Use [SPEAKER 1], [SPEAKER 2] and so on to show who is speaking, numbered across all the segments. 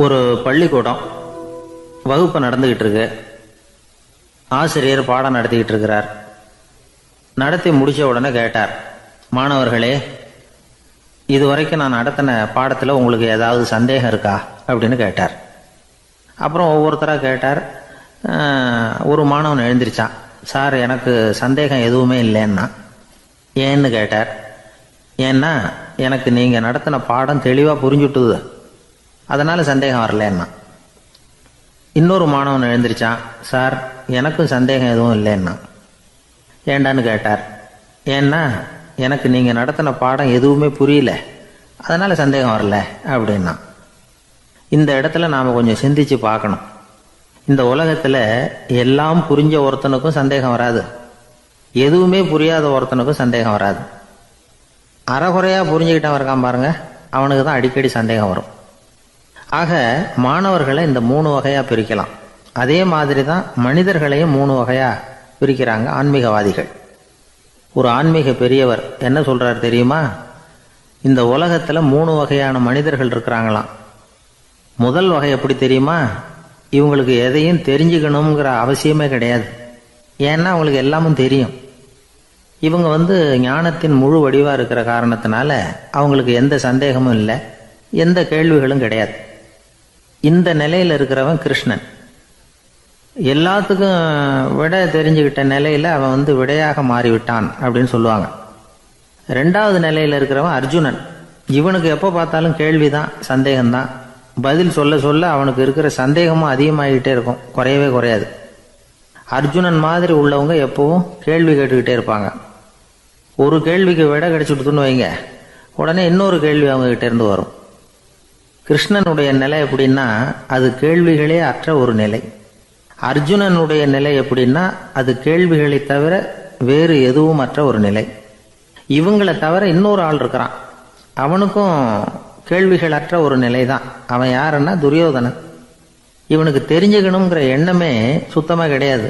[SPEAKER 1] ஒரு பள்ளிக்கூடம் வகுப்பு நடந்துகிட்டு இருக்கு. ஆசிரியர் பாடம் நடத்திக்கிட்டு இருக்கிறார். நடத்தி முடிச்ச உடனே கேட்டார், மாணவர்களே, இதுவரைக்கும் நான் நடத்தின பாடத்தில் உங்களுக்கு ஏதாவது சந்தேகம் இருக்கா அப்படின்னு கேட்டார். அப்புறம் ஒவ்வொருத்தராக கேட்டார். ஒரு மாணவன் எழுந்திருச்சான். சார், எனக்கு சந்தேகம் எதுவுமே இல்லைன்னா. ஏன்னு கேட்டார். ஏன்னா எனக்கு நீங்கள் நடத்தின பாடம் தெளிவாக புரிஞ்சுட்டுது, அதனால் சந்தேகம் வரலன்னா. இன்னொரு மாணவன் எழுந்திருச்சான். சார், எனக்கும் சந்தேகம் எதுவும் இல்லைன்னா. ஏண்டான்னு கேட்டார். ஏன்னா எனக்கு நீங்கள் நடத்தின பாடம் எதுவுமே புரியல, அதனால் சந்தேகம் வரல அப்படின்னா. இந்த இடத்துல நாம் கொஞ்சம் சிந்திச்சு பார்க்கணும். இந்த உலகத்தில் எல்லாம் புரிஞ்ச ஒருத்தனுக்கும் சந்தேகம் வராது, எதுவுமே புரியாத ஒருத்தனுக்கும் சந்தேகம் வராது. அறகுறையாக புரிஞ்சுக்கிட்டவன் இருக்கான் பாருங்க, அவனுக்கு தான் அடிக்கடி சந்தேகம் வரும். ஆக மாணவர்களை இந்த 3 வகையாக பிரிக்கலாம். அதே மாதிரி தான் மனிதர்களையும் 3 வகையாக பிரிக்கிறாங்க ஆன்மீகவாதிகள். ஒரு ஆன்மீக பெரியவர் என்ன சொல்றார் தெரியுமா? இந்த உலகத்தில் 3 வகையான மனிதர்கள் இருக்கிறாங்களாம். முதல் வகை எப்படி தெரியுமா? இவங்களுக்கு எதையும் தெரிஞ்சுக்கணுங்கிற அவசியமே கிடையாது. ஏன்னா அவங்களுக்கு எல்லாமும் தெரியும். இவங்க ஞானத்தின் முழு வடிவாக இருக்கிற காரணத்தினால அவங்களுக்கு எந்த சந்தேகமும் இல்லை, எந்த கேள்விகளும் கிடையாது. இந்த நிலையில் இருக்கிறவன் கிருஷ்ணன். எல்லாத்துக்கும் விட தெரிஞ்சுக்கிட்ட நிலையில் அவன் விடையாக மாறிவிட்டான் அப்படின்னு சொல்லுவாங்க. 2வது நிலையில் இருக்கிறவன் அர்ஜுனன். இவனுக்கு எப்போ பார்த்தாலும் கேள்விதான், சந்தேகம்தான். பதில் சொல்ல சொல்ல அவனுக்கு இருக்கிற சந்தேகமும் அதிகமாகிட்டே இருக்கும், குறையவே குறையாது. அர்ஜுனன் மாதிரி உள்ளவங்க எப்பவும் கேள்வி கேட்டுக்கிட்டே இருப்பாங்க. ஒரு கேள்விக்கு விடை கிடைச்சுட்டுன்னு வைங்க, உடனே இன்னொரு கேள்வி அவங்க கிட்ட இருந்து வரும். கிருஷ்ணனுடைய நிலை எப்படின்னா, அது கேள்விகளே அற்ற ஒரு நிலை. அர்ஜுனனுடைய நிலை எப்படின்னா, அது கேள்விகளை தவிர வேறு எதுவும் அற்ற ஒரு நிலை. இவங்களை தவிர இன்னொரு ஆள் இருக்கிறான், அவனுக்கும் கேள்விகள் அற்ற ஒரு நிலை தான். அவன் யாருன்னா துரியோதனன். இவனுக்கு தெரிஞ்சுக்கணுங்கிற எண்ணமே சுத்தமாக கிடையாது.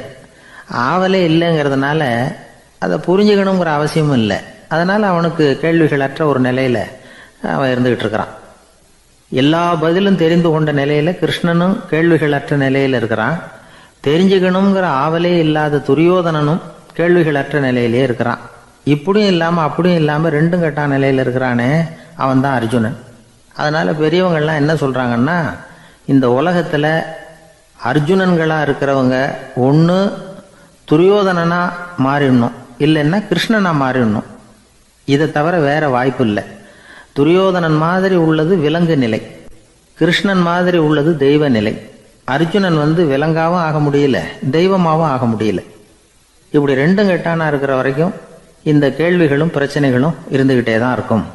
[SPEAKER 1] ஆவலே இல்லைங்கிறதுனால அதை புரிஞ்சுக்கணுங்கிற அவசியமும் இல்லை. அதனால் அவனுக்கு கேள்விகள் அற்ற ஒரு நிலையில் அவன் இருந்துகிட்டு இருக்கிறான். எல்லா பதிலும் தெரிந்து கொண்ட நிலையில் கிருஷ்ணனும் கேள்விகள் அற்ற நிலையில் இருக்கிறான். தெரிஞ்சுக்கணுங்கிற ஆவலே இல்லாத துரியோதனனும் கேள்விகள் அற்ற நிலையிலே இருக்கிறான். இப்படியும் இல்லாமல் அப்படியும் இல்லாமல் 2ம் கெட்டான் நிலையில் இருக்கிறானே, அவன் தான் அர்ஜுனன். அதனால் பெரியவங்கள்லாம் என்ன சொல்கிறாங்கன்னா, இந்த உலகத்தில் அர்ஜுனன்களாக இருக்கிறவங்க ஒன்று துரியோதனனாக மாறிடணும், இல்லைன்னா கிருஷ்ணனாக மாறிடணும். இதை தவிர வேற வாய்ப்பு இல்லை. துரியோதனன் மாதிரி உள்ளது விலங்கு நிலை, கிருஷ்ணன் மாதிரி உள்ளது தெய்வ நிலை. அர்ஜுனன் விலங்காவும் ஆக முடியல, தெய்வமாகவும் ஆக முடியல. இப்படி 2ம் கெட்டானா இருக்கிற வரைக்கும் இந்த கேள்விகளும் பிரச்சனைகளும் இருந்துகிட்டே தான் இருக்கும்.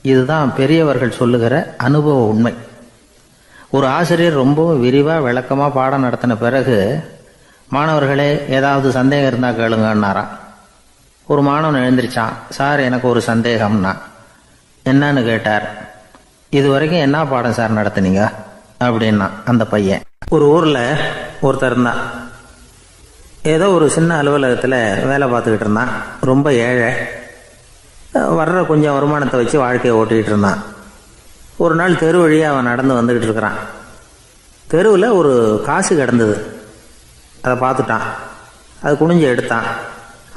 [SPEAKER 1] இதுதான் பெரியவர்கள் சொல்லுகிற அனுபவ உண்மை. ஒரு ஆசிரியர் ரொம்பவும் விரிவாக விளக்கமாக பாடம் நடத்தின பிறகு, மாணவர்களே, ஏதாவது சந்தேகம் இருந்தால் கேளுங்கன்னாராம். ஒரு மாணவன் எழுந்திருச்சான். சார், எனக்கு ஒரு சந்தேகம்னா. என்னன்னு கேட்டார். இது வரைக்கும் என்ன பாடம் சார் நடத்துனீங்க அப்படின்னா அந்த பையன். ஒரு ஊரில் ஒருத்தர் இருந்தான். ஏதோ ஒரு சின்ன அலுவலகத்தில் வேலை பார்த்துக்கிட்டு இருந்தான். ரொம்ப ஏழை. வர்ற கொஞ்சம் வருமானத்தை வச்சு வாழ்க்கையை ஓட்டிக்கிட்டு இருந்தான். ஒரு நாள் தெரு வழியாக அவன் நடந்து வந்துக்கிட்டு இருக்கிறான். தெருவில் ஒரு காசு கிடந்தது. அதை பார்த்துட்டான். அது குனிஞ்சு எடுத்தான்.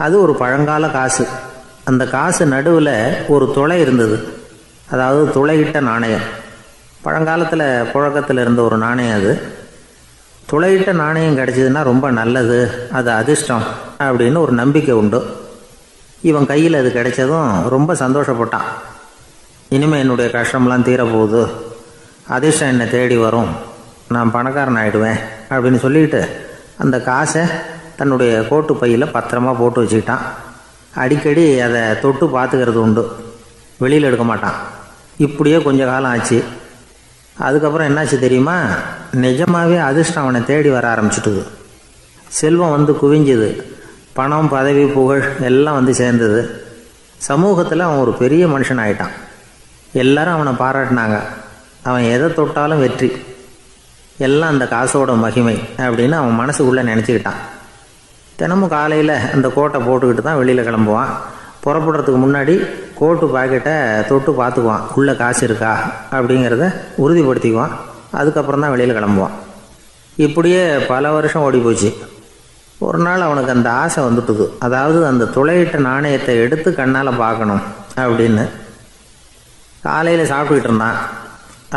[SPEAKER 1] அது ஒரு பழங்கால காசு. அந்த காசு நடுவில் ஒரு துளை இருந்தது, அதாவது துளையிட்ட நாணயம். பழங்காலத்தில் புழக்கத்தில் இருந்த ஒரு நாணயம் அது. துளையிட்ட நாணயம் கிடைச்சதுன்னா ரொம்ப நல்லது, அது அதிர்ஷ்டம் அப்படின்னு ஒரு நம்பிக்கை உண்டு. இவன் கையில் அது கிடைச்சதும் ரொம்ப சந்தோஷப்பட்டான். இனிமேல் என்னுடைய கஷ்டம்லாம் தீரப்போகுது, அதிர்ஷ்டம் என்னை தேடி வரும், நான் பணக்காரன் ஆகிடுவேன் அப்படின்னு சொல்லிட்டு அந்த காசை தன்னுடைய கோட்டு பையில் பத்திரமா போட்டு வச்சுக்கிட்டான். அடிக்கடி அதை தொட்டு பார்த்துக்கிறது உண்டு, வெளியில் எடுக்க மாட்டான். இப்படியே கொஞ்ச காலம் ஆச்சு. அதுக்கப்புறம் என்னாச்சு தெரியுமா? நிஜமாகவே அதிர்ஷ்டம் அவனை தேடி வர ஆரம்பிச்சுட்டுது. செல்வம் குவிஞ்சுது. பணம், பதவி, புகழ் எல்லாம் சேர்ந்தது. சமூகத்தில் அவன் ஒரு பெரிய மனுஷன் ஆகிட்டான். எல்லாரும் அவனை பாராட்டினாங்க. அவன் எதை தொட்டாலும் வெற்றி, எல்லாம் அந்த காசோட மகிமை அப்படின்னு அவன் மனசுக்குள்ளே நினச்சிக்கிட்டான். தினமும் காலையில் அந்த கோட்டை போட்டுக்கிட்டு தான் வெளியில் கிளம்புவான். புறப்படுறதுக்கு முன்னாடி கோட்டு பாக்கெட்டை தொட்டு பார்த்துக்குவான், உள்ளே காசு இருக்கா அப்படிங்கிறத உறுதிப்படுத்திக்குவான். அதுக்கப்புறம் தான் வெளியில் கிளம்புவான். இப்படியே பல வருஷம் ஓடி போச்சு. ஒரு நாள் அவனுக்கு அந்த ஆசை வந்துட்டுது. அதாவது அந்த துளையிட்ட நாணயத்தை எடுத்து கண்ணால் பார்க்கணும் அப்படின்னு. காலையில் சாப்பிட்டுக்கிட்டு இருந்தான்.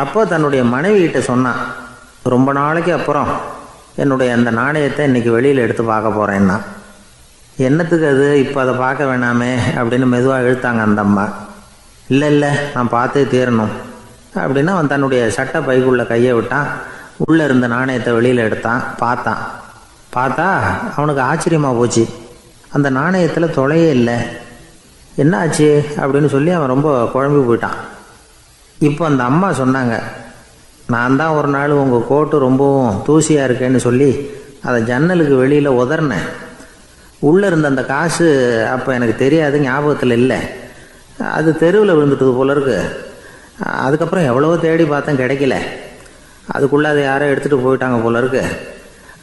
[SPEAKER 1] அப்போ தன்னுடைய மனைவிகிட்ட சொன்னான், ரொம்ப நாளைக்கு அப்புறம் என்னுடைய அந்த நாணயத்தை இன்றைக்கி வெளியில் எடுத்து பார்க்க போகிறேன்னா. என்னத்துக்கு அது, இப்போ அதை பார்க்க வேணாமே அப்படின்னு மெதுவாக இழுத்தாங்க அந்த அம்மா. இல்லை நான் பார்த்தே தீரணும் அப்படின்னு அவன் தன்னுடைய சட்டை பைக்குள்ளே கையை விட்டான். உள்ளே இருந்த நாணயத்தை வெளியில் எடுத்தான். பார்த்தா அவனுக்கு ஆச்சரியமாக போச்சு. அந்த நாணயத்தில் தொலையே இல்லை. என்ன ஆச்சு அப்படின்னு சொல்லி அவன் ரொம்ப குழம்பி போயிட்டான். இப்போ அந்த அம்மா சொன்னாங்க, நான் தான் ஒரு நாள் உங்கள் கோட்டு ரொம்பவும் தூசியாக இருக்கேன்னு சொல்லி அதை ஜன்னலுக்கு வெளியில் உதறினேன். உள்ளே இருந்த அந்த காசு அப்போ எனக்கு தெரியாது, ஞாபகத்தில் இல்லை. அது தெருவில் விழுந்துட்டது போல இருக்கு. அதுக்கப்புறம் எவ்வளவோ தேடி பார்த்தேன், கிடைக்கல. அதுக்குள்ளே அதை யாரோ எடுத்துகிட்டு போயிட்டாங்க போல இருக்கு.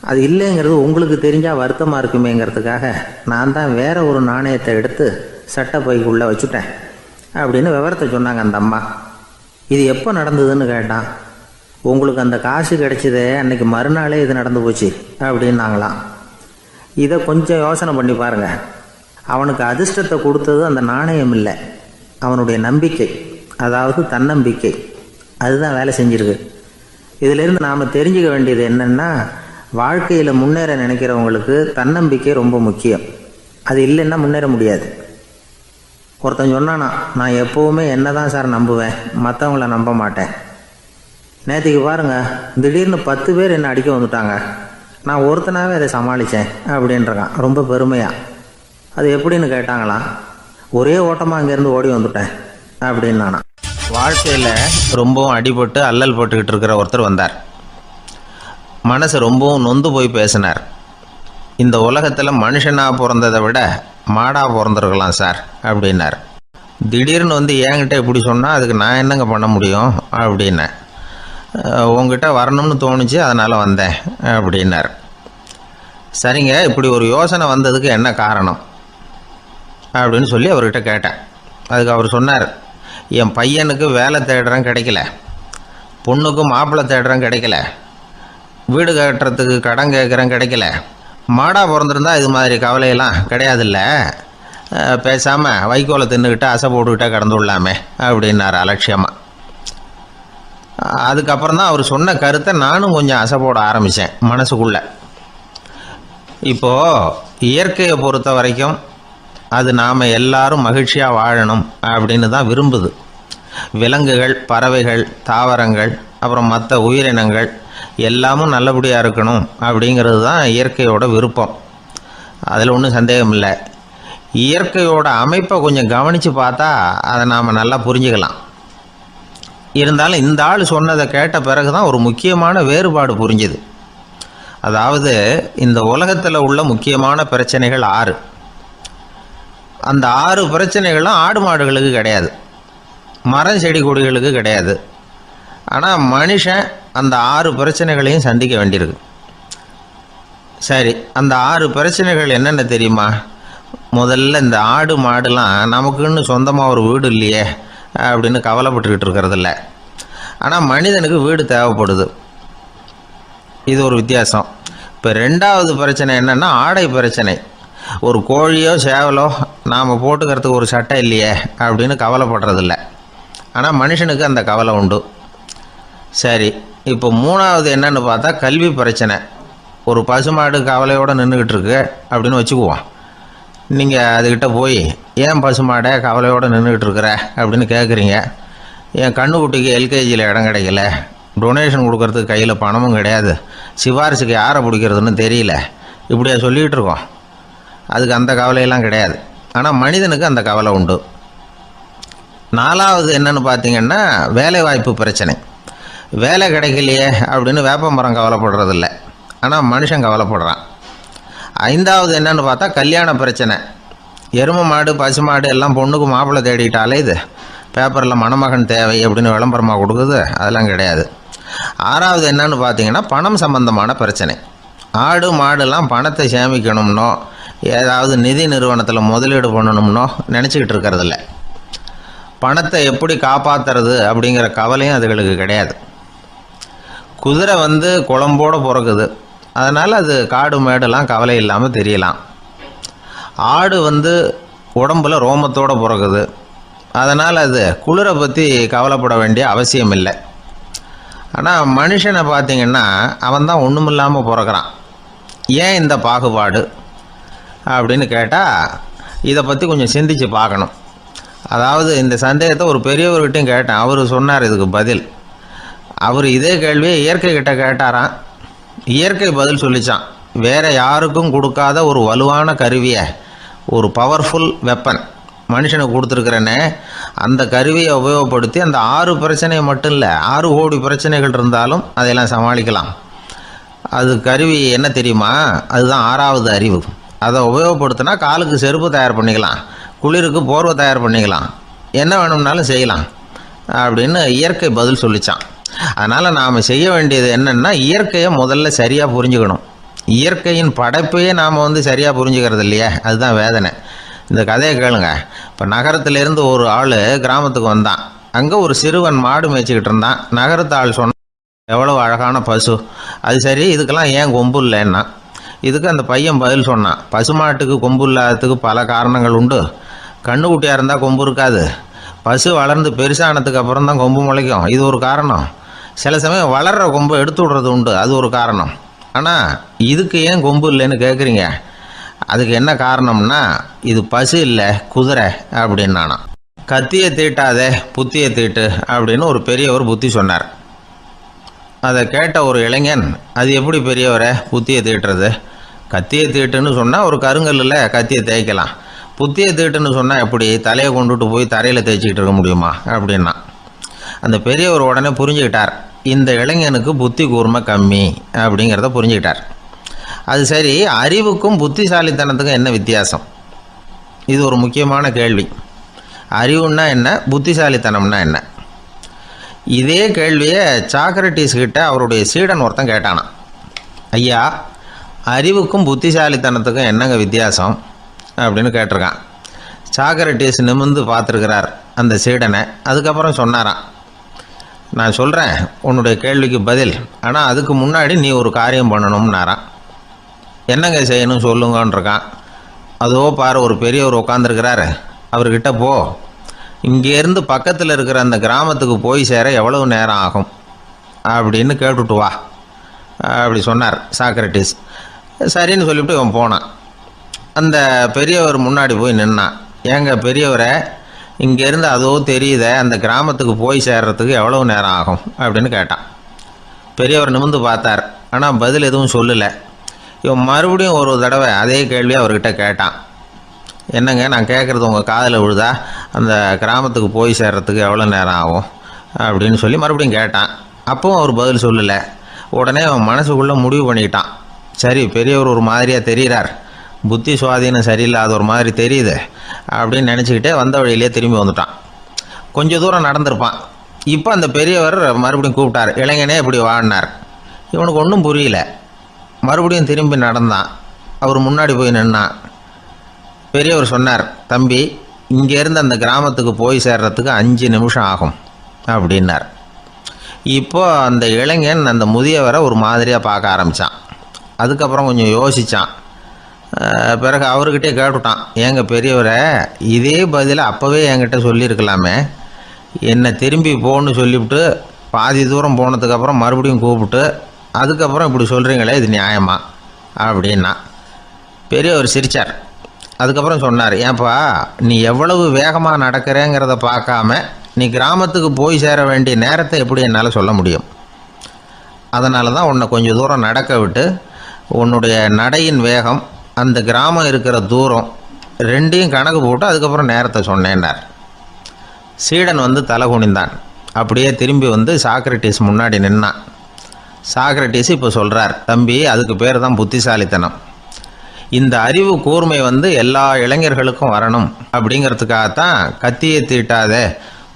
[SPEAKER 1] அது இல்லைங்கிறது உங்களுக்கு தெரிஞ்சால் வருத்தமாக இருக்குமேங்கிறதுக்காக நான் தான் வேற ஒரு நாணயத்தை எடுத்து சட்டை பைக்குள்ளே வச்சுட்டேன் அப்படின்னு விவரத்தை சொன்னாங்க அந்த அம்மா. இது எப்போ நடந்ததுன்னு கேட்டான். உங்களுக்கு அந்த காசு கிடைச்சதே அன்னைக்கு மறுநாளே இது நடந்து போச்சு அப்படின்னாங்களாம். இதை கொஞ்சம் யோசனை பண்ணி பாருங்க. அவனுக்கு அதிர்ஷ்டத்தை கொடுத்தது அந்த நாணயம் இல்லை, அவனுடைய நம்பிக்கை, அதாவது தன்னம்பிக்கை. அதுதான் வேலை செஞ்சிருக்கு. இதிலிருந்து நாம் தெரிஞ்சுக்க வேண்டியது என்னென்னா, வாழ்க்கையில் முன்னேற நினைக்கிறவங்களுக்கு தன்னம்பிக்கை ரொம்ப முக்கியம். அது இல்லைன்னா முன்னேற முடியாது. ஒருத்தன் சொன்னானா, நான் எப்போவுமே என்ன தான் சார் நம்புவேன், மற்றவங்கள நம்ப மாட்டேன். நேற்றுக்கு பாருங்கள், திடீர்னு 10 பேர் என்னை அடிக்க வந்துட்டாங்க, நான் ஒருத்தனாகவே அதை சமாளித்தேன் அப்படின்றான் ரொம்ப பெருமையாக. அது எப்படின்னு கேட்டாங்களாம். ஒரே ஓட்டமாக அங்கேருந்து ஓடி வந்துட்டேன் அப்படின்னானா. வாழ்க்கையில் ரொம்பவும் அடிபட்டு அல்லல் போட்டுக்கிட்டு இருக்கிற ஒருத்தர் வந்தார். மனசு ரொம்பவும் நொந்து போய் பேசினார். இந்த உலகத்தில் மனுஷனாக பிறந்ததை விட மாடாக பிறந்திருக்கலாம் சார் அப்படின்னார். திடீர்னு வந்து என்கிட்ட இப்படி சொன்னால் அதுக்கு நான் என்னங்க பண்ண முடியும் அப்படின்னேன். உங்ககிட்ட வரணும்னு தோணுச்சு, அதனால் வந்தேன் அப்படின்னார். சரிங்க, இப்படி ஒரு யோசனை வந்ததுக்கு என்ன காரணம் அப்படின்னு சொல்லி அவர்கிட்ட கேட்டேன். அதுக்கு அவர் சொன்னார், என் பையனுக்கு வேலை தேடுறேன் கிடைக்கல, பொண்ணுக்கு மாப்பிள்ளை தேடுறேன் கிடைக்கல, வீடு கட்டுறதுக்கு கடன் கேட்குறேன் கிடைக்கல. மாடாக பிறந்திருந்தா இது மாதிரி கவலையெல்லாம் கிடையாதுல்ல, பேசாமல் வைக்கோலை தின்னுக்கிட்டு அசை போட்டுக்கிட்டே கடந்து விடலாமே அப்படின்னார் அலட்சியமாக. அதுக்கப்புறம் தான் அவர் சொன்ன கருத்தை நானும் கொஞ்சம் அசை போட ஆரம்பித்தேன் மனசுக்குள்ளே. இப்போது இயற்கையை பொறுத்த வரைக்கும் அது நாம் எல்லாரும் மகிழ்ச்சியாக வாழணும் அப்படின்னு தான் விரும்புது. விலங்குகள், பறவைகள், தாவரங்கள், அப்புறம் மற்ற உயிரினங்கள் எல்லாமும் நல்லபடியாக இருக்கணும் அப்படிங்கிறது தான் இயற்கையோட விருப்பம். அதில் ஒன்றும் சந்தேகம் இல்லை. இயற்கையோட அமைப்பை கொஞ்சம் கவனித்து பார்த்தா அதை நாம் நல்லா புரிஞ்சுக்கலாம். இருந்தாலும் இந்த ஆள் சொன்னதை கேட்ட பிறகு தான் ஒரு முக்கியமான வேறுபாடு புரிஞ்சுது. அதாவது இந்த உலகத்தில் உள்ள முக்கியமான பிரச்சனைகள் 6. அந்த 6 பிரச்சனைகளும் ஆடு மாடுகளுக்கு கிடையாது, மரம் செடி கொடிகளுக்கு கிடையாது. ஆனால் மனுஷன் அந்த 6 பிரச்சனைகளையும் சந்திக்க வேண்டியிருக்கு. சரி, அந்த 6 பிரச்சனைகள் என்னென்ன தெரியுமா? முதல்ல இந்த ஆடு மாடுலாம் நமக்குன்னு சொந்தமாக ஒரு வீடு இல்லையே அப்படின்னு கவலைப்பட்டுக்கிட்டு இருக்கிறதில்ல. ஆனால் மனிதனுக்கு வீடு தேவைப்படுது. இது ஒரு வித்தியாசம். இப்போ 2வது பிரச்சனை என்னென்னா ஆடை பிரச்சனை. ஒரு கோழியோ சேவலோ நாம் போட்டுக்கிறதுக்கு ஒரு சட்டை இல்லையே அப்படின்னு கவலைப்படுறதில்ல. ஆனால் மனுஷனுக்கு அந்த கவலை உண்டு. சரி, இப்போ 3வது என்னன்னு பார்த்தா கல்வி பிரச்சனை. ஒரு பசுமாடு கவலையோடு நின்றுக்கிட்டு இருக்கு அப்படின்னு வச்சுக்குவோம். நீங்கள் அதுக்கிட்ட போய், ஏன் பசுமாடை கவலையோடு நின்றுக்கிட்டு இருக்கிற அப்படின்னு கேட்குறீங்க. என் கண்ணுக்குட்டிக்கு எல்கேஜியில் இடம் கிடைக்கல, டொனேஷன் கொடுக்கறதுக்கு கையில் பணமும் கிடையாது, சிபாரிசுக்கு யாரை பிடிக்கிறதுன்னு தெரியல, இப்படியா சொல்லிகிட்டு இருக்கோம். அதுக்கு அந்த கவலையெல்லாம் கிடையாது. ஆனால் மனிதனுக்கு அந்த கவலை உண்டு. 4வது என்னன்னு பார்த்தீங்கன்னா வேலைவாய்ப்பு பிரச்சனை. வேலை கிடைக்கலையே அப்படின்னு வேப்ப மரம் கவலைப்படுறதில்ல, ஆனால் மனுஷன் கவலைப்படுறான். 5வது என்னன்னு பார்த்தா கல்யாண பிரச்சனை. எருமை மாடு பசு மாடு எல்லாம் பொண்ணுக்கு மாப்பிள்ளை தேடிட்டாலே இது பேப்பரில் மணமகன் தேவை அப்படின்னு விளம்பரமாக கொடுக்குது, அதெல்லாம் கிடையாது. 6வது என்னன்னு பார்த்தீங்கன்னா பணம் சம்பந்தமான பிரச்சனை. ஆடு மாடுலாம் பணத்தை சேமிக்கணும்னோ ஏதாவது நிதி நிறுவனத்தில் முதலீடு பண்ணணும்னோ நினச்சிக்கிட்டு இருக்கிறதில்ல. பணத்தை எப்படி காப்பாற்றுறது அப்படிங்கிற கவலையும் அதுகளுக்கு கிடையாது.
[SPEAKER 2] குதிரை வந்து குழம்போடு பிறக்குது, அதனால் அது காடு மேடெல்லாம் கவலை இல்லாமல் தெரியலாம். ஆடு வந்து உடம்புல ரோமத்தோடு பிறக்குது, அதனால் அது குளிரை பற்றி கவலைப்பட வேண்டிய அவசியம் இல்லை. ஆனால் மனுஷனை பார்த்திங்கன்னா அவன் தான் ஒன்றுமில்லாமல் பிறக்கிறான். ஏன் இந்த பாகுபாடு அப்படின்னு கேட்டால் இதை பற்றி கொஞ்சம் சிந்திச்சு பார்க்கணும். அதாவது இந்த சந்தேகத்தை ஒரு பெரியவர்கிட்டையும் கேட்டேன். அவர் சொன்னார் இதுக்கு பதில். அவர் இதே கேள்வியை இயற்கை கிட்ட கேட்டாராம். இயற்கை பதில் சொல்லிச்சான். வேறு யாருக்கும் கொடுக்காத ஒரு வலுவான கருவியை, ஒரு பவர்ஃபுல் வெப்பன் மனுஷனுக்கு கொடுத்துருக்குறேன்னு, அந்த கருவியை உபயோகப்படுத்தி அந்த 6 பிரச்சனையை மட்டும் இல்லை, 6 கோடி பிரச்சனைகள் இருந்தாலும் அதையெல்லாம் சமாளிக்கலாம். அது கருவி என்ன தெரியுமா? அதுதான் 6வது அறிவு. அதை உபயோகப்படுத்தினா காலுக்கு செருப்பு தயார் பண்ணிக்கலாம், குளிருக்கு போர்வை தயார் பண்ணிக்கலாம், என்ன வேணும்னாலும் செய்யலாம் அப்படின்னு இயற்கை பதில் சொல்லிச்சான். அதனால் நாம் செய்ய வேண்டியது என்னென்னா, இயற்கையை முதல்ல சரியாக புரிஞ்சுக்கணும். இயற்கையின் படைப்பையே நாம் சரியாக புரிஞ்சுக்கிறது இல்லையா, அதுதான் வேதனை. இந்த கதையை கேளுங்க. இப்போ நகரத்திலேருந்து ஒரு ஆள் கிராமத்துக்கு வந்தான். அங்கே ஒரு சிறுவன் மாடு மேய்ச்சிக்கிட்டு இருந்தான். நகரத்து ஆள் சொன்னான், எவ்வளோ அழகான பசு, அது சரி இதுக்கெல்லாம் ஏன் கொம்பு இல்லைன்னா. இதுக்கு அந்த பையன் பதில் சொன்னான், பசுமாட்டுக்கு கொம்பு இல்லாததுக்கு பல காரணங்கள் உண்டு. கண்ணுக்குட்டியாக இருந்தால் கொம்பு இருக்காது, பசு வளர்ந்து பெருசானதுக்கு அப்புறம் தான் கொம்பு முளைக்கும், இது ஒரு காரணம். சில சமயம் வளர்கிற கொம்பை எடுத்து விடுறது உண்டு, அது ஒரு காரணம். ஆனால் இதுக்கு ஏன் கொம்பு இல்லைன்னு கேட்குறீங்க, அதுக்கு என்ன காரணம்னா இது பசு இல்லை குதிரை அப்படின்னானா. கத்தியை தீட்டாதே புத்தியை தீட்டு அப்படின்னு ஒரு பெரியவர் புத்தி சொன்னார். அதை கேட்ட ஒரு இளைஞன், அது எப்படி பெரியவரை புத்தியை தீட்டுறது? கத்தியை தீட்டுன்னு சொன்னால் ஒரு கருங்கல்லில் கத்தியை தேய்க்கலாம், புத்தியை தீட்டுன்னு சொன்னால் எப்படி தலையை கொண்டுட்டு போய் தரையில் தேய்ச்சிக்கிட்டு இருக்க முடியுமா அப்படின்னா. அந்த பெரியவர் உடனே புரிஞ்சுக்கிட்டார், இந்த இளைஞனுக்கு புத்தி கூர்மை கம்மி அப்படிங்கிறத புரிஞ்சுக்கிட்டார். அது சரி, அறிவுக்கும் புத்திசாலித்தனத்துக்கும் என்ன வித்தியாசம்? இது ஒரு முக்கியமான கேள்வி. அறிவுன்னா என்ன, புத்திசாலித்தனம்னா என்ன? இதே கேள்வியை சாக்ரட்டிஸ் கிட்ட அவருடைய சீடன் ஒருத்தன் கேட்டானான். ஐயா, அறிவுக்கும் புத்திசாலித்தனத்துக்கும் என்னங்க வித்தியாசம் அப்படின்னு கேட்டிருக்கான். சாக்ரட்டிஸ் நிமிர்ந்து பார்த்துருக்கிறார் அந்த சீடனை. அதுக்கப்புறம் சொன்னாராம், நான் சொல்கிறேன் உன்னுடைய கேள்விக்கு பதில், ஆனால் அதுக்கு முன்னாடி நீ ஒரு காரியம் பண்ணணும்னாரான். என்னங்க செய்யணும் சொல்லுங்கன்றிருக்கான். அதோ பாரு, ஒரு பெரியவர் உட்காந்துருக்கிறாரு, அவர்கிட்ட போ, இங்கேருந்து பக்கத்தில் இருக்கிற அந்த கிராமத்துக்கு போய் சேர எவ்வளவு நேரம் ஆகும் அப்படின்னு கேட்டுட்டு வா அப்படி சொன்னார் சாக்ரட்டிஸ். சரின்னு சொல்லிவிட்டு இவன் போனான். அந்த பெரியவர் முன்னாடி போய் நின்னான். ஏங்க பெரியவரை, இங்கேருந்து அதோ தெரியுத அந்த கிராமத்துக்கு போய் சேர்றதுக்கு எவ்வளவு நேரம் ஆகும் அப்படின்னு கேட்டான். பெரியவர் நிமிர்ந்து பார்த்தார், ஆனால் பதில் எதுவும் சொல்லலை. இவன் மறுபடியும் ஒரு தடவை அதே கேள்வியை அவர்கிட்ட கேட்டான். என்னங்க நான் கேட்குறது உங்கள் காதில் விழுதா, அந்த கிராமத்துக்கு போய் சேர்றதுக்கு எவ்வளோ நேரம் ஆகும் அப்படின்னு சொல்லி மறுபடியும் கேட்டான். அப்பவும் அவர் பதில் சொல்லலை. உடனே அவன் மனசுக்குள்ளே முடிவு பண்ணிக்கிட்டான், சரி பெரியவர் ஒரு மாதிரியாக தெரிகிறார், புத்தி சுவாதீனம் சரியில்லாத ஒரு மாதிரி தெரியுது அப்படின்னு நினச்சிக்கிட்டே வந்த வழியிலே திரும்பி வந்துட்டான். கொஞ்சம் தூரம் நடந்திருப்பான். இப்போ அந்த பெரியவர் மறுபடியும் கூப்பிட்டார், இளைஞனே இப்படி வாடினார். இவனுக்கு ஒன்றும் புரியல. மறுபடியும் திரும்பி நடந்தான். அவர் முன்னாடி போய் நின்னான். பெரியவர் சொன்னார், தம்பி இங்கேருந்து அந்த கிராமத்துக்கு போய் சேர்றதுக்கு 5 நிமிஷம் ஆகும் அப்படின்னார். இப்போ அந்த இளைஞன் அந்த முதியவரை ஒரு மாதிரியாக பார்க்க ஆரம்பித்தான். அதுக்கப்புறம் கொஞ்சம் யோசித்தான். பிறகு அவர்கிட்டே கேட்டுட்டான், ஏங்க பெரியவரை, இதே பதிலை அப்போவே என்கிட்ட சொல்லியிருக்கலாமே, என்னை திரும்பி போன்னு சொல்லிவிட்டு பாதி தூரம் போனதுக்கப்புறம் மறுபடியும் கூப்பிட்டு அதுக்கப்புறம் இப்படி சொல்கிறீங்களே, இது நியாயமா அப்படின்னா. பெரியவர் சிரித்தார். அதுக்கப்புறம் சொன்னார், ஏன்பா நீ எவ்வளவு வேகமாக நடக்கிறேங்கிறத பார்க்காம நீ கிராமத்துக்கு போய் சேர வேண்டிய நேரத்தை எப்படி என்னால் சொல்ல முடியும்? அதனால தான் உன்னை கொஞ்சம் தூரம் நடக்க விட்டு உன்னுடைய நடையின் வேகம், அந்த கிராமம் இருக்கிற தூரம் ரெண்டையும் கணக்கு போட்டு அதுக்கப்புறம் நேரத்தை சொன்னேன்னார். சீடன் தலை குனிந்தான். அப்படியே திரும்பி சாக்ரட்டிஸ் முன்னாடி நின்னான். சாக்ரட்டிஸ் இப்போ சொல்கிறார், தம்பி அதுக்கு பேர் தான் புத்திசாலித்தனம். இந்த அறிவு கூர்மை எல்லா இளைஞர்களுக்கும் வரணும் அப்படிங்கிறதுக்காகத்தான் கத்தியை தீட்டாத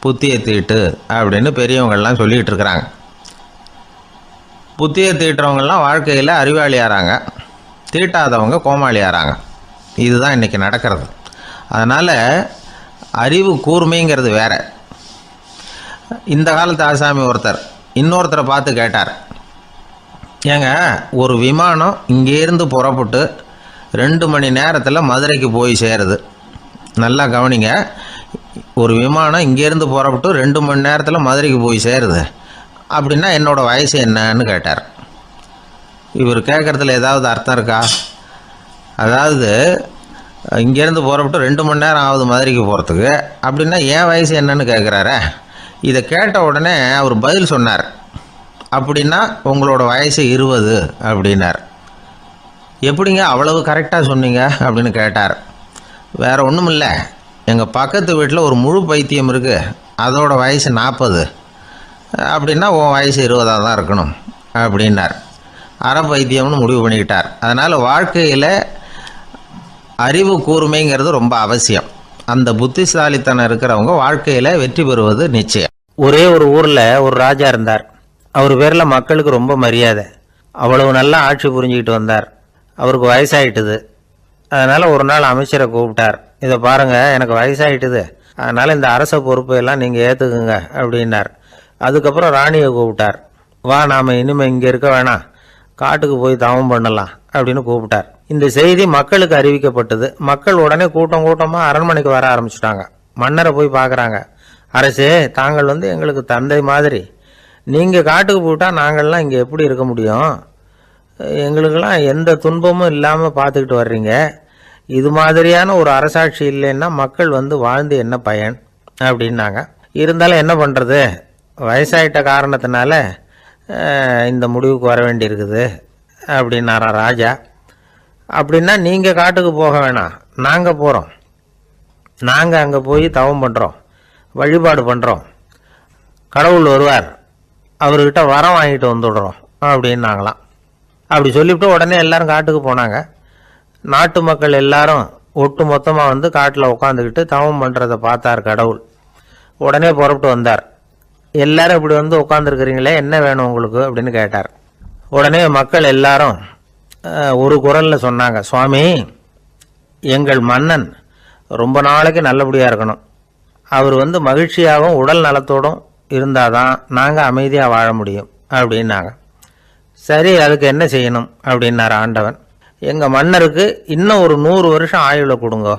[SPEAKER 2] புத்தியை தீட்டு அப்படின்னு பெரியவங்கள்லாம் சொல்லிகிட்டு இருக்கிறாங்க. புத்தியை தீட்டுறவங்கெல்லாம் வாழ்க்கையில் அறிவாளியாகிறாங்க, தீட்டாதவங்க கோமாளியாகிறாங்க. இதுதான் இன்றைக்கி நடக்கிறது. அதனால் அறிவு கூர்மைங்கிறது வேறு. இந்த காலத்து ஆசாமி ஒருத்தர் இன்னொருத்தரை பார்த்து கேட்டார், ஏங்க, ஒரு விமானம் இங்கேருந்து புறப்பட்டு 2 மணி நேரத்தில் மதுரைக்கு போய் சேருது. நல்லா கவனிங்க. ஒரு விமானம் இங்கேருந்து புறப்பட்டு 2 மணி நேரத்தில் மதுரைக்கு போய் சேருது அப்படின்னா என்னோடய வயசு என்னன்னு கேட்டார். இவர் கேட்குறதுல ஏதாவது அர்த்தம் இருக்கா? அதாவது இங்கேருந்து புறப்பட்டு 2 மணி நேரம் ஆகுது மதுரைக்கு போகிறதுக்கு, அப்படின்னா என் வயசு என்னன்னு கேட்குறாரே. இதை கேட்ட உடனே அவர் பதில் சொன்னார். அப்படின்னா உங்களோட வயசு 20 அப்படின்னார். எப்படிங்க அவ்வளவு கரெக்டாக சொன்னீங்க அப்படின்னு கேட்டார். வேறு ஒன்றும் இல்லை, எங்கள் பக்கத்து வீட்டில் ஒரு முழு பைத்தியம் இருக்குது, அதோட வயசு 40, அப்படின்னா உன் வயசு 20 தான் இருக்கணும் அப்படின்னார். அரை பைத்தியம்னு முடிவு பண்ணிக்கிட்டார். அதனால் வாழ்க்கையில் அறிவு கூர்மைங்கிறது ரொம்ப அவசியம். அந்த புத்திசாலித்தனம் இருக்கிறவங்க வாழ்க்கையில் வெற்றி பெறுவது நிச்சயம்.
[SPEAKER 1] ஒரே ஒரு ஊரில் ஒரு ராஜா இருந்தார். அவர் பேரில் மக்களுக்கு ரொம்ப மரியாதை. அவ்வளவு நல்லா ஆட்சி புரிஞ்சுக்கிட்டு வந்தார். அவருக்கு வயசாயிட்டுது. அதனால் ஒரு நாள் அமைச்சரை கூப்பிட்டார். இதை பாருங்கள், எனக்கு வயசாயிட்டுது, அதனால் இந்த அரச பொறுப்பையெல்லாம் நீங்கள் ஏற்றுக்குங்க அப்படின்னார். அதுக்கப்புறம் ராணியை கூப்பிட்டார். வா, நாம் இனிமேல் இங்கே இருக்க வேணாம், காட்டுக்கு போய் தவம் பண்ணலாம் அப்படின்னு கூப்பிட்டார். இந்த செய்தி மக்களுக்கு அறிவிக்கப்பட்டது. மக்கள் உடனே கூட்டம் கூட்டமாக அரண்மனைக்கு வர ஆரம்பிச்சிட்டாங்க. மன்னரை போய் பார்க்குறாங்க. அரசே, தாங்கள் எங்களுக்கு தந்தை மாதிரி. நீங்கள் காட்டுக்கு போயிட்டால் நாங்கள்லாம் இங்கே எப்படி இருக்க முடியும்? எங்களுக்கெல்லாம் எந்த துன்பமும் இல்லாமல் பார்த்துக்கிட்டு வர்றீங்க. இது மாதிரியான ஒரு அரசாட்சி இல்லைன்னா மக்கள் வாழ்ந்து என்ன பயன் அப்படின்னாங்க. இருந்தாலும் என்ன பண்ணுறது, வயசாயிட்ட காரணத்தினால இந்த முடிவுக்கு வர வேண்டியிருக்குது அப்படின்னாரா ராஜா. அப்படின்னா நீங்கள் காட்டுக்கு போக வேணாம், நாங்கள் போகிறோம். நாங்கள் அங்கே போய் தவம் பண்ணுறோம், வழிபாடு பண்ணுறோம். கடவுள் வருவார், அவர்கிட்ட வரம் வாங்கிட்டு வந்துடுறோம் அப்படின்னாங்களாம். அப்படி சொல்லிவிட்டு உடனே எல்லாரும் காட்டுக்கு போனாங்க. நாட்டு மக்கள் எல்லாரும் ஒட்டு மொத்தமாக காட்டில் உட்காந்துக்கிட்டு தவம் பண்ணுறதை பார்த்தார் கடவுள். உடனே புறப்பட்டு வந்தார். எல்லாரும் இப்படி உட்காந்துருக்கிறீங்களே, என்ன வேணும் உங்களுக்கு அப்படின்னு கேட்டார். உடனே மக்கள் எல்லாரும் ஒரு குரலில் சொன்னாங்க, சுவாமி, எங்கள் மன்னன் ரொம்ப நாளைக்கு நல்லபடியாக இருக்கணும். அவர் மகிழ்ச்சியாகவும் உடல் நலத்தோடும் இருந்தால் தான் நாங்கள் அமைதியாக வாழ முடியும் அப்படின்னாங்க. சரி, அதுக்கு என்ன செய்யணும் அப்படின்னார் ஆண்டவன். எங்கள் மன்னருக்கு இன்னும் ஒரு 100 வருஷம் ஆயுளை கொடுங்க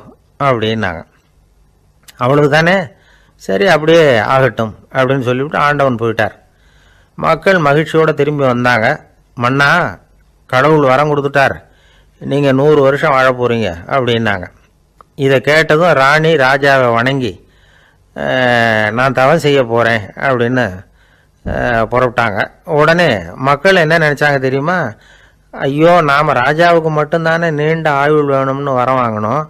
[SPEAKER 1] அப்படின்னாங்க. அவ்வளவு தானே, சரி அப்படியே ஆகட்டும் அப்படின்னு சொல்லிவிட்டு ஆண்டவன் போயிட்டார். மக்கள் மகிழ்ச்சியோடு திரும்பி வந்தாங்க. மன்னா, கடவுள் வரம் கொடுத்துட்டார், நீங்கள் 100 வருஷம் வாழ போகிறீங்க அப்படின்னாங்க. இதை கேட்டதும் ராணி ராஜாவை வணங்கி, நான் தவம் செய்ய போகிறேன் அப்படின்னு புறப்பட்டாங்க. உடனே மக்கள் என்ன நினச்சாங்க தெரியுமா? ஐயோ, நாம் ராஜாவுக்கு மட்டும்தானே நீண்ட ஆயுள் வேணும்னு வரம் வாங்கினோம்,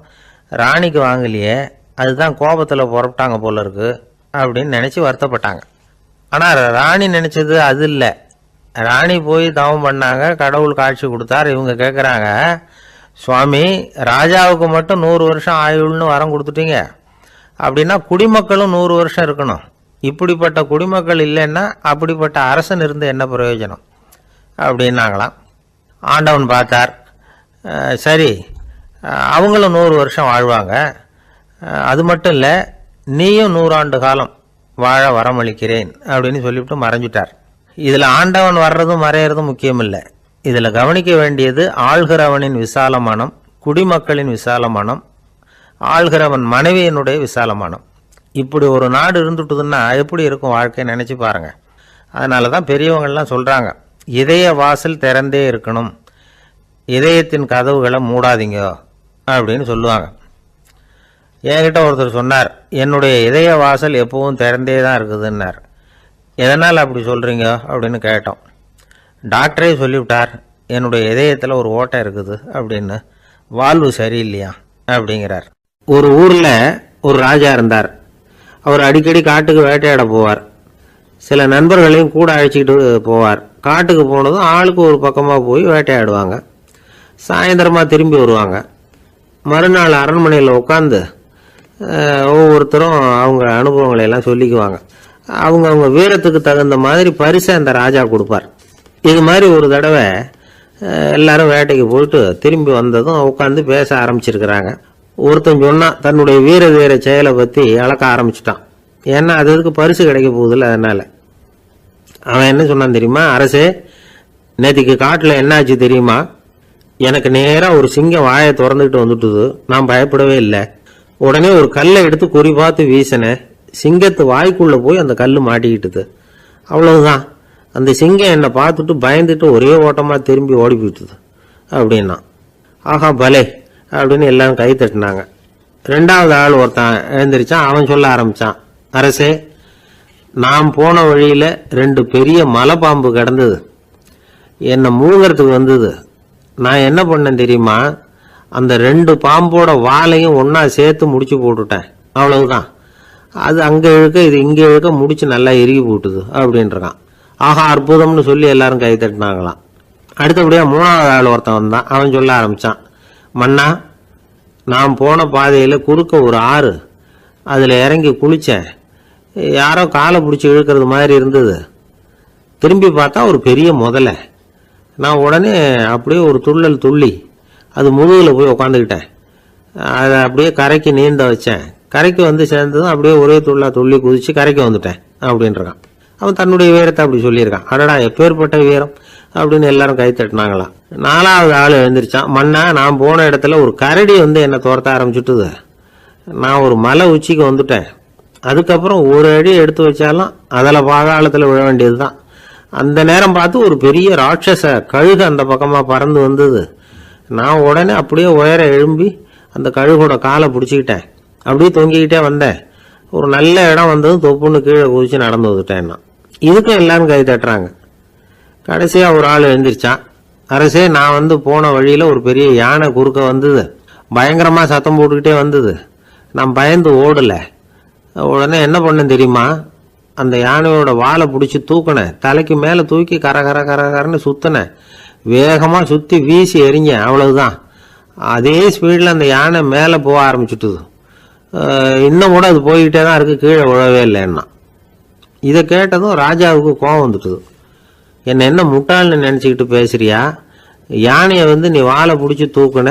[SPEAKER 1] ராணிக்கு வாங்கலையே, அதுதான் கோபத்தில் புறப்பட்டாங்க போல இருக்கு அப்படின்னு நினச்சி வருத்தப்பட்டாங்க. ஆனால் ராணி நினச்சது அது இல்லை. ராணி போய் தவம் பண்ணாங்க, கடவுள் காட்சி கொடுத்தார். இவங்க கேட்குறாங்க, சுவாமி, ராஜாவுக்கு மட்டும் 100 வருஷம் ஆயுள்னு வரம் கொடுத்துட்டீங்க, அப்படின்னா குடிமக்களும் 100 வருஷம் இருக்கணும். இப்படிப்பட்ட குடிமக்கள் இல்லைன்னா அப்படிப்பட்ட அரசன் இருந்து என்ன பிரயோஜனம் அப்படின்னாங்களாம். ஆண்டவன் பார்த்தார். சரி, அவங்களும் 100 வருஷம் வாழ்வாங்க, அது மட்டும் இல்லை, நீயும் 100 ஆண்டு காலம் வாழ வரமளிக்கிறேன் அப்படின்னு சொல்லிவிட்டு மறைஞ்சிட்டார். இதில் ஆண்டவன் வர்றதும் மறையிறதும் முக்கியம் இல்லை. இதில் கவனிக்க வேண்டியது ஆள்கிறவனின் விசால மனம், குடிமக்களின் விசால மனம், ஆள்கிறவன் மனைவியினுடைய விசால மனம். இப்படி ஒரு நாடு இருந்துட்டுதுன்னா எப்படி இருக்கும் வாழ்க்கை நினச்சி பாருங்கள். அதனால தான் பெரியவங்கள்லாம் சொல்கிறாங்க, இதய வாசல் திறந்தே இருக்கணும், இதயத்தின் கதவுகளை மூடாதீங்க அப்படின்னு சொல்லுவாங்க. என்கிட்ட ஒருத்தர் சொன்னார், என்னுடைய இதய வாசல் எப்பவும் திறந்தே தான் இருக்குதுன்னார். எதனால் அப்படி சொல்கிறீங்க அப்படின்னு கேட்டோம். டாக்டரே சொல்லிவிட்டார், என்னுடைய இதயத்தில் ஒரு ஓட்டை இருக்குது அப்படின்னு, வால்வு சரியில்லையா அப்படிங்கிறார். ஒரு ஊரில் ஒரு ராஜா இருந்தார். அவர் அடிக்கடி காட்டுக்கு வேட்டையாட போவார். சில நண்பர்களையும் கூட அழைச்சிக்கிட்டு போவார். காட்டுக்கு போனதும் ஆளுக்கு ஒரு பக்கமாக போய் வேட்டையாடுவாங்க. சாயந்தரமாக திரும்பி வருவாங்க. மறுநாள் அரண்மனையில் உட்காந்து ஒவ்வொருத்தரும் அவங்க அனுபவங்களை எல்லாம் சொல்லிக்குவாங்க. அவங்க வீரத்துக்கு தகுந்த மாதிரி பரிசை அந்த ராஜா கொடுப்பார். இது மாதிரி ஒரு தடவை எல்லாரும் வேட்டைக்கு போயிட்டு திரும்பி வந்ததும் உட்காந்து பேச ஆரம்பிச்சிருக்கிறாங்க. ஒருத்தன் சொன்னான், தன்னுடைய வீர தீர செயலை பற்றி அளக்க ஆரம்பிச்சிட்டான். ஏன்னா அதுக்கு பரிசு கிடைக்க போகுதில்ல, அதனால். அவன் என்ன சொன்னான் தெரியுமா? அரசே, நேற்றுக்கு காட்டில் என்னாச்சு தெரியுமா? எனக்கு நேராக ஒரு சிங்கம் வாயை திறந்துக்கிட்டு வந்துட்டுது. நான் பயப்படவே இல்லை. உடனே ஒரு கல்லை எடுத்து குறி பார்த்து வீசினேன். சிங்கத்து வாய்க்குள்ளே போய் அந்த கல் மாட்டிக்கிட்டுது. அவ்வளவுதான். அந்த சிங்கம் என்னை பார்த்துட்டு பயந்துட்டு ஒரே ஓட்டமாக திரும்பி ஓடி போயிட்டுது அப்படின்னா. ஆஹா பலே அப்படின்னு எல்லாரும் கை தட்டினாங்க. ரெண்டாவது ஆள் ஒருத்தன் எழுந்திரிச்சான். அவன் சொல்ல ஆரம்பித்தான், அரசே, நான் போன வழியில் 2 பெரிய மலைப்பாம்பு கிடந்தது. என்னை முழுங்கிறதுக்கு வந்தது. நான் என்ன பண்ணேன் தெரியுமா? அந்த 2 பாம்போட வாலையும் ஒன்றா சேர்த்து முடிச்சு போட்டுட்டேன். அவ்வளவுதான். அது அங்கே இழுக்க இது இங்கே இழுக்க முடிச்சு நல்லா இறுகி போட்டுது அப்படின்றான். ஆஹா அற்புதம்னு சொல்லி எல்லாரும் கை தட்டினாங்களாம். அடுத்தபடியாக 3வது ஆள் ஒருத்தன் வந்தான். அவன் சொல்ல ஆரம்பித்தான், மன்னா, நான் போன பாதையில் குறுக்க ஒரு ஆறு, அதில் இறங்கி குளித்தேன். யாரோ காலை பிடிச்சி இழுக்கிறது மாதிரி இருந்தது. திரும்பி பார்த்தா ஒரு பெரிய முதலை. நான் உடனே அப்படியே ஒரு துள்ளல் துள்ளி அது முதுகில் போய் உக்காந்துக்கிட்டேன். அதை அப்படியே கரைக்கு நீந்த வச்சேன். கரைக்கு வந்து சேர்ந்ததும் அப்படியே ஒரே துள்ளி குதிச்சு கரைக்கு வந்துட்டேன் அப்படின்றான். அவன் தன்னுடைய வீரத்தை அப்படி சொல்லியிருக்கான். அடடா எப்பேற்பட்ட வீரம் அப்படின்னு எல்லாரும் கை தட்டினாங்களாம். 4வது ஆள் எழுந்திரிச்சான். மன்னா, நான் போன இடத்துல ஒரு கரடி வந்து என்னை துரத்த ஆரம்பிச்சுட்டுது. நான் ஒரு மலை உச்சிக்கு வந்துட்டேன். அதுக்கப்புறம் ஒரு அடி எடுத்து வச்சாலும் அதில் பாதாளத்தில் விழ வேண்டியது தான். அந்த நேரம் பார்த்து ஒரு பெரிய ராட்சச கழுகு அந்த பக்கமாக பறந்து வந்தது. நான் உடனே அப்படியே உயர எழும்பி அந்த கழுகோட காலை பிடிச்சிக்கிட்டேன். அப்படியே தொங்கிக்கிட்டே வந்தேன். ஒரு நல்ல இடம் வந்ததும் தொப்புன்னு கீழே குதிச்சு நடந்து வந்துட்டேன். இதுக்கும் எல்லாரும் கை தட்டுறாங்க. கடைசியாக ஒரு ஆள் எழுந்திரிச்சான். அரசே, நான் வந்து போன வழியில் ஒரு பெரிய யானை குறுக்க வந்தது. பயங்கரமாக சத்தம் போட்டுக்கிட்டே வந்தது. நான் பயந்து ஓடலை. உடனே என்ன பண்ணேன் தெரியுமா? அந்த யானையோட வாலை பிடிச்சி தூக்கினேன். தலைக்கு மேலே தூக்கி கரன்னு சுற்றினேன். வேகமாக சுற்றி வீசி எறிஞ்சேன். அவ்வளவுதான். அதே ஸ்பீடில் அந்த யானை மேலே போக ஆரம்பிச்சுட்டுது. இன்னும் கூட அது போய்கிட்டே தான் இருக்குது, கீழே விழவே இல்லைன்னா. இதை கேட்டதும் ராஜாவுக்கு கோபம் வந்துட்டுது. என்ன முட்டாள்னு நினச்சிக்கிட்டு பேசுறியா? யானையை வந்து நீ வாழை பிடிச்சி தூக்குன,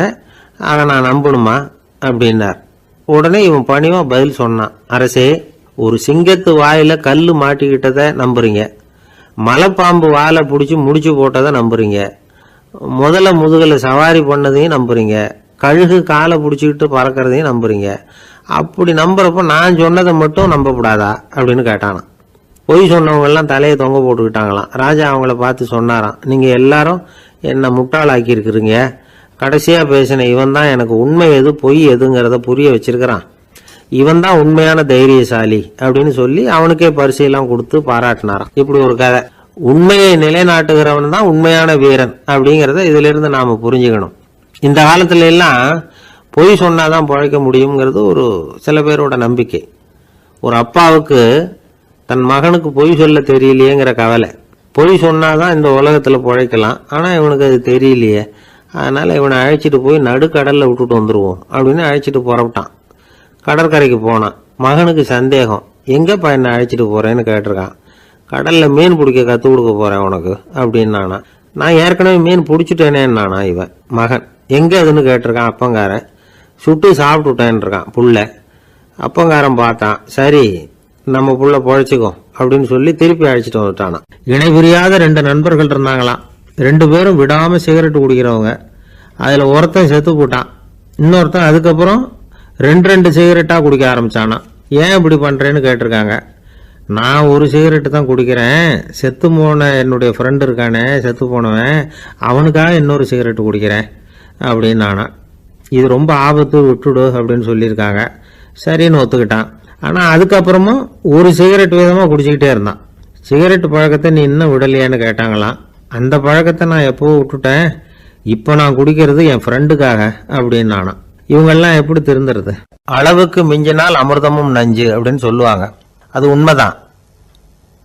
[SPEAKER 1] அதை நான் நம்பணுமா அப்படின்னார். உடனே இவன் பணிவாக பதில் சொன்னான், அரசே, ஒரு சிங்கத்து வாயில கல் மாட்டிக்கிட்டதை நம்புறீங்க, மலைப்பாம்பு வாழை பிடிச்சி முடிச்சு போட்டதை நம்புறீங்க, முதல்ல முதுகில் சவாரி பண்ணதையும் நம்புறீங்க, கழுகு காலை பிடிச்சிக்கிட்டு பறக்கிறதையும் நம்புறீங்க. அப்படி நம்புறப்ப நான் சொன்னதை மட்டும் நம்பக்கூடாதா அப்படின்னு கேட்டானான். பொய் சொன்னவங்கெல்லாம் தலையை தொங்க போட்டுக்கிட்டாங்களாம். ராஜா அவங்கள பார்த்து சொன்னாராம், நீங்கள் எல்லாரும் என்னை முட்டாளாக்கி இருக்கிறீங்க. கடைசியாக பேசின இவன் தான் எனக்கு உண்மை எது பொய் எதுங்கிறத புரிய வச்சிருக்கிறான். இவன் தான் உண்மையான தைரியசாலி அப்படின்னு சொல்லி அவனுக்கே பரிசையெல்லாம் கொடுத்து பாராட்டினாராம். இப்படி ஒரு கதை. உண்மையை நிலைநாட்டுகிறவன் தான் உண்மையான வீரன் அப்படிங்கிறத இதுல இருந்து நாம புரிஞ்சுக்கணும். இந்த காலத்துல எல்லாம் பொய் சொன்னாதான் பிழைக்க முடியுங்கிறது ஒரு சில பேரோட நம்பிக்கை. ஒரு அப்பாவுக்கு தன் மகனுக்கு பொய் சொல்ல தெரியலையேங்கிற கவலை. பொய் சொன்னாதான் இந்த உலகத்துல பிழைக்கலாம், ஆனா இவனுக்கு அது தெரியலையே, அதனால இவனை அழைச்சிட்டு போய் நடுக்கடல்ல விட்டுட்டு வந்துருவோம் அப்படின்னு அழைச்சிட்டு புறப்பட்டான். கடற்கரைக்கு போனான். மகனுக்கு சந்தேகம், எங்கப்பா என்ன அழைச்சிட்டு போறேன்னு கேட்டிருக்கான். கடல்ல மீன் பிடிக்க கற்றுக் கொடுக்க போறேன் உனக்கு அப்படின்னானா. நான் ஏற்கனவே மீன் பிடிச்சிட்டேனேன்னானா இவன் மகன். எங்க அதுன்னு கேட்டிருக்கான். அப்பங்காரன். சுட்டு சாப்பிட்டுட்டேன் இருக்கான் புள்ள. அப்பங்காரன் பார்த்தான், சரி நம்ம புள்ள பொழைச்சிக்கோ அப்படின்னு சொல்லி திருப்பி அழைச்சிட்டு வந்துட்டானா. இணை புரியாத 2 நண்பர்கள் இருந்தாங்களாம். 2 பேரும் விடாம சிகரெட் குடிக்கிறவங்க. அதுல ஒருத்தன் செத்து போட்டான். இன்னொருத்தன் அதுக்கப்புறம் 2 சிகரெட்டா குடிக்க ஆரம்பிச்சானா. ஏன் இப்படி பண்றேன்னு கேட்டிருக்காங்க. நான் ஒரு சிகரெட்டு தான் குடிக்கிறேன், செத்து போன என்னுடைய ஃப்ரெண்டு இருக்கானே செத்து போனவன், அவனுக்காக இன்னொரு சிகரெட்டு குடிக்கிறேன் அப்படின்னு நானா. இது ரொம்ப ஆபத்து, விட்டுடு அப்படின்னு சொல்லியிருக்காங்க. சரின்னு ஒத்துக்கிட்டான். ஆனால் அதுக்கப்புறமும் ஒரு சிகரெட் வீதமாக குடிச்சிக்கிட்டே இருந்தான். சிகரெட்டு பழக்கத்தை நீ இன்னும் விடலையான்னு கேட்டாங்களாம். அந்த பழக்கத்தை நான் எப்போ விட்டுட்டேன், இப்போ நான் குடிக்கிறது என் ஃப்ரெண்டுக்காக அப்படின்னு நானா. இவங்கெல்லாம் எப்படி திருந்துறது? அளவுக்கு மிஞ்சினால் அமிர்தமும் நஞ்சு அப்படின்னு சொல்லுவாங்க. அது உண்மைதான்.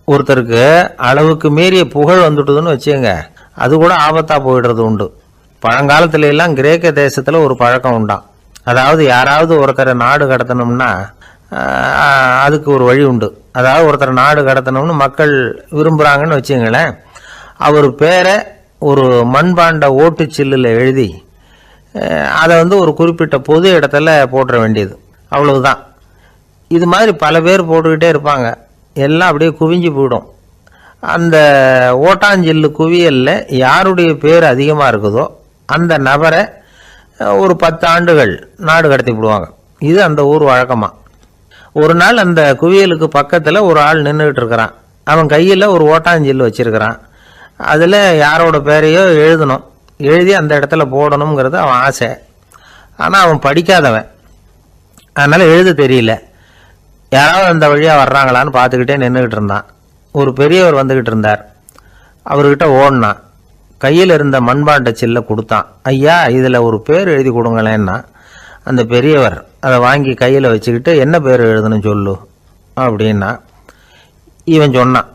[SPEAKER 1] ஒருத்தருக்கு அளவுக்கு மீறிய புகழ் வந்துட்டுதுன்னு வச்சுங்க, அது கூட ஆபத்தா போயிடுறது உண்டு. பழங்காலத்துல எல்லாம் கிரேக்க தேசத்துல ஒரு பழக்கம் உண்டாம். அதாவது யாராவது ஒருத்தரை நாடு கடத்தணும்னா அதுக்கு ஒரு வழி உண்டு. அதாவது ஒருத்தரை நாடு கடத்தணும்னு மக்கள் விரும்புறாங்கன்னு வச்சுங்களேன், அவர் பேரை ஒரு மண்பாண்ட ஓட்டுச்சில்லில் எழுதி அதை ஒரு குறிப்பிட்ட பொது இடத்துல போட்டுற வேண்டியது, அவ்வளவுதான். இது மாதிரி பல பேர் போட்டுக்கிட்டே இருப்பாங்க. எல்லாம் அப்படியே குவிஞ்சு போயிடும்.
[SPEAKER 2] அந்த ஓட்டாஞ்சில்லு குவியலில் யாருடைய பேர் அதிகமாக இருக்குதோ அந்த நபரை ஒரு 10 ஆண்டுகள் நாடு கடத்தி விடுவாங்க. இது அந்த ஊர் வழக்கமாக. ஒரு நாள் அந்த குவியலுக்கு பக்கத்தில் ஒரு ஆள் நின்றுக்கிட்டு இருக்கிறான். அவன் கையில் ஒரு ஓட்டாஞ்சில்லு வச்சிருக்கிறான். அதில் யாரோட பேரையோ எழுதணும், எழுதி அந்த இடத்துல போடணுங்கிறது அவன் ஆசை. ஆனால் அவன் படிக்காதவன், அதனால் எழுத தெரியல. யாராவது அந்த வழியாக வர்றாங்களான்னு பார்த்துக்கிட்டே நின்றுக்கிட்டு இருந்தான். ஒரு பெரியவர் வந்துக்கிட்டு இருந்தார். அவர்கிட்ட ஓடினான். கையில் இருந்த மண்பாண்ட சில்லை கொடுத்தான். ஐயா, இதில் ஒரு பேர் எழுதி கொடுங்களேன்னா அந்த பெரியவர் அதை வாங்கி கையில் வச்சுக்கிட்டு என்ன பேர் எழுதணும் சொல்லு அப்படின்னா இவன் சொன்னான்,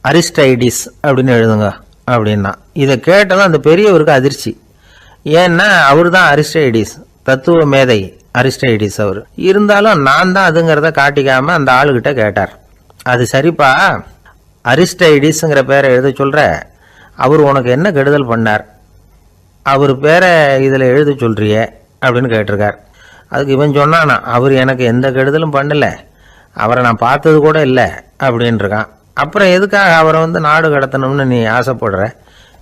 [SPEAKER 2] அரிஸ்டைடிஸ் அப்படின்னு எழுதுங்க அப்படின்னா. இதை கேட்டதும் அந்த பெரியவருக்கு அதிர்ச்சி. ஏன்னா அவர் தான் அரிஸ்டைடிஸ், தத்துவ மேதை அரிஸ்டைடிஸ் அவர். இருந்தாலும் நான் தான் அதுங்கிறத காட்டிக்காமல் அந்த ஆளுகிட்ட கேட்டார். அது சரிப்பா, அரிஸ்டைடிஸ்ங்கிற பேரை எழுத சொல்கிற, அவர் உனக்கு என்ன கெடுதல் பண்ணார், அவர் பேரை இதில் எழுத சொல்கிறியே அப்படின்னு கேட்டிருக்கார். அதுக்கு இவன் சொன்னானா, அவர் எனக்கு எந்த கெடுதலும் பண்ணலை, அவரை நான் பார்த்தது கூட இல்லை அப்படின்ட்டுருக்கான். அப்புறம் எதுக்காக அவரை நாடு கடத்தணும்னு நீ ஆசைப்படுற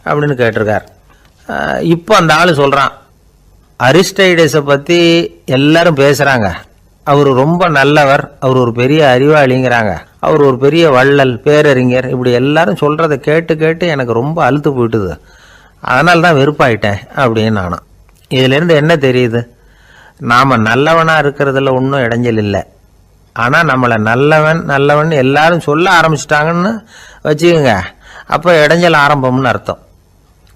[SPEAKER 2] அப்படின்னு கேட்டிருக்கார். இப்போ அந்த ஆள் சொல்கிறான், அரிஸ்டைடிஸை பற்றி எல்லாரும் பேசுகிறாங்க, அவர் ரொம்ப நல்லவர், அவர் ஒரு பெரிய அறிவாளிங்கிறாங்க, அவர் ஒரு பெரிய வள்ளல், பேரறிஞர், இப்படி எல்லாரும் சொல்கிறத கேட்டு கேட்டு எனக்கு ரொம்ப அழுத்து போயிட்டுது, அதனால தான் வெறுப்பாயிட்டேன் அப்படின்னு நானும். இதிலேருந்து என்ன தெரியுது, நாம் நல்லவனாக இருக்கிறதுல ஒன்றும் இடைஞ்சல் இல்லை. ஆனால் நம்மளை நல்லவன் நல்லவன் எல்லாரும் சொல்ல ஆரம்பிச்சிட்டாங்கன்னு வச்சுக்கோங்க, அப்போ இடைஞ்சல் ஆரம்பம்னு அர்த்தம்.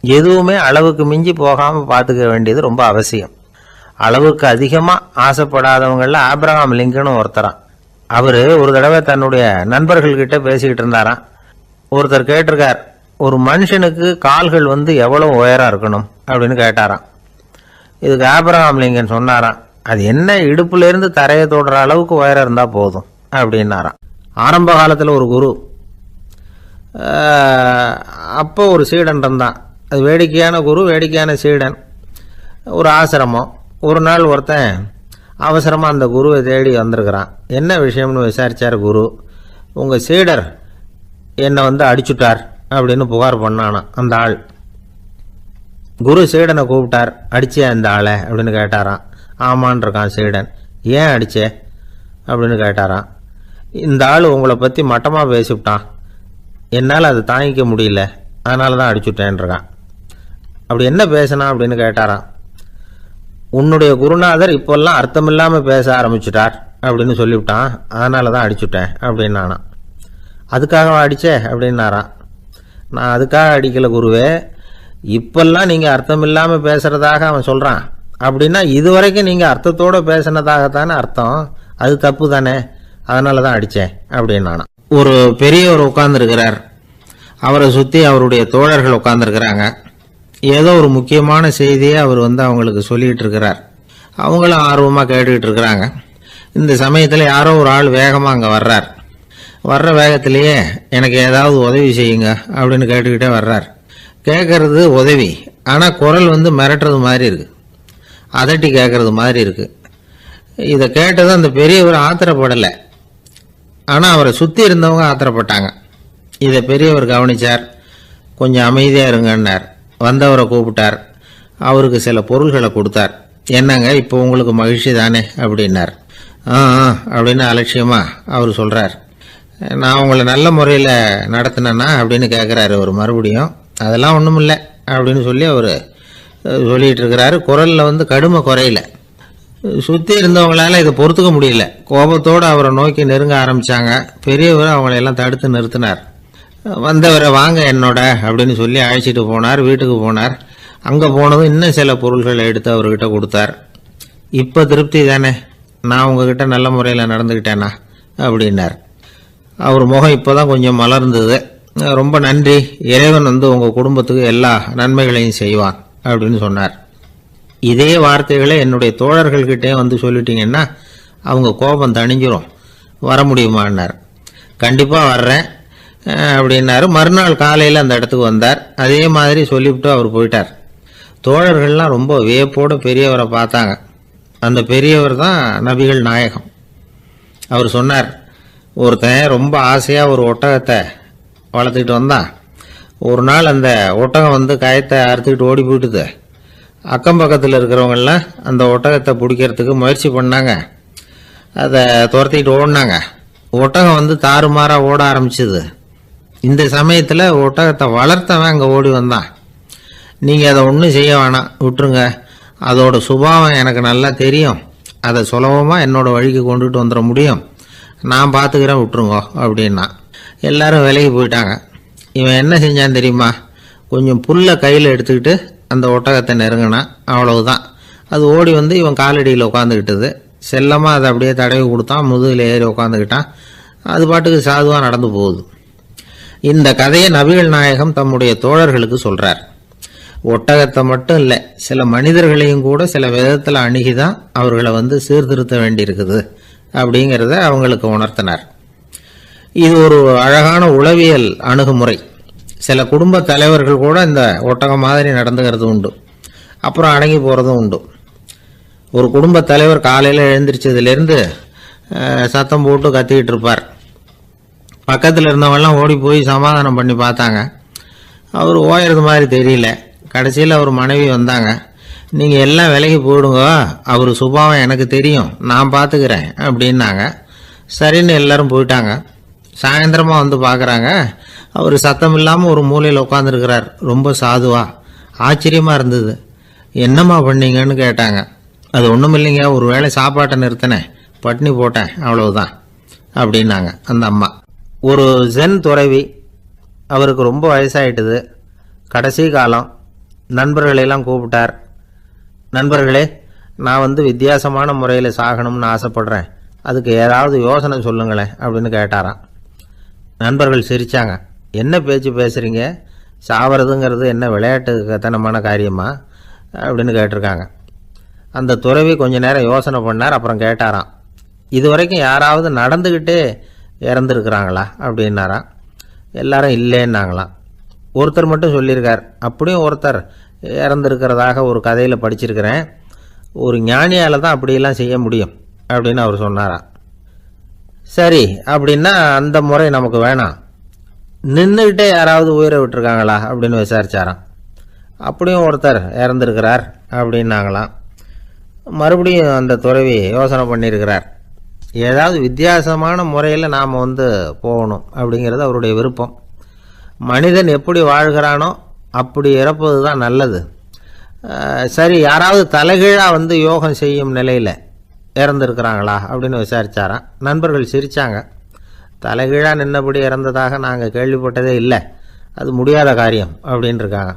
[SPEAKER 2] எதுவுமே அளவுக்கு மிஞ்சி போகாமல் பார்த்துக்க வேண்டியது ரொம்ப அவசியம். அளவுக்கு அதிகமாக ஆசைப்படாதவங்களில் ஆப்ரஹாம் லிங்கனும் ஒருத்தரான். அவர் ஒரு தடவை தன்னுடைய நண்பர்கள்கிட்ட பேசிக்கிட்டு இருந்தாராம். ஒருத்தர் கேட்டிருக்கார், ஒரு மனுஷனுக்கு கால்கள் எவ்வளோ உயரம் இருக்கணும் அப்படின்னு கேட்டாராம். இதுக்கு ஆப்ரஹாம் லிங்கன் சொன்னாராம், அது என்ன இடுப்புலேருந்து தரையை தொடுற அளவுக்கு உயரம் இருந்தால் போதும் அப்படின்னாராம். ஆரம்ப காலத்தில் ஒரு குரு, அப்போ ஒரு சீடன் இருந்தான். அது வேடிக்கையான குரு, வேடிக்கையான சீடன். ஒரு ஆசிரமம். ஒரு நாள் ஒருத்தன் அவசரமாக அந்த குருவை தேடி வந்திருக்கிறான். என்ன விஷயம்னு விசாரித்தார் குரு. உங்கள் சீடர் என்னை அடிச்சுட்டார் அப்படின்னு புகார் பண்ணானா அந்த ஆள். குரு சீடனை கூப்பிட்டார். அடிச்சே அந்த ஆளை அப்படின்னு கேட்டாராம். ஆமான் இருக்கான் சீடன். ஏன் அடிச்சே அப்படின்னு கேட்டாராம். இந்த ஆள் உங்களை பற்றி மட்டமாக பேசிவிட்டான், என்னால் அதை தாங்கிக்க முடியல, அதனால தான் அடிச்சுட்டேன்ருக்கான். அப்படி என்ன பேசினா அப்படின்னு கேட்டாராம். உன்னுடைய குருநாதர் இப்போல்லாம் அர்த்தமில்லாமல் பேச ஆரம்பிச்சுட்டார் அப்படின்னு சொல்லிவிட்டான், அதனால தான் அடிச்சுட்டேன் அப்படின்னு நானா. அதுக்காக அடித்தே அப்படின்னாரான். நான் அதுக்காக அடிக்கலை குருவே, இப்பெல்லாம் நீங்கள் அர்த்தமில்லாமல் பேசுகிறதாக அவன் சொல்கிறான், அப்படின்னா இதுவரைக்கும் நீங்கள் அர்த்தத்தோடு பேசினதாகத்தானே அர்த்தம், அது தப்பு தானே, அதனால தான் அடித்தேன் அப்படின்னு நானா. ஒரு பெரியவர் உட்கார்ந்துருக்கிறார். அவரை சுற்றி அவருடைய தோழர்கள் உட்கார்ந்துருக்கிறாங்க. ஏதோ ஒரு முக்கியமான செய்தியை அவர் அவங்களுக்கு சொல்லிகிட்டு இருக்கிறார். அவங்களும் ஆர்வமாக கேட்டுக்கிட்டு இருக்கிறாங்க. இந்த சமயத்தில் யாரோ ஒரு ஆள் வேகமாக அங்கே வர்றார். வர்ற வேகத்திலேயே எனக்கு ஏதாவது உதவி செய்யுங்க அப்படின்னு கேட்டுக்கிட்டே வர்றார். கேட்கறது உதவி, ஆனால் குரல் மிரட்டுறது மாதிரி இருக்குது, அதட்டி கேட்கறது மாதிரி இருக்குது. இதை கேட்டதும் அந்த பெரியவர் ஆத்திரப்படலை, ஆனால் அவரை சுற்றி இருந்தவங்க ஆத்திரப்பட்டாங்க. இதை பெரியவர் கவனித்தார். கொஞ்சம் அமைதியாக இருங்கன்னார். வந்தவரை கூப்பிட்டார். அவருக்கு சில பொருள்களை கொடுத்தார். என்னங்க இப்போ உங்களுக்கு மகிழ்ச்சி தானே அப்படின்னார். அப்படின்னு அலட்சியமாக அவர் சொல்கிறார். நான் உங்களை நல்ல முறையில் நடத்தினேன்னா அப்படின்னு கேட்குறாரு அவர் மறுபடியும். அதெல்லாம் ஒன்றும் இல்லை அப்படின்னு சொல்லி அவர் சொல்லிகிட்டு இருக்கிறாரு. குரலில் கடுமை குறையில. சுற்றி இருந்தவங்களால இதை பொறுத்துக்க முடியல. கோபத்தோடு அவரை நோக்கி நெருங்க ஆரம்பித்தாங்க. பெரியவர் அவங்களையெல்லாம் தடுத்து நிறுத்தினார். வந்தவரை வாங்க என்னோட அப்படின்னு சொல்லி அழைச்சிட்டு போனார். வீட்டுக்கு போனார். அங்கே போனதும் இன்னும் சில பொருள்களை எடுத்து அவர்கிட்ட கொடுத்தார். இப்போ திருப்தி தானே, நான் உங்ககிட்ட நல்ல முறையில் நடந்துக்கிட்டேனா அப்படின்னார். அவர் முகம் இப்போ தான் கொஞ்சம் மலர்ந்தது. ரொம்ப நன்றி, இறைவன் உங்கள் குடும்பத்துக்கு எல்லா நன்மைகளையும் செய்வான் அப்படின்னு சொன்னார். இதே வார்த்தைகளை என்னுடைய தோழர்கள்கிட்டே சொல்லிட்டீங்கன்னா அவங்க கோபம் தணிஞ்சிரும், வர முடியுமான்னார். கண்டிப்பாக வர்றேன் அப்படின்னாரு. மறுநாள் காலையில் அந்த இடத்துக்கு வந்தார். அதே மாதிரி சொல்லிவிட்டு அவர் போயிட்டார். தோழர்கள்லாம் ரொம்ப வியப்போடு பெரியவரை பார்த்தாங்க. அந்த பெரியவர் தான் நபிகள் நாயகம். அவர் சொன்னார், ஒருத்தன் ரொம்ப ஆசையாக ஒரு ஒட்டகத்தை
[SPEAKER 1] வளர்த்துக்கிட்டு வந்தான். ஒரு நாள் அந்த ஒட்டகம் வந்து கயத்தை அறுத்துக்கிட்டு ஓடி போயிட்டுது. அக்கம் பக்கத்தில் இருக்கிறவங்கெல்லாம் அந்த ஒட்டகத்தை பிடிக்கிறதுக்கு முயற்சி பண்ணாங்க. அதை துரத்திக்கிட்டு ஓடினாங்க. ஒட்டகம் வந்து தாறுமாறாக ஓட ஆரம்பிச்சுது. இந்த சமயத்தில் ஒட்டகத்தை வளர்த்தவன் அங்கே ஓடி வந்தான். நீங்கள் அதை ஒன்றும் செய்ய வேணாம், விட்டுருங்க. அதோட சுபாவம் எனக்கு நல்லா தெரியும். அதை சுலபமாக என்னோட வழிக்கு கொண்டுட்டு வந்துட முடியும். நான் பார்த்துக்கிறேன், விட்டுருங்கோ அப்படின்னா. எல்லாரும் விலகி போயிட்டாங்க. இவன் என்ன செஞ்சான் தெரியுமா? கொஞ்சம் புல்லை கையில் எடுத்துக்கிட்டு அந்த ஒட்டகத்தை நெருங்கினான். அவ்வளவுதான். அது ஓடி வந்து இவன் காலடியில் உட்காந்துக்கிட்டது. செல்லமாக அதை அப்படியே தடவி கொடுத்தான். முதுகில் ஏறி உட்காந்துக்கிட்டான். அது பாட்டுக்கு சாதுவாக நடந்து போகுது. இந்த கதையை நபிகள் நாயகம் தம்முடைய தோழர்களுக்கு சொல்கிறார். ஒட்டகத்தை மட்டும் இல்லை, சில மனிதர்களையும் கூட சில விதத்தில் அணுகிதான் அவர்களை வந்து சீர்திருத்த வேண்டியிருக்குது அப்படிங்கிறத அவங்களுக்கு உணர்த்தினார். இது ஒரு அழகான உளவியல் அணுகுமுறை. சில குடும்ப தலைவர்கள் கூட இந்த ஒட்டகம் மாதிரி நடந்துக்கிறது உண்டு. அப்புறம் அடங்கி போகிறதும் உண்டு. ஒரு குடும்ப தலைவர் காலையில் எழுந்திரிச்சதுலேருந்து சத்தம் போட்டு கத்திக்கிட்டு இருப்பார். பக்கத்தில் இருந்தவங்கெல்லாம் ஓடி போய் சமாதானம் பண்ணி பார்த்தாங்க. அவர் ஓயறது மாதிரி தெரியல. கடைசியில் அவர் மனைவி வந்தாங்க. நீங்கள் எல்லாம் விலகி போயிடுங்க, அவர் சுபாவம் எனக்கு தெரியும், நான் பார்த்துக்கிறேன் அப்படின்னாங்க. சரின்னு எல்லாரும் போயிட்டாங்க. சாயந்தரமாக வந்து பார்க்குறாங்க, அவர் சத்தம் இல்லாமல் ஒரு மூலையில் உட்காந்துருக்கிறார். ரொம்ப சாதுவா. ஆச்சரியமாக இருந்தது. என்னம்மா பண்ணீங்கன்னு கேட்டாங்க. அது ஒன்றும் இல்லைங்க, ஒரு வேளை சாப்பாட்டை நிறுத்தினேன், பட்னி போட்டேன், அவ்வளவுதான் அப்படின்னாங்க அந்த அம்மா. ஒரு ஜென் துறவி, அவருக்கு ரொம்ப வயசாயிட்டுது. கடைசி காலம். நண்பர்களெல்லாம் கூப்பிட்டார். நண்பர்களே, நான் வந்து வித்தியாசமான முறையில் சாகணும்னு ஆசைப்படுறேன், அதுக்கு ஏதாவது யோசனை சொல்லுங்களேன் அப்படின்னு கேட்டாராம். நண்பர்கள் சிரித்தாங்க. என்ன பேச்சு பேசுகிறீங்க? சாவறதுங்கிறது என்ன விளையாட்டுத்தனமான காரியமா அப்படின்னு கேட்டிருக்காங்க. அந்த துறவி கொஞ்ச நேரம் யோசனை பண்ணார். அப்புறம் கேட்டாராம், இது வரைக்கும் யாராவது நடந்துக்கிட்டே இறந்துருக்குறாங்களா அப்படின்னாராம். எல்லாரும் இல்லைன்னாங்களாம். ஒருத்தர் மட்டும் சொல்லியிருக்கார். அப்படியும் ஒருத்தர் இறந்துருக்கிறதாக ஒரு கதையில் படிச்சிருக்கிறேன். ஒரு ஞானியால் தான் அப்படியெல்லாம் செய்ய முடியும் அப்படின்னு அவர் சொன்னாராம். சரி, அப்படின்னா அந்த முறை நமக்கு வேணாம். நின்றுக்கிட்டே யாராவது உயிரை விட்டுருக்காங்களா அப்படின்னு விசாரிச்சாராம். அப்படியும் ஒருத்தர் இறந்துருக்கிறார் அப்படின்னாங்களாம். மறுபடியும் அந்த துறவி யோசனை பண்ணியிருக்கிறார். ஏதாவது வித்தியாசமான முறையில் நாம் வந்து போகணும் அப்படிங்கிறது அவருடைய விருப்பம். மனிதன் எப்படி வாழ்கிறானோ அப்படி இறப்பது தான் நல்லது. சரி, யாராவது தலைகீழாக வந்து யோகம் செய்யும் நிலையில் இறந்துருக்கிறாங்களா அப்படின்னு விசாரித்தாராம். நண்பர்கள் சிரித்தாங்க. தலைகீழாக நின்னபடி இறந்ததாக நாங்கள் கேள்விப்பட்டதே இல்லை, அது முடியாத காரியம் அப்படின்ட்டுருக்காங்க.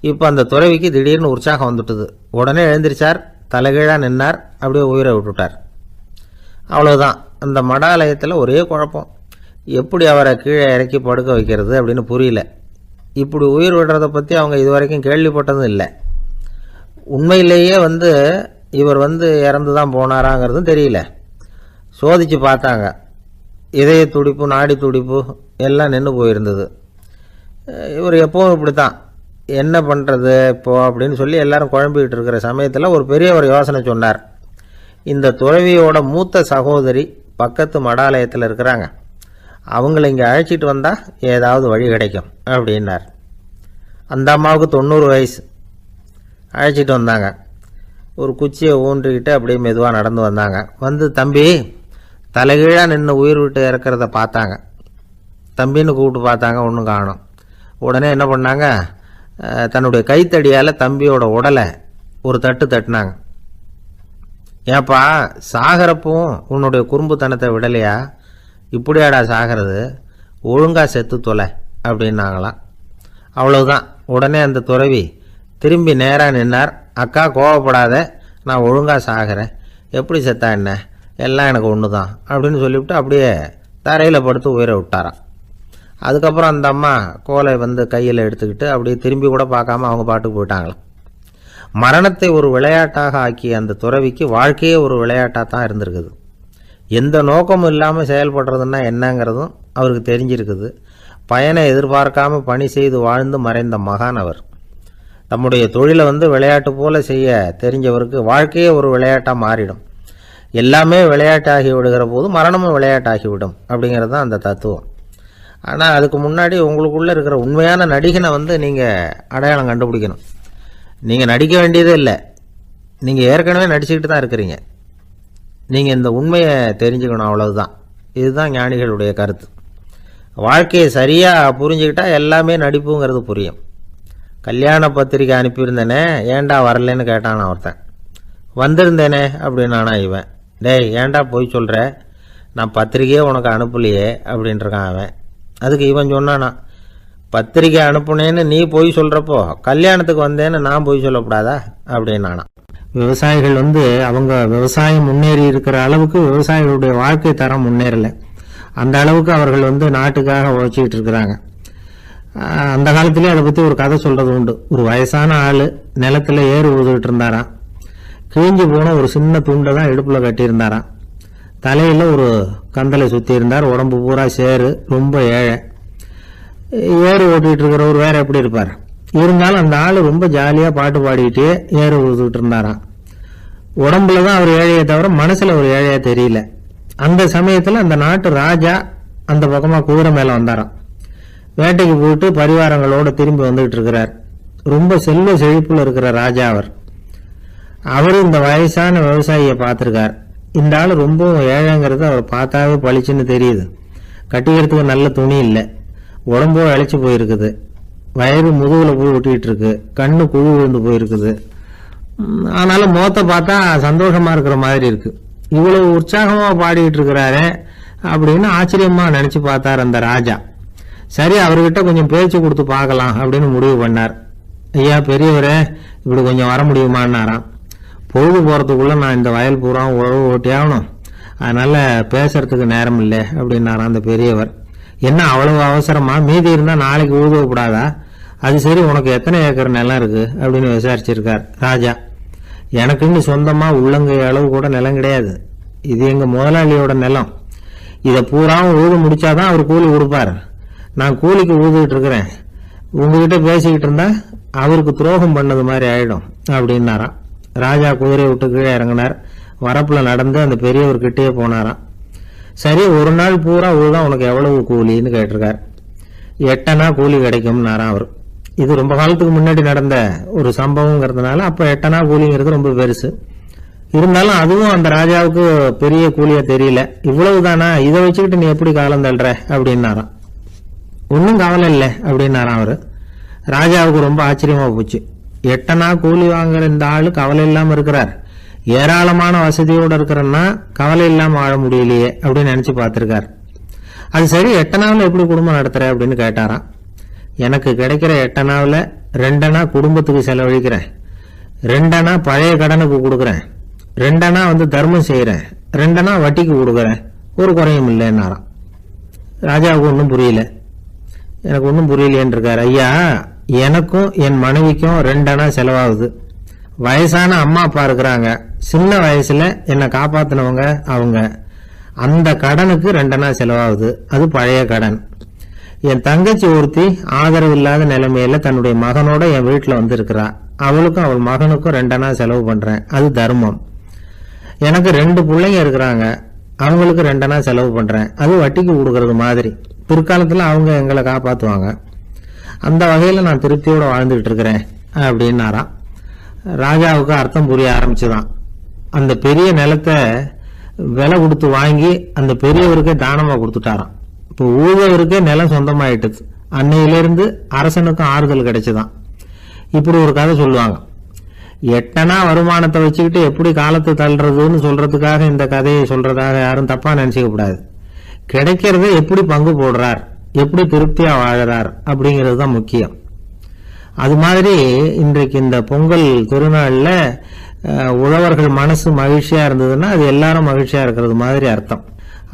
[SPEAKER 1] இப்போ அந்த துறவிக்கு திடீர்னு உற்சாகம் வந்துட்டுது. உடனே எழுந்திரிச்சார், தலைகீழாக நின்னார், அப்படியே உயிரை விட்டுட்டார். அவ்வளோதான். அந்த மடாலயத்தில் ஒரே குழப்பம். எப்படி அவரை கீழே இறக்கி படுக்க வைக்கிறது அப்படின்னு புரியல. இப்படி உயிர் விடுறதை பற்றி அவங்க இதுவரைக்கும் கேள்விப்பட்டதும் இல்லை. உண்மையிலேயே வந்து இவர் வந்து இறந்து தான் போனாராங்கிறதும் தெரியல. சோதித்து பார்த்தாங்க. இதய துடிப்பு, நாடி துடிப்பு எல்லாம் நின்று போயிருந்தது. இவர் எப்பவும் இப்படி தான், என்ன பண்ணுறது இப்போ அப்படின்னு சொல்லி எல்லாரும் குழம்பிக்கிட்டு இருக்கிற சமயத்தில் ஒரு பெரியவர் யோசனை சொன்னார். இந்த துறவியோட மூத்த சகோதரி பக்கத்து மடாலயத்தில் இருக்கிறாங்க, அவங்கள இங்கே அழைச்சிட்டு வந்தால் ஏதாவது வழி கிடைக்கும் அப்படின்னார். அந்த அம்மாவுக்கு 90 வயசு. அழைச்சிட்டு வந்தாங்க. ஒரு குச்சியை ஊன்றிக்கிட்டு அப்படியே மெதுவாக நடந்து வந்தாங்க. வந்து, தம்பி, தலைகீழாக நின்று உயிர் விட்டு இறக்கிறத பார்த்தாங்க. தம்பின்னு கூப்பிட்டு பார்த்தாங்க, ஒன்றும் காணும். உடனே என்ன பண்ணாங்க, தன்னுடைய கைத்தடியால் தம்பியோட உடலை ஒரு தட்டு தட்டினாங்க. ஏப்பா, சாகிறப்பவும் உன்னுடைய குறும்புத்தனத்தை விடலையா? இப்படியாடா சாகிறது, ஒழுங்காக செத்து தொலை அப்படின்னாங்களாம். அவ்வளவுதான். உடனே அந்த துறவி திரும்பி நேராக நின்னார். அக்கா, கோவப்படாத, நான் ஒழுங்காக சாகிறேன், எப்படி செத்தா என்ன, எல்லாம் எனக்கு ஒன்று தான் அப்படின்னு சொல்லிவிட்டு அப்படியே தரையில் படுத்து உயிரை விட்டாராம். அதுக்கப்புறம் அந்த அம்மா கோலை வந்து கையில் எடுத்துக்கிட்டு அப்படியே திரும்பி கூட பார்க்காம அவங்க பாட்டுக்கு போயிட்டாங்களாம். மரணத்தை ஒரு விளையாட்டாக ஆக்கிய அந்த துறவிக்கு வாழ்க்கையே ஒரு விளையாட்டாக தான் இருந்திருக்குது. எந்த நோக்கமும் இல்லாமல் செயல்படுறதுன்னா என்னங்கிறதும் அவருக்கு தெரிஞ்சிருக்குது. பயனை எதிர்பார்க்காம பணி செய்து வாழ்ந்து மறைந்த மகான் அவர். தம்முடைய தொழிலை வந்து விளையாட்டு போல செய்ய தெரிஞ்சவருக்கு வாழ்க்கையே ஒரு விளையாட்டாக மாறிடும். எல்லாமே விளையாட்டாகி விடுகிற போது மரணமும் விளையாட்டாகிவிடும் அப்படிங்கிறது தான் அந்த தத்துவம். ஆனால் அதுக்கு முன்னாடி உங்களுக்குள்ளே இருக்கிற உண்மையான நடிகனை வந்து நீங்கள் அடையாளம் கண்டுபிடிக்கணும். நீங்கள் நடிக்க வேண்டியதே இல்லை, நீங்கள் ஏற்கனவே நடிச்சுக்கிட்டு தான் இருக்கிறீங்க. நீங்கள் இந்த உண்மையை தெரிஞ்சுக்கணும், அவ்வளவுதான். இதுதான் ஞானிகளுடைய கருத்து. வாழ்க்கையை சரியாக புரிஞ்சுக்கிட்டால் எல்லாமே நடிப்புங்கிறது புரியும். கல்யாண பத்திரிக்கை அனுப்பியிருந்தேனே, ஏன்டா வரலன்னு கேட்டான் ஒருத்தன். வந்திருந்தேனே அப்படின்னானா இவன். டேய், ஏன்டா போய் சொல்கிற, நான் பத்திரிக்கையே உனக்கு அனுப்பலையே அப்படின்ட்டுருக்கான் அவன். அதுக்கு இவன் சொன்னானா, பத்திரிக்கை அனுப்புனேன்னு நீ போய் சொல்கிறப்போ கல்யாணத்துக்கு வந்தேன்னு நான் போய் சொல்லக்கூடாதா அப்படின்னானா. விவசாயிகள் வந்து அவங்க விவசாயம் முன்னேறி இருக்கிற அளவுக்கு விவசாயிகளுடைய வாழ்க்கை தரம் முன்னேறலை. அந்த அளவுக்கு அவர்கள் வந்து நாட்டுக்காக உழைச்சிக்கிட்டு இருக்கிறாங்க. அந்த காலத்திலே அதை பற்றி ஒரு கதை சொல்கிறது உண்டு. ஒரு வயசான ஆள் நிலத்தில் ஏறு உழுதுகிட்டு இருந்தாராம். கிழிஞ்சு போன ஒரு சின்ன துண்டை தான் இடுப்பில் கட்டியிருந்தாராம். தலையில் ஒரு கந்தலை சுற்றி இருந்தார். உடம்பு பூரா சேரு, ரொம்ப ஏழை. ஏறு ஓட்டிகிட்டு இருக்கிறவர் வேற எப்படி இருப்பார்? இருந்தாலும் அந்த ஆள் ரொம்ப ஜாலியாக பாட்டு பாடிக்கிட்டே ஏறு உழுதுகிட்டு இருந்தாராம். உடம்புல தான் அவர் ஏழையை தவிர மனசில் ஒரு ஏழையா தெரியல. அந்த சமயத்தில் அந்த நாட்டு ராஜா அந்த பக்கமாக குதிரை மேலே வந்தாராம். வேட்டைக்கு போயிட்டு பரிவாரங்களோடு திரும்பி வந்துகிட்டு இருக்கிறார். ரொம்ப செல்வ செழிப்புல இருக்கிற ராஜா அவர். அவரு இந்த வயசான விவசாயியை பார்த்துருக்கார். இந்த ஆள் ரொம்பவும் ஏழைங்கிறது அவர் பார்த்தாவே பளிச்சுன்னு தெரியுது. கட்டிக்கிறதுக்கு நல்ல துணி இல்லை, உடம்போ இழைச்சி போயிருக்குது, வயிறு முதுகில் போய் ஒட்டிகிட்டு இருக்கு, கண்ணு குழு விழுந்து போயிருக்குது. ஆனாலும் முகத்தை பார்த்தா சந்தோஷமா இருக்கிற மாதிரி இருக்கு. இவ்வளவு உற்சாகமா பாடிக்கிட்டு இருக்கிறாரே அப்படின்னு ஆச்சரியமா நினைச்சு பார்த்தார் அந்த ராஜா. சரி, அவர்கிட்ட கொஞ்சம் பேச்சு கொடுத்து பார்க்கலாம் அப்படின்னு முடிவு பண்ணார். ஐயா பெரியவரே, இப்படி கொஞ்சம் வர முடியுமான்னாராம். பொழுது போகிறதுக்குள்ள நான் இந்த வயல் பூரா உழவு ஓட்டி ஆகணும், அதனால பேசுறதுக்கு நேரம் இல்லை அப்படின்னாராம் அந்த பெரியவர். என்ன அவ்வளவு அவசரமா? மீதி இருந்தால் நாளைக்கு ஊதுவக்கூடாதா? அது சரி, உனக்கு எத்தனை ஏக்கர் நிலம் இருக்கு அப்படின்னு விசாரிச்சிருக்கார் ராஜா. எனக்குன்னு சொந்தமா உள்ளங்கை அளவு கூட நிலம் கிடையாது. இது எங்க முதலாளியோட நிலம். இதை பூராவும் ஊது முடிச்சாதான் அவர் கூலி கொடுப்பார். நான் கூலிக்கு ஊதுகிட்டு இருக்கிறேன். உங்ககிட்ட பேசிக்கிட்டு இருந்தா அவருக்கு துரோகம் பண்ணது மாதிரி ஆயிடும் அப்படின்னாராம். ராஜா குதிரையை விட்டு கீழே இறங்கினார். வரப்புல நடந்து அந்த பெரியவர்கிட்டயே போனாராம். சரி, ஒரு நாள் பூரா ஊதான் உனக்கு எவ்வளவு கூலின்னு கேட்டிருக்கார். 8 அணா கூலி கிடைக்கும்னாராம் அவர். இது ரொம்ப காலத்துக்கு முன்னாடி நடந்த ஒரு சம்பவங்கிறதுனால அப்ப 8 அணா கூலிங்கிறது ரொம்ப பெருசு. இருந்தாலும் அதுவும் அந்த ராஜாவுக்கு பெரிய கூலியா தெரியல. இவ்வளவுதானா, இதை வச்சுக்கிட்டு நீ எப்படி காலம் தள்ளுற அப்படின்னாராம். ஒன்றும் கவலை இல்லை அப்படின்னாராம் அவரு. ராஜாவுக்கு ரொம்ப ஆச்சரியமா போச்சு. 8 அணா கூலி வாங்குற இந்த ஆளு கவலை இல்லாம இருக்கிறார், ஏராளமான வசதியோடு இருக்கிறன்னா கவலை இல்லாம வாழ முடியலையே அப்படின்னு நினைச்சு பார்த்திருக்கார். அது சரி, 8 அணாவில் எப்படி குடும்பம் நடத்துற அப்படின்னு கேட்டாராம். எனக்கு கிடைக்கிற 8 அணாவில் 2 அணா குடும்பத்துக்கு செலவழிக்கிறேன், 2 அணா பழைய கடனுக்கு கொடுக்குறேன், 2 அணா வந்து தர்மம் செய்யறேன், 2 அணா வட்டிக்கு கொடுக்குறேன், ஒரு குறையும் இல்லைன்னாராம். ராஜாவுக்கு ஒன்றும் புரியல. எனக்கு ஒன்றும் புரியலையேன்னு இருக்காரு. ஐயா, எனக்கும் என் மனைவிக்கும் 2 அணா செலவாகுது. வயசான அம்மா அப்பா இருக்கிறாங்க, சின்ன வயசுல என்னை காப்பாத்தினவங்க அவங்க. அந்த கடனுக்கு 2 அணா செலவாகுது, அது பழைய கடன். என் தங்கச்சி ஒருத்தி ஆதரவு இல்லாத நிலைமையில தன்னுடைய மகனோட என் வீட்டுல வந்து இருக்கிறா. அவளுக்கும் அவள் மகனுக்கும் 2 அணா செலவு பண்றேன், அது தர்மம். எனக்கு 2 பிள்ளைங்க இருக்கிறாங்க, அவங்களுக்கு 2 அணா செலவு பண்றேன், அது வட்டிக்கு கொடுக்கறது மாதிரி. பிற்காலத்துல அவங்க எங்களை காப்பாத்துவாங்க. அந்த வகையில நான் திருப்தியோட வாழ்ந்துகிட்டு இருக்கிறேன் அப்படின்னாராம். ராஜாவுக்கு அர்த்தம் புரிய ஆரம்பிச்சுதான். அந்த பெரிய நிலத்தை விலை கொடுத்து வாங்கி அந்த பெரியவருக்கே தானமா கொடுத்துட்டாராம். இப்போ ஊழவருக்கே நிலம் சொந்தமாயிட்டுது. அன்னையிலிருந்து அரசனுக்கும் ஆறுதல் கிடைச்சுதான். இப்படி ஒரு கதை சொல்லுவாங்க. 8 அணா வருமானத்தை வச்சுக்கிட்டு எப்படி காலத்தை தள்ளுறதுன்னு சொல்றதுக்காக இந்த கதையை சொல்றதாக யாரும் தப்பா நினைச்சுக்க கூடாது. கிடைக்கிறத எப்படி பங்கு போடுறார், எப்படி திருப்தியா வாழறார் அப்படிங்கிறது தான் முக்கியம். அது மாதிரி இன்றைக்கு இந்த பொங்கல் திருநாள்ல உழவர்கள் மனசு மகிழ்ச்சியா இருந்ததுன்னா அது எல்லாரும் மகிழ்ச்சியா இருக்கிறது மாதிரி அர்த்தம்.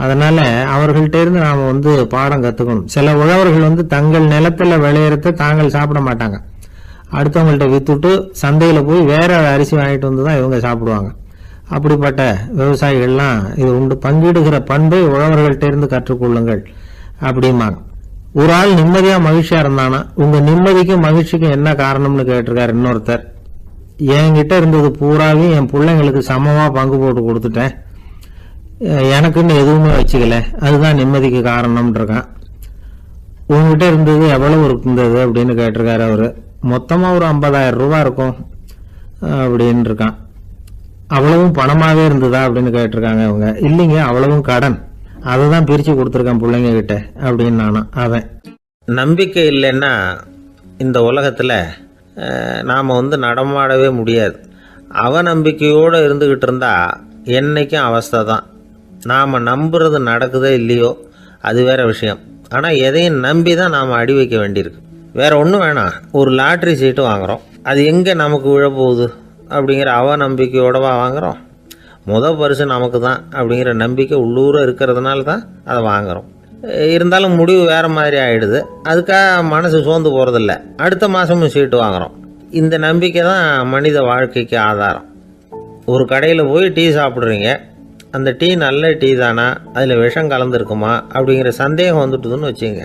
[SPEAKER 1] அதனால அவர்கள்ட்ட இருந்து நாம வந்து பாடம் கத்துக்கணும். சில உழவர்கள் வந்து தங்கள் நிலத்துல விளையறத தாங்கள் சாப்பிட மாட்டாங்க, அடுத்தவங்கள்ட்ட வித்துட்டு சந்தையில போய் வேற அரிசி வாங்கிட்டு வந்து தான் இவங்க சாப்பிடுவாங்க. அப்படிப்பட்ட விவசாயிகள்லாம் இது உண்டு. பங்கிடுகிற பண்பை உழவர்கள்ட்ட இருந்து கற்றுக்கொள்ளுங்கள் அப்படிம்பாங்க. ஒரு ஆள் நிம்மதியா மகிழ்ச்சியா இருந்தானா, உங்க நிம்மதிக்கும் மகிழ்ச்சிக்கும் என்ன காரணம்னு கேட்டிருக்காரு இன்னொருத்தர். என்கிட்ட இருந்தது பூராவையும் என் பிள்ளைங்களுக்கு சமமா பங்கு போட்டு கொடுத்துட்டேன், எனக்குன்னு எதுவுமே வச்சுக்கல, அதுதான் நிம்மதிக்கு காரணம்னு இருக்கான். உங்ககிட்ட இருந்தது எவ்வளவு இருந்தது அப்படின்னு கேட்டிருக்காரு அவரு. மொத்தமாக ஒரு 50,000 ரூபா இருக்கும் அப்படின்னு இருக்கான். அவ்வளவும் பணமாகவே இருந்ததா அப்படின்னு கேட்டிருக்காங்க அவங்க. இல்லைங்க, அவ்வளவும் கடன், அதை தான் பிரித்து கொடுத்துருக்கேன் பிள்ளைங்க கிட்ட அப்படின்னு நானும். அவன்
[SPEAKER 2] நம்பிக்கை இல்லைன்னா இந்த உலகத்தில் நாம் நடமாடவே முடியாது. அவநம்பிக்கையோடு இருந்துக்கிட்டு இருந்தால் என்றைக்கும் அவஸ்தை தான். நாம் நம்புறது நடக்குதோ இல்லையோ அது வேற விஷயம். ஆனால் எதையும் நம்பி தான் நாம் அடி வைக்க வேண்டியிருக்கு. வேற ஒன்றும் வேணாம், ஒரு லாட்ரி சீட்டு வாங்குகிறோம், அது எங்கே நமக்கு விழப்போகுது அப்படிங்கிற அவநம்பிக்கையோடவா வாங்குகிறோம்? பரிசு நமக்கு தான் அப்படிங்கிற நம்பிக்கை உள்ளூர இருக்கிறதுனால தான் அதை வாங்குகிறோம். இருந்தாலும் முடிவு வேறு மாதிரி ஆகிடுது. அதுக்காக மனசு சோர்ந்து போகிறதில்ல, அடுத்த மாதமும் சீட்டு வாங்குகிறோம். இந்த நம்பிக்கை தான் மனித வாழ்க்கைக்கு ஆதாரம். ஒரு கடையில் போய் டீ சாப்பிட்றீங்க, அந்த டீ நல்ல டீ தானா, அதில் விஷம் கலந்துருக்குமா அப்படிங்கிற சந்தேகம் வந்துட்டுதுன்னு வச்சுங்க.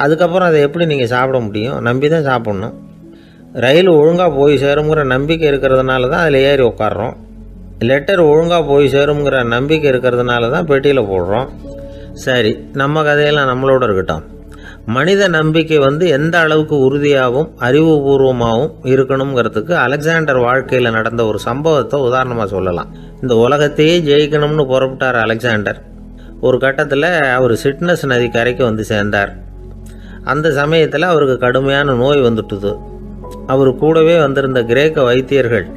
[SPEAKER 2] அதுக்கப்புறம் அதை எப்படி நீங்கள் சாப்பிட முடியும்? நம்பி தான் சாப்பிட்ணும். ரயில் ஒழுங்காக போய் சேருங்கிற நம்பிக்கை இருக்கிறதுனால தான் அதில் ஏறி உட்காடுறோம். லெட்டர் ஒழுங்காக போய் சேருங்கிற நம்பிக்கை இருக்கிறதுனால தான் பெட்டியில் போடுறோம். சரி, நம்ம கதையெல்லாம் நம்மளோட இருக்கட்டும். மனித நம்பிக்கை எந்த அளவுக்கு உறுதியாகவும் அறிவுபூர்வமாகவும் இருக்கணுங்கிறதுக்கு அலெக்சாண்டர் வாழ்க்கையில் நடந்த ஒரு சம்பவத்தை உதாரணமாக சொல்லலாம். இந்த உலகத்தையே ஜெயிக்கணும்னு புறப்பட்டார் அலெக்சாண்டர். ஒரு கட்டத்தில் அவர் சிட்னஸ் நதி கரைக்கு சேர்ந்தார். அந்த சமயத்தில் அவருக்கு கடுமையான நோய் வந்துட்டுது. அவர் கூடவே வந்திருந்த கிரேக்க வைத்தியர்கள்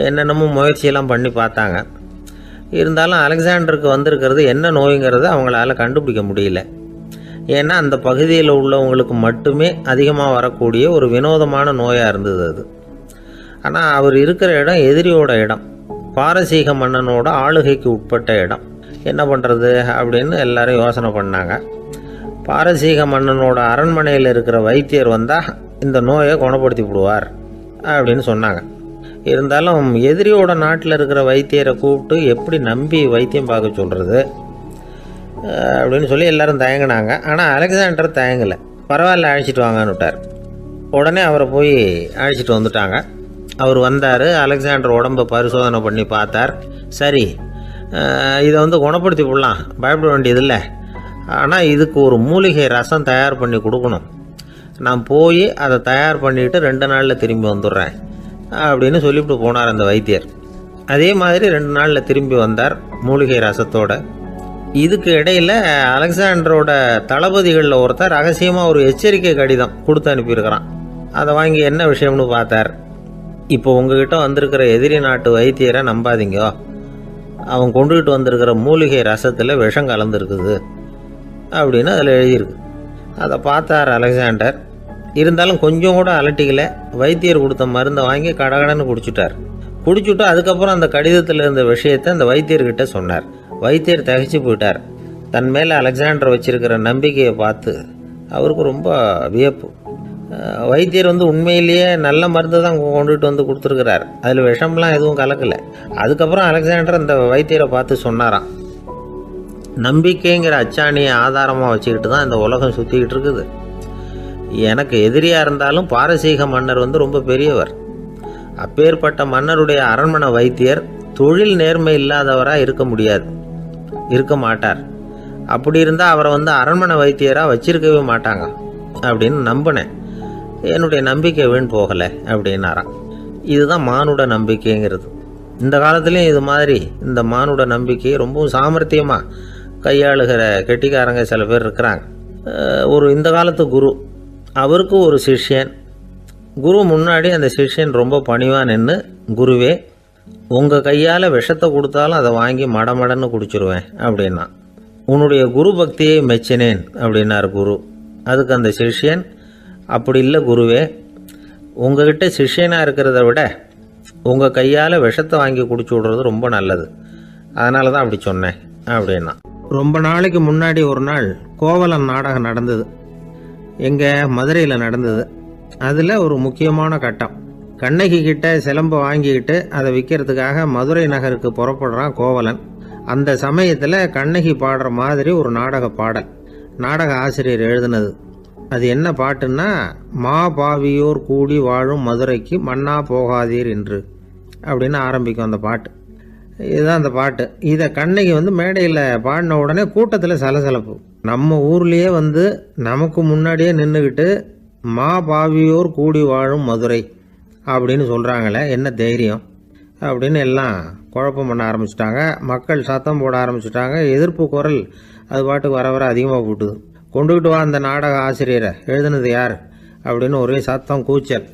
[SPEAKER 2] என்னென்னமோ முயற்சியெல்லாம் பண்ணி பார்த்தாங்க. இருந்தாலும் அலெக்சாண்டருக்கு வந்திருக்கிறது என்ன நோய்ங்கிறத அவங்களால கண்டுபிடிக்க முடியல. ஏன்னா அந்த பகுதியில் உள்ளவங்களுக்கு மட்டுமே அதிகமாக வரக்கூடிய ஒரு வினோதமான நோயாக இருந்தது அது. ஆனால் அவர் இருக்கிற இடம் எதிரியோட இடம், பாரசீக மன்னனோட ஆளுகைக்கு உட்பட்ட இடம். என்ன பண்ணுறது அப்படின்னு எல்லாரும் யோசனை பண்ணாங்க. பாரசீக மன்னனோட அரண்மனையில் இருக்கிற வைத்தியர் வந்தால் இந்த நோயை குணப்படுத்தி விடுவார் அப்படின்னு சொன்னாங்க. இருந்தாலும் எதிரியோட நாட்டில் இருக்கிற வைத்தியரை கூப்பிட்டு எப்படி நம்பி வைத்தியம் பார்க்க சொல்கிறது அப்படின்னு சொல்லி எல்லாரும் தயங்கினாங்க. ஆனால் அலெக்சாண்டர் தயங்கலை. பரவாயில்ல, அழைச்சிட்டு வாங்கன்னு விட்டார். உடனே அவரை போய் அழைச்சிட்டு வந்துட்டாங்க. அவர் வந்தார். அலெக்சாண்டர் உடம்பை பரிசோதனை பண்ணி பார்த்தார். சரி, இதை குணப்படுத்தி விடலாம், பயப்பட வேண்டியதில்லை. ஆனால் இதுக்கு ஒரு மூலிகை ரசம் தயார் பண்ணி கொடுக்கணும். நான் போய் அதை தயார் பண்ணிவிட்டு 2 நாளில் திரும்பி வந்துடுறேன் அப்படின்னு சொல்லிவிட்டு போனார் அந்த வைத்தியர். அதே மாதிரி 2 நாளில் திரும்பி வந்தார் மூலிகை ரசத்தோட. இதுக்கு இடையில் அலெக்சாண்டரோட தளபதிகளில் ஒருத்தர் ரகசியமாக ஒரு எச்சரிக்கை கடிதம் கொடுத்து அனுப்பியிருக்கிறான். அதை வாங்கி என்ன விஷயம்னு பார்த்தார். இப்போ உங்ககிட்ட வந்திருக்கிற எதிரி நாட்டு வைத்தியரை நம்பாதீங்க, அவன் கொண்டுகிட்டு வந்திருக்கிற மூலிகை ரசத்தில் விஷம் கலந்துருக்குது அப்படின்னு அதில் எழுதியிருக்கு. அதை பார்த்தார் அலெக்சாண்டர். இருந்தாலும் கொஞ்சம் கூட அலட்டிக்கல. வைத்தியர் கொடுத்த மருந்தை வாங்கி கடகடன்னு குடிச்சுட்டு அதுக்கப்புறம் அந்த கடிதத்தில் இருந்த விஷயத்தை அந்த வைத்தியர்கிட்ட சொன்னார். வைத்தியர் திகைச்சு போயிட்டார். தன் மேலே அலெக்சாண்டர் வச்சிருக்கிற நம்பிக்கையை பார்த்து அவருக்கு ரொம்ப வியப்பு. வைத்தியர் உண்மையிலேயே நல்ல மருந்து தான் கொண்டுகிட்டு கொடுத்துருக்கிறார், அதில் விஷம்லாம் எதுவும் கலக்கலை. அதுக்கப்புறம் அலெக்சாண்டர் அந்த வைத்தியரை பார்த்து சொன்னாராம், நம்பிக்கைங்கிற அச்சாணியை ஆதாரமாக வச்சுக்கிட்டு தான் இந்த உலகம் சுற்றிக்கிட்டு இருக்குது. எனக்கு எதிரியாக இருந்தாலும் பாரசீக மன்னர் ரொம்ப பெரியவர். அப்பேற்பட்ட மன்னருடைய அரண்மனை வைத்தியர் தொழில் நேர்மை இல்லாதவராக இருக்க மாட்டார். அப்படி இருந்தால் அவரை அரண்மனை வைத்தியராக வச்சிருக்கவே மாட்டாங்க அப்படின்னு நம்பினேன். என்னுடைய நம்பிக்கை வீண் போகலை அப்படின்னாராம். இதுதான் மானுட நம்பிக்கைங்கிறது. இந்த காலத்துலேயும் இது மாதிரி இந்த மானுட நம்பிக்கையை ரொம்பவும் சாமர்த்தியமாக கையாளுகிற கெட்டிக்காரங்க சில பேர் இருக்கிறாங்க. இந்த காலத்து குரு, அவருக்கு ஒரு சிஷ்யன். குரு முன்னாடி அந்த சிஷ்யன் ரொம்ப பணிவாக நின்று, குருவே, உங்கள் கையால் விஷத்தை கொடுத்தாலும் அதை வாங்கி மடமடன்னு குடிச்சிருவேன் அப்படின்னா. உன்னுடைய குரு பக்தியை மெச்சினேன் அப்படின்னார் குரு. அதுக்கு அந்த சிஷ்யன், அப்படி இல்லை குருவே, உங்ககிட்ட சிஷ்யனாக இருக்கிறத விட உங்கள் கையால் விஷத்தை வாங்கி குடிச்சு விடுறது ரொம்ப நல்லது, அதனால தான் அப்படி சொன்னேன் அப்படின்னா. ரொம்ப நாளைக்கு முன்னாடி ஒரு நாள் கோவலன் நாடகம் நடந்தது. எங்கள் மதுரையில் நடந்தது. அதில் ஒரு முக்கியமான கட்டம். கண்ணகி கிட்ட சிலம்பை வாங்கிக்கிட்டு அதை விற்கிறதுக்காக மதுரை நகருக்கு புறப்படுறான் கோவலன். அந்த சமயத்தில் கண்ணகி பாடுற மாதிரி ஒரு நாடக பாடல், நாடக ஆசிரியர் எழுதினது. அது என்ன பாட்டுன்னா, மா பாவியோர் கூடி வாழும் மதுரைக்கு மன்னா போகாதீர் என்று அப்படின்னு ஆரம்பிக்கும் அந்த பாட்டு. இதுதான் அந்த பாட்டு. இதை கண்ணகி மேடையில் பாடின உடனே கூட்டத்தில் சலசலப்பு.
[SPEAKER 1] நம்ம ஊர்லேயே வந்து நமக்கு முன்னாடியே நின்றுக்கிட்டு மா பாவியோர் கூடி வாழும் மதுரை அப்படின்னு சொல்கிறாங்களே, என்ன தைரியம் அப்படின்னு எல்லாம் குழப்பம் பண்ண ஆரம்பிச்சிட்டாங்க. மக்கள் சத்தம் போட ஆரம்பிச்சிட்டாங்க. எதிர்ப்பு குரல் அது பாட்டுக்கு வர வர அதிகமாக போட்டுது. கொண்டுக்கிட்டு வா அந்த நாடக ஆசிரியரை, எழுதுனது யார் அப்படின்னு ஒரே சத்தம், கூச்சல்.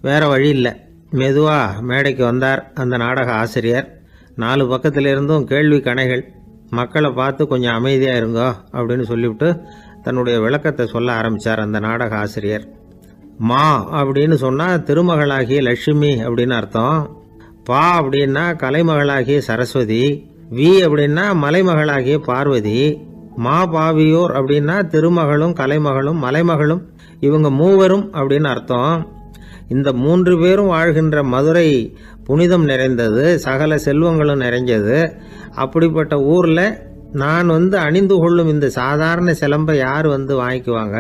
[SPEAKER 1] வேறு வழி இல்லை. மெதுவாக மேடைக்கு வந்தார் அந்த நாடக ஆசிரியர். 4 பக்கத்திலிருந்தும் கேள்வி கணைகள். மக்களை பார்த்து கொஞ்சம் அமைதியாக இருங்கோ அப்படின்னு சொல்லிவிட்டு தன்னுடைய விளக்கத்தை சொல்ல ஆரம்பித்தார் அந்த நாடக ஆசிரியர். மா அப்படின்னு சொன்னால் திருமகளாகிய லட்சுமி அப்படின்னு அர்த்தம். பா அப்படின்னா கலைமகளாகிய சரஸ்வதி. வி அப்படின்னா மலைமகளாகிய பார்வதி. மா பாவியோர் அப்படின்னா திருமகளும் கலைமகளும் மலைமகளும், இவங்க மூவரும் அப்படின்னு அர்த்தம். இந்த 3 பேரும் வாழ்கின்ற மதுரை புனிதம் நிறைந்தது, சகல செல்வங்களும் நிறைஞ்சது. அப்படிப்பட்ட ஊரில் நான் அணிந்து கொள்ளும் இந்த சாதாரண சிலம்பை யார் வாங்கிக்குவாங்க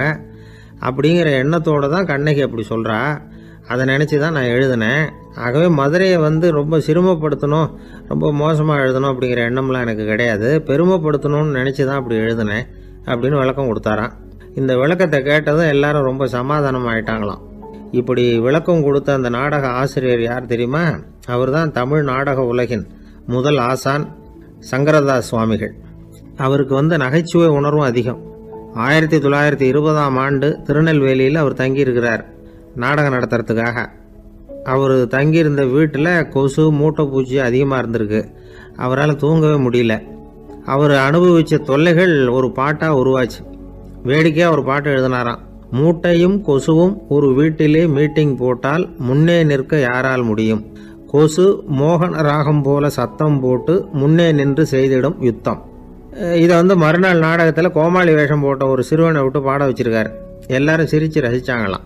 [SPEAKER 1] அப்படிங்கிற எண்ணத்தோடு தான் கண்ணகி அப்படி சொல்கிறா. அதை நினச்சி தான் நான் எழுதினேன். ஆகவே மதுரையை ரொம்ப சிரமப்படுத்தணும், ரொம்ப மோசமாக எழுதணும் அப்படிங்கிற எண்ணம்லாம் எனக்கு கிடையாது. பெருமைப்படுத்தணும்னு நினச்சி தான் அப்படி எழுதினேன் அப்படின்னு விளக்கம் கொடுத்தாராம். இந்த விளக்கத்தை கேட்டதும் எல்லாரும் ரொம்ப சமாதானம் ஆயிட்டாங்களாம். இப்படி விளக்கம் கொடுத்த அந்த நாடக ஆசிரியர் யார் தெரியுமா? அவர் தான் தமிழ் நாடக உலகின் முதல் ஆசான் சங்கரதாஸ் சுவாமிகள். அவருக்கு நகைச்சுவை உணர்வும் அதிகம். 1920ஆம் ஆண்டு திருநெல்வேலியில் அவர் தங்கியிருக்கிறார் நாடகம் நடத்துறதுக்காக. அவர் தங்கியிருந்த வீட்டில் கொசு மூட்டைப்பூச்சி அதிகமாக இருந்திருக்கு. அவரால் தூங்கவே முடியல. அவர் அனுபவித்த தொல்லைகள் ஒரு பாட்டாக உருவாச்சு. வேடிக்கையாக ஒரு பாட்டு எழுதினாராம். மூட்டையும் கொசுவும் ஒரு வீட்டிலே மீட்டிங் போட்டால் முன்னே நிற்க யாரால் முடியும்? கொசு மோகன ராகம் போல சத்தம் போட்டு முன்னே நின்று செய்திடும் யுத்தம். இதை மறுநாள் நாடகத்தில் கோமாளி வேஷம் போட்ட ஒரு சிறுவனை விட்டு பாட வச்சிருக்காரு. எல்லாரும் சிரித்து ரசித்தாங்களாம்.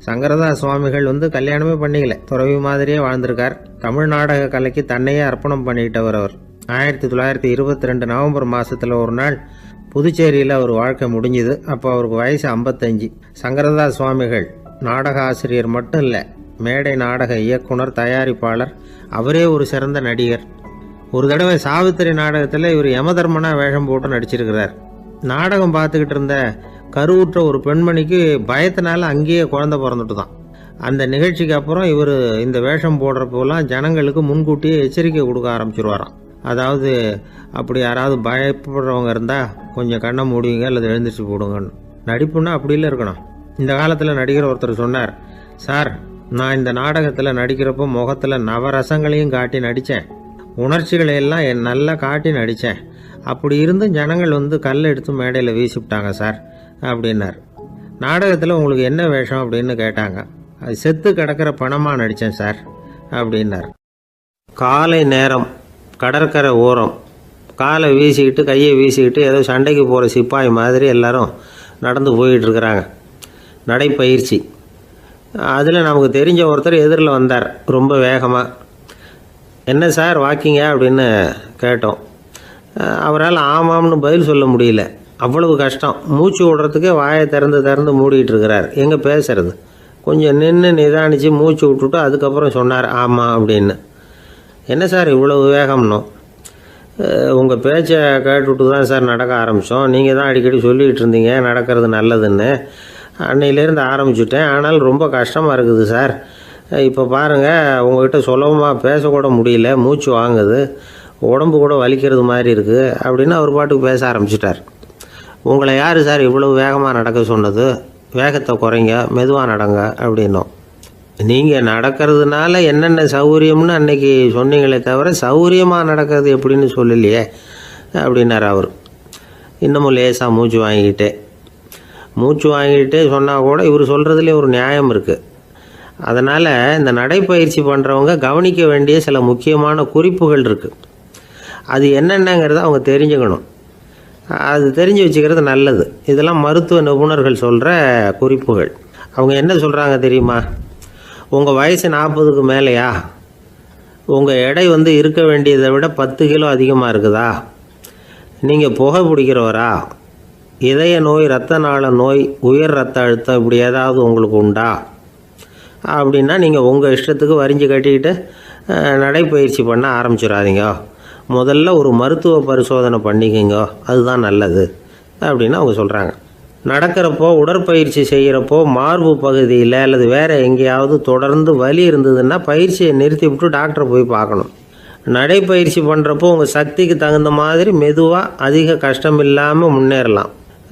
[SPEAKER 1] சங்கரதாஸ் சுவாமிகள் கல்யாணமே பண்ணிக்கல, துறவி மாதிரியே வாழ்ந்திருக்கார். தமிழ் நாடக கலைக்கு தன்னையே அர்ப்பணம் பண்ணிக்கிட்டவர் அவர். 1922 நவம்பர் மாதத்தில் ஒரு நாள் புதுச்சேரியில் அவர் வாழ்க்கை முடிஞ்சுது. அப்போ அவருக்கு வயசு 55. சங்கரதாஸ் சுவாமிகள் நாடக ஆசிரியர் மட்டும் இல்லை, மேடை நாடக இயக்குனர், தயாரிப்பாளர். அவரே ஒரு சிறந்த நடிகர். ஒரு தடவை சாவித்திரி நாடகத்தில் இவர் யமதர்மனா வேஷம் போட்டு நடிச்சிருக்கிறார். நாடகம் பார்த்துக்கிட்டு இருந்த கருவுற்ற ஒரு பெண்மணிக்கு பயத்தினால அங்கேயே குழந்தை பிறந்துட்டு தான். அந்த நிகழ்ச்சிக்கு அப்புறம் இவர் இந்த வேஷம் போடுறப்போலாம் ஜனங்களுக்கு முன்கூட்டியே எச்சரிக்கை கொடுக்க ஆரம்பிச்சிருவாராம். அதாவது அப்படி யாராவது பயப்படுறவங்க இருந்தால் கொஞ்சம் கண்ணை மூடிங்க அல்லது எழுந்திரிச்சு போடுங்கன்னு. நடிப்புன்னா அப்படிலாம் இருக்கணும். இந்த காலத்தில் நடிகர் ஒருத்தர் சொன்னார், சார் நான் இந்த நாடகத்தில் நடிக்கிறப்போ முகத்தில் நவரசங்களையும் காட்டி நடித்தேன், உணர்ச்சிகளை எல்லாம் நல்லா காட்டி நடித்தேன். அப்படி இருந்து ஜனங்கள் கல் எடுத்து மேடையில் வீசிவிட்டாங்க சார் அப்படின்னார். நாடகத்தில் உங்களுக்கு என்ன வேஷம் அப்படின்னு கேட்டாங்க. அது செத்து கிடக்கிற பணமாக நடித்தேன் சார் அப்படின்னார். காலை நேரம், கடற்கரை ஓரம், காலை வீசிக்கிட்டு கையை வீசிக்கிட்டு ஏதோ சண்டைக்கு போகிற சிப்பாய் மாதிரி எல்லாரும் நடந்து போயிட்டுருக்குறாங்க. நடைப்பயிற்சி. அதில் நமக்கு தெரிஞ்ச ஒருத்தர் எதிரில் வந்தார் ரொம்ப வேகமாக. என்ன சார் வாக்கிங்க அப்படின்னு கேட்டோம். அவரால் ஆமாம்னு பதில் சொல்ல முடியல. அவ்வளவு கஷ்டம். மூச்சு விடுறதுக்கே வாயை திறந்து மூடிட்டு இருக்கிறார். எங்கே பேசுறது? கொஞ்சம் நின்று நிதானித்து மூச்சு விட்டுட்டு அதுக்கப்புறம் சொன்னார் ஆமாம் அப்படின்னு. என்ன சார் இவ்வளவு வேகம்னோ? உங்கள் பேச்சை கேட்டுவிட்டு தான் சார் நடக்க ஆரம்பித்தோம். நீங்கள் தான் அடிக்கடி சொல்லிகிட்டு இருந்தீங்க நடக்கிறது நல்லதுன்னு. அன்னையிலேருந்து ஆரம்பிச்சுட்டேன். ஆனால் ரொம்ப கஷ்டமாக இருக்குது சார். இப்போ பாருங்கள், உங்கள்கிட்ட சுலபமாக பேசக்கூட முடியல, மூச்சு வாங்குது, உடம்பு கூட வலிக்கிறது மாதிரி இருக்குது அப்படின்னு அவர் பாட்டுக்கு பேச ஆரம்பிச்சிட்டார். உங்களை யார் சார் இவ்வளவு வேகமாக நடக்க சொன்னது? வேகத்தை குறைங்க, மெதுவாக நடங்க அப்படின்னோம். நீங்கள் நடக்கிறதுனால என்னென்ன சௌகரியம்னு அன்னைக்கு சொன்னீங்களே தவிர சௌகரியமாக நடக்கிறது எப்படின்னு சொல்லலையே அப்படின்னார் அவர். இன்னமும் லேசாக மூச்சு வாங்கிக்கிட்டே சொன்னால் கூட இவர் சொல்கிறதுலே ஒரு நியாயம் இருக்குது. அதனால் இந்த நடைப்பயிற்சி பண்ணுறவங்க கவனிக்க வேண்டிய சில முக்கியமான குறிப்புகள் இருக்குது. அது என்னென்னங்கிறத அவங்க தெரிஞ்சுக்கணும். அது தெரிஞ்சு வச்சுக்கிறது நல்லது. இதெல்லாம் மருத்துவ நிபுணர்கள் சொல்கிற குறிப்புகள். அவங்க என்ன சொல்கிறாங்க தெரியுமா? உங்கள் வயசு 40க்கு மேலேயா? உங்கள் எடை இருக்க வேண்டியதை விட 10 கிலோ அதிகமாக இருக்குதா? நீங்கள் புகை பிடிக்கிறவரா? இதய நோய், இரத்த நாள நோய், உயர் இரத்த அழுத்தம் இப்படி ஏதாவது உங்களுக்கு உண்டா? அப்படின்னா நீங்கள் உங்கள் இஷ்டத்துக்கு வரிஞ்சு கட்டிக்கிட்டு நடைப்பயிற்சி பண்ண ஆரம்பிச்சிடாதீங்க. முதல்ல ஒரு மருத்துவ பரிசோதனை பண்ணிக்கோங்க, அதுதான் நல்லது அப்படின்னு அவங்க சொல்கிறாங்க. நடக்கிறப்போ, உடற்பயிற்சி செய்கிறப்போ மார்பு பகுதியில் அல்லது வேறு எங்கேயாவது தொடர்ந்து வலி இருந்ததுன்னா பயிற்சியை நிறுத்தி விட்டு டாக்டரை போய் பார்க்கணும். நடைப்பயிற்சி பண்ணுறப்போ உங்கள் சக்திக்கு தகுந்த மாதிரி மெதுவாக அதிக கஷ்டம் இல்லாமல் முன்னேறலாம்.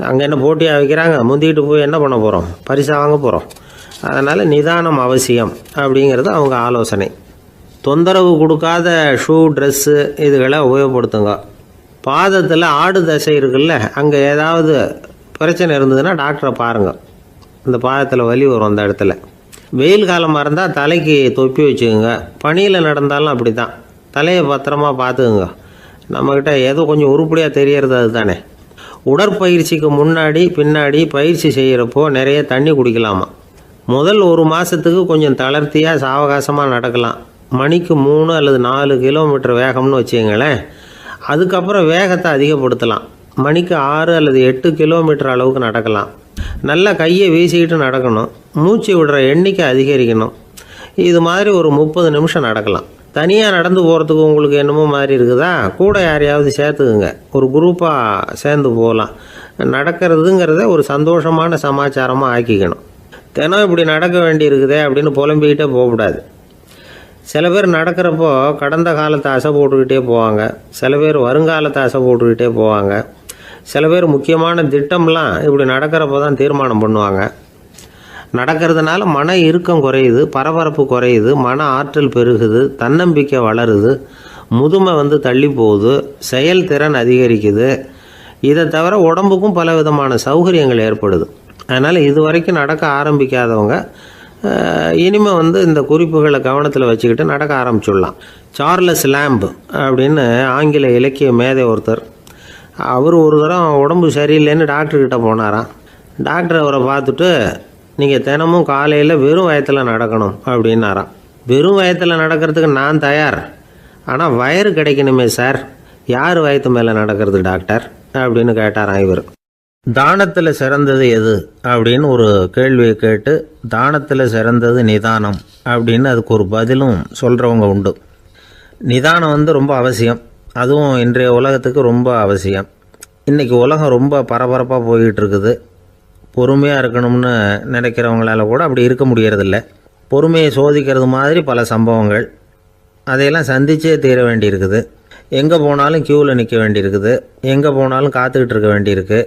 [SPEAKER 1] அங்கே என்ன போட்டியாக வைக்கிறாங்க, முந்திக்கிட்டு போய் என்ன பண்ண போகிறோம், பரிசாக வாங்க போகிறோம். அதனால் நிதானம் அவசியம் அப்படிங்கிறது அவங்க ஆலோசனை. தொந்தரவு கொடுக்காத ஷூ, ட்ரெஸ்ஸு இதுகளை உபயோகப்படுத்துங்க. பாதத்தில் ஆடு தசை இருக்குல்ல, அங்கே ஏதாவது பிரச்சனை இருந்ததுன்னா டாக்டரை பாருங்கள். இந்த பாதத்தில் வலி வரும் அந்த இடத்துல. வெயில் காலமாக இருந்தால் தலைக்கு தொப்பி வச்சுக்கோங்க. பனியில் நடந்தாலும் அப்படி தான், தலையை பத்திரமா பார்த்துக்குங்க. நம்மக்கிட்ட ஏதோ கொஞ்சம் உருப்படியாக தெரியறது அது தானே. உடற்பயிற்சிக்கு முன்னாடி பின்னாடி பயிற்சி செய்கிறப்போ நிறைய தண்ணி குடிக்கலாமா. முதல் 1 மாதத்துக்கு கொஞ்சம் தளர்த்தியாக சாவகாசமாக நடக்கலாம். மணிக்கு 3 அல்லது 4 கிலோமீட்டர் வேகம்னு வச்சுங்களேன். அதுக்கப்புறம் வேகத்தை அதிகப்படுத்தலாம். மணிக்கு 6 அல்லது 8 கிலோமீட்டர் அளவுக்கு நடக்கலாம். நல்லா கையை வீசிக்கிட்டு நடக்கணும். மூச்சு விடுற எண்ணிக்கை அதிகரிக்கணும். இது மாதிரி ஒரு 30 நிமிஷம் நடக்கலாம். தனியாக நடந்து போகிறதுக்கு உங்களுக்கு என்னமோ மாதிரி இருக்குதா, கூட யாரையாவது சேர்த்துக்குங்க. ஒரு குரூப்பாக சேர்ந்து போகலாம். நடக்கிறதுங்கிறத ஒரு சந்தோஷமான சமாச்சாரமாக ஆக்கிக்கணும். தினம் இப்படி நடக்க வேண்டி இருக்குதே அப்படின்னு புலம்பிக்கிட்டே போகக்கூடாது. சில பேர் நடக்கிறப்போ கடந்த காலத்தை அசை போட்டுக்கிட்டே போவாங்க. சில பேர் வருங்காலத்தை அசை போட்டுக்கிட்டே போவாங்க. சில பேர் முக்கியமான திட்டம்லாம் இப்படி நடக்கிறப்போ தான் தீர்மானம் பண்ணுவாங்க. நடக்கிறதுனால மன இறுக்கம் குறையுது, பரபரப்பு குறையுது, மன ஆற்றல் பெருகுது, தன்னம்பிக்கை வளருது, முதுமை தள்ளி போகுது, செயல்திறன் அதிகரிக்குது. இதை தவிர உடம்புக்கும் பல விதமான சௌகரியங்கள் ஏற்படுது. அதனால் இது வரைக்கும் நடக்க ஆரம்பிக்காதவங்க இனிமேல் இந்த குறிப்புகளை கவனத்தில் வச்சுக்கிட்டு நடக்க ஆரம்பிச்சுடலாம். சார்லஸ் லேம்ப் அப்படின்னு ஆங்கில இலக்கிய மேதை ஒருத்தர், அவர் ஒரு தரம் உடம்பு சரியில்லைன்னு டாக்டர்கிட்ட போனாராம். டாக்டர் அவரை பார்த்துட்டு, நீங்கள் தினமும் காலையில் வெறும் வயத்தில் நடக்கணும் அப்படின்னாராம். வெறும் வயத்தில் நடக்கிறதுக்கு நான் தயார், ஆனால் வயிறு கிடைக்கணுமே சார், யார் வயத்து மேலே நடக்கிறது டாக்டர் அப்படின்னு கேட்டாராம் இவர். தானத்தில் சிறந்தது எது அப்படின்னு ஒரு கேள்வியை கேட்டு, தானத்தில் சிறந்தது நிதானம் அப்படின்னு அதுக்கு ஒரு பதிலும் சொல்கிறவங்க உண்டு. நிதானம் ரொம்ப அவசியம். அதுவும் இன்றைய உலகத்துக்கு ரொம்ப அவசியம். இன்றைக்கி உலகம் ரொம்ப பரபரப்பாக போய்கிட்டு இருக்குது. பொறுமையாக இருக்கணும்னு நினைக்கிறவங்களால கூட அப்படி இருக்க முடியறதில்ல. பொறுமையை சோதிக்கிறது மாதிரி பல சம்பவங்கள், அதையெல்லாம் சந்திச்சே தீர வேண்டியிருக்குது. எங்கே போனாலும் க்யூவில் நிற்க வேண்டியிருக்குது. எங்கே போனாலும் காத்துக்கிட்டு இருக்க வேண்டியிருக்கு.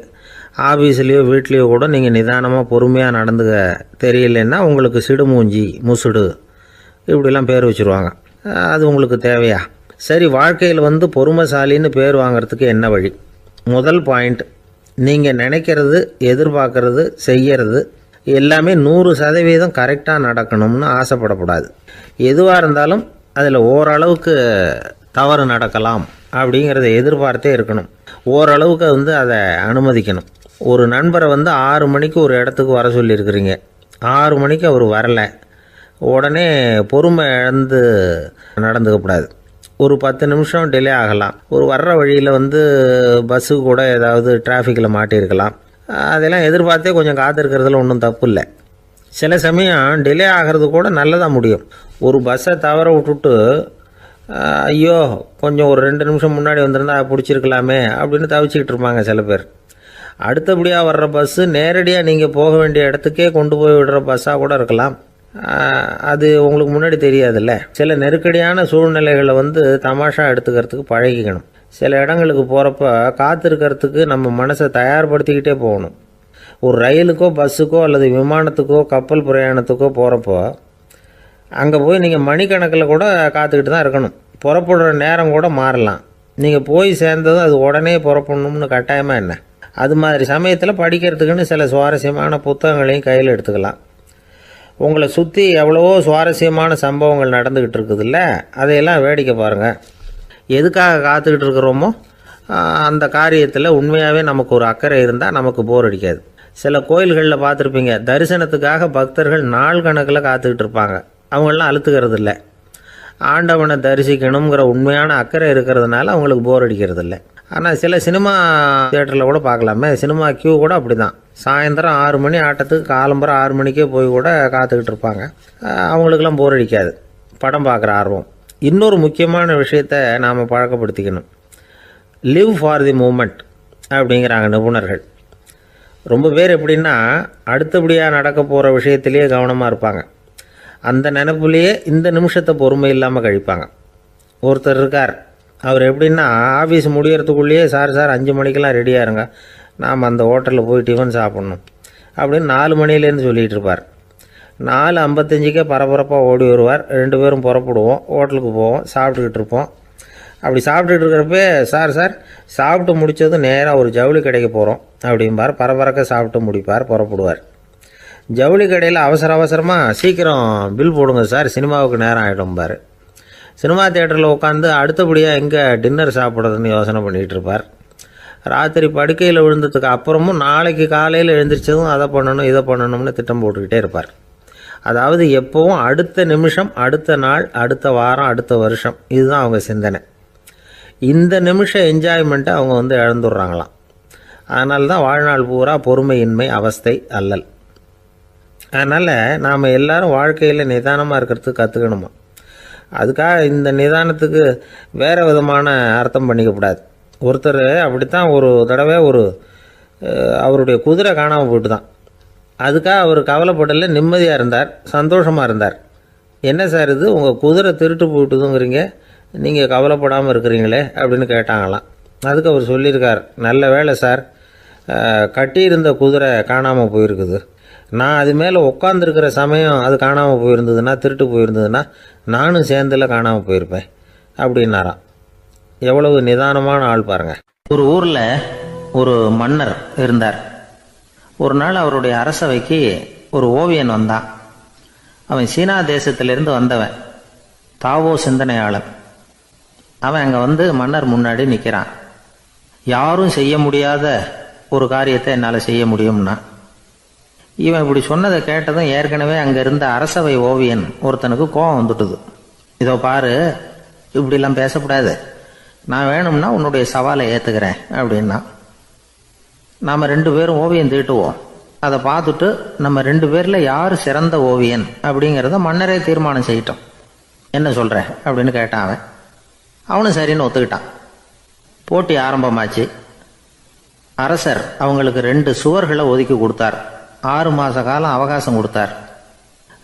[SPEAKER 1] ஆஃபீஸ்லேயோ வீட்லேயோ கூட நீங்கள் நிதானமாக பொறுமையாக நடந்துக்க தெரியலன்னா உங்களுக்கு சிடுமூஞ்சி, முசுடு இப்படிலாம் பேர் வச்சுருவாங்க. அது உங்களுக்கு தேவையா? சரி, வாழ்க்கையில் பொறுமைசாலின்னு பேர் வாங்கிறதுக்கு என்ன வழி? முதல் பாயிண்ட், நீங்கள் நினைக்கிறது, எதிர்பார்க்கறது, செய்கிறது எல்லாமே 100% கரெக்டாக நடக்கணும்னு ஆசைப்படக்கூடாது. எதுவாக இருந்தாலும் அதில் ஓரளவுக்கு தவறு நடக்கலாம் அப்படிங்கிறத எதிர்பார்த்தே இருக்கணும். ஓரளவுக்கு அதை அனுமதிக்கணும். ஒரு நண்பரை 6 மணிக்கு ஒரு இடத்துக்கு வர சொல்லியிருக்கிறீங்க. 6 மணிக்கு அவர் வரலை, உடனே பொறுமை இழந்து நடந்துக்கக்கூடாது. ஒரு 10 நிமிஷம் டிலே ஆகலாம். ஒரு வர்ற வழியில் பஸ்ஸு கூட ஏதாவது டிராஃபிக்கில் மாட்டியிருக்கலாம். அதெல்லாம் எதிர்பார்த்தே கொஞ்சம் காத்திருக்கிறதுல ஒன்றும் தப்பு இல்லை. சில சமயம் டிலே ஆகிறது கூட நல்லதாக முடியும். ஒரு பஸ்ஸை தவற விட்டுட்டு, ஐயோ கொஞ்சம் ஒரு 2 நிமிஷம் முன்னாடி வந்திருந்தா பிடிச்சிருக்கலாமே அப்படின்னு தவிச்சிக்கிட்டு இருப்பாங்க சில பேர். அடுத்தபடியாக வர்ற பஸ்ஸு நேரடியாக நீங்கள் போக வேண்டிய இடத்துக்கே கொண்டு போய் விடுற பஸ்ஸாக கூட இருக்கலாம். அது உங்களுக்கு முன்னாடி தெரியாதுல்ல. சில நெருக்கடியான சூழ்நிலைகளை தமாஷா எடுத்துக்கிறதுக்கு பழகிக்கணும். சில இடங்களுக்கு போகிறப்ப காத்திருக்கிறதுக்கு நம்ம மனசை தயார்படுத்திக்கிட்டே போகணும். ஒரு ரயிலுக்கோ பஸ்ஸுக்கோ அல்லது விமானத்துக்கோ கப்பல் பிரயாணத்துக்கோ போகிறப்போ அங்கே போய் நீங்கள் மணிக்கணக்கில் கூட காத்துக்கிட்டு தான் இருக்கணும். புறப்படுற நேரம் கூட மாறலாம். நீங்கள் போய் சேர்ந்ததும் அது உடனே புறப்படணும்னு கட்டாயமாக என்ன? அது மாதிரி சமயத்தில் படிக்கிறதுக்குன்னு சில சுவாரஸ்யமான புத்தகங்களையும் கையில் எடுத்துக்கலாம். உங்களை சுற்றி எவ்வளவோ சுவாரஸ்யமான சம்பவங்கள் நடந்துக்கிட்டு இருக்குதுல்ல, அதையெல்லாம் வேடிக்கை பாருங்கள். எதுக்காக காத்துக்கிட்டு இருக்கிறோமோ அந்த காரியத்தில் உண்மையாகவே நமக்கு ஒரு அக்கறை இருந்தால் நமக்கு போர் அடிக்காது. சில கோயில்களில் பார்த்துருப்பீங்க, தரிசனத்துக்காக பக்தர்கள் நாள் கணக்கில் காத்துக்கிட்டு இருப்பாங்க. அவங்களெலாம் அழுத்துக்கிறது இல்லை. ஆண்டவனை தரிசிக்கணுங்கிற உண்மையான அக்கறை இருக்கிறதுனால அவங்களுக்கு போர் அடிக்கிறது இல்லை. ஆனால் சில சினிமா தியேட்டரில் கூட பார்க்கலாமே, சினிமா கியூ கூட அப்படி தான். சாயந்தரம் 6 மணி ஆட்டத்துக்கு காலம்பரம் 6 மணிக்கே போய் கூட காத்துக்கிட்டு இருப்பாங்க. அவங்களுக்கெல்லாம் போர் அடிக்காது, படம் பார்க்குற ஆர்வம். இன்னொரு முக்கியமான விஷயத்தை நாம் பழக்கப்படுத்திக்கணும். லிவ் ஃபார் தி மூமெண்ட் அப்படிங்கிறாங்க நிபுணர்கள். ரொம்ப பேர் எப்படின்னா அடுத்தபடியாக நடக்க போகிற விஷயத்திலேயே கவனமாக இருப்பாங்க. அந்த நினைப்புலேயே இந்த நிமிஷத்தை பொறுமை இல்லாமல் கழிப்பாங்க. ஒருத்தர் இருக்கார், அவர் எப்படின்னா ஆஃபீஸ் முடியறதுக்குள்ளேயே சார் 5 மணிக்கெல்லாம் ரெடியாக இருங்க, நாம் அந்த ஹோட்டலில் போய் டிஃபன் சாப்பிட்ணும் அப்படின்னு 4 மணிலேருந்து சொல்லிகிட்டு இருப்பார். 4:55 பரபரப்பாக ஓடி வருவார். 2 பேரும் புறப்படுவோம், ஹோட்டலுக்கு போவோம், சாப்பிட்டுக்கிட்டு இருப்போம். அப்படி சாப்பிட்டுட்டு இருக்கிறப்ப சார் சாப்பிட்டு முடித்ததும் நேராக ஒரு ஜவுளி கடைக்கு போகிறோம் அப்படிம்பார். பரபரக்க சாப்பிட்டு முடிப்பார், புறப்படுவார். ஜவுளி கடையில் அவசரமாக சீக்கிரம் பில் போடுங்க சார், சினிமாவுக்கு நேரம் ஆகிடும்பார். சினிமா தியேட்டரில் உட்காந்து அடுத்தபடியாக எங்கே டின்னர் சாப்பிட்றதுன்னு யோசனை பண்ணிகிட்டு இருப்பார். ராத்திரி படுக்கையில் விழுந்ததுக்கு அப்புறமும் நாளைக்கு காலையில் எழுந்திரிச்சதும் அதை பண்ணணும் இதை பண்ணணும்னு திட்டம் போட்டுக்கிட்டே இருப்பார். அதாவது எப்போவும் அடுத்த நிமிஷம், அடுத்த நாள், அடுத்த வாரம், அடுத்த வருஷம், இதுதான் அவங்க சிந்தனை. இந்த நிமிஷம் என்ஜாய்மெண்ட்டை அவங்க இழந்துடுறாங்களாம். அதனால தான் வாழ்நாள் பூரா பொறுமையின்மை, அவஸ்தை, அல்லல். அதனால் நாம் எல்லோரும் வாழ்க்கையில் நிதானமாக இருக்கிறதுக்கு கற்றுக்கணுமா. அதுக்காக இந்த நிதானத்துக்கு வேறு விதமான அர்த்தம் பண்ணிக்கக்கூடாது. ஒருத்தர் அப்படித்தான் ஒரு தடவை அவருடைய குதிரை காணாமல் போயிட்டு தான். அதுக்காக அவர் கவலைப்படலை, நிம்மதியாக இருந்தார், சந்தோஷமாக இருந்தார். என்ன சார் இது, உங்கள் குதிரை திருட்டு போயிட்டுதுங்கிறீங்க, நீங்கள் கவலைப்படாமல் இருக்கிறீங்களே அப்படின்னு கேட்டாங்களாம். அதுக்கு அவர் சொல்லியிருக்கார், நல்ல வேலை சார், கட்டியிருந்த குதிரை காணாமல் போயிருக்குது. நான் அது மேலே உட்காந்துருக்கிற சமயம் அது காணாமல் போயிருந்ததுன்னா, திருட்டு போயிருந்ததுன்னா நானும் சேர்ந்தில் காணாமல் போயிருப்பேன் அப்படின்னாராம். எவ்வளவு நிதானமான ஆள் பாருங்கள்.
[SPEAKER 2] ஒரு ஊரில் ஒரு மன்னர் இருந்தார். ஒரு நாள் அவருடைய அரசவைக்கு ஒரு ஓவியன் வந்தான். அவன் சீனா தேசத்திலிருந்து வந்தவன், தாவோ சிந்தனையாளன். அவன் அங்கே மன்னர் முன்னாடி நிற்கிறான். யாரும் செய்ய முடியாத ஒரு காரியத்தை என்னால் செய்ய முடியும்னா. இவன் இப்படி சொன்னதை கேட்டதும் ஏற்கனவே அங்கே இருந்த அரசவை ஓவியன் ஒருத்தனுக்கு கோபம் வந்துட்டுது. இதோ பாரு, இப்படிலாம் பேசக்கூடாது, நான் வேணும்னா உன்னுடைய சவாலை ஏற்றுக்கிறேன் அப்படின்னா. நாம் 2 பேரும் ஓவியம் தீட்டுவோம், அதை பார்த்துட்டு நம்ம 2 பேரில் யார் சிறந்த ஓவியன் அப்படிங்கிறத மன்னரே தீர்மானம் செய்யட்டும், என்ன சொல்கிற அப்படின்னு கேட்டான் அவன். அவனும் சரின்னு ஒத்துக்கிட்டான். போட்டி ஆரம்பமாச்சு. அரசர் அவங்களுக்கு 2 சுவர்களை ஒதுக்கி கொடுத்தார். 6 மாத காலம் அவகாசம் கொடுத்தார்.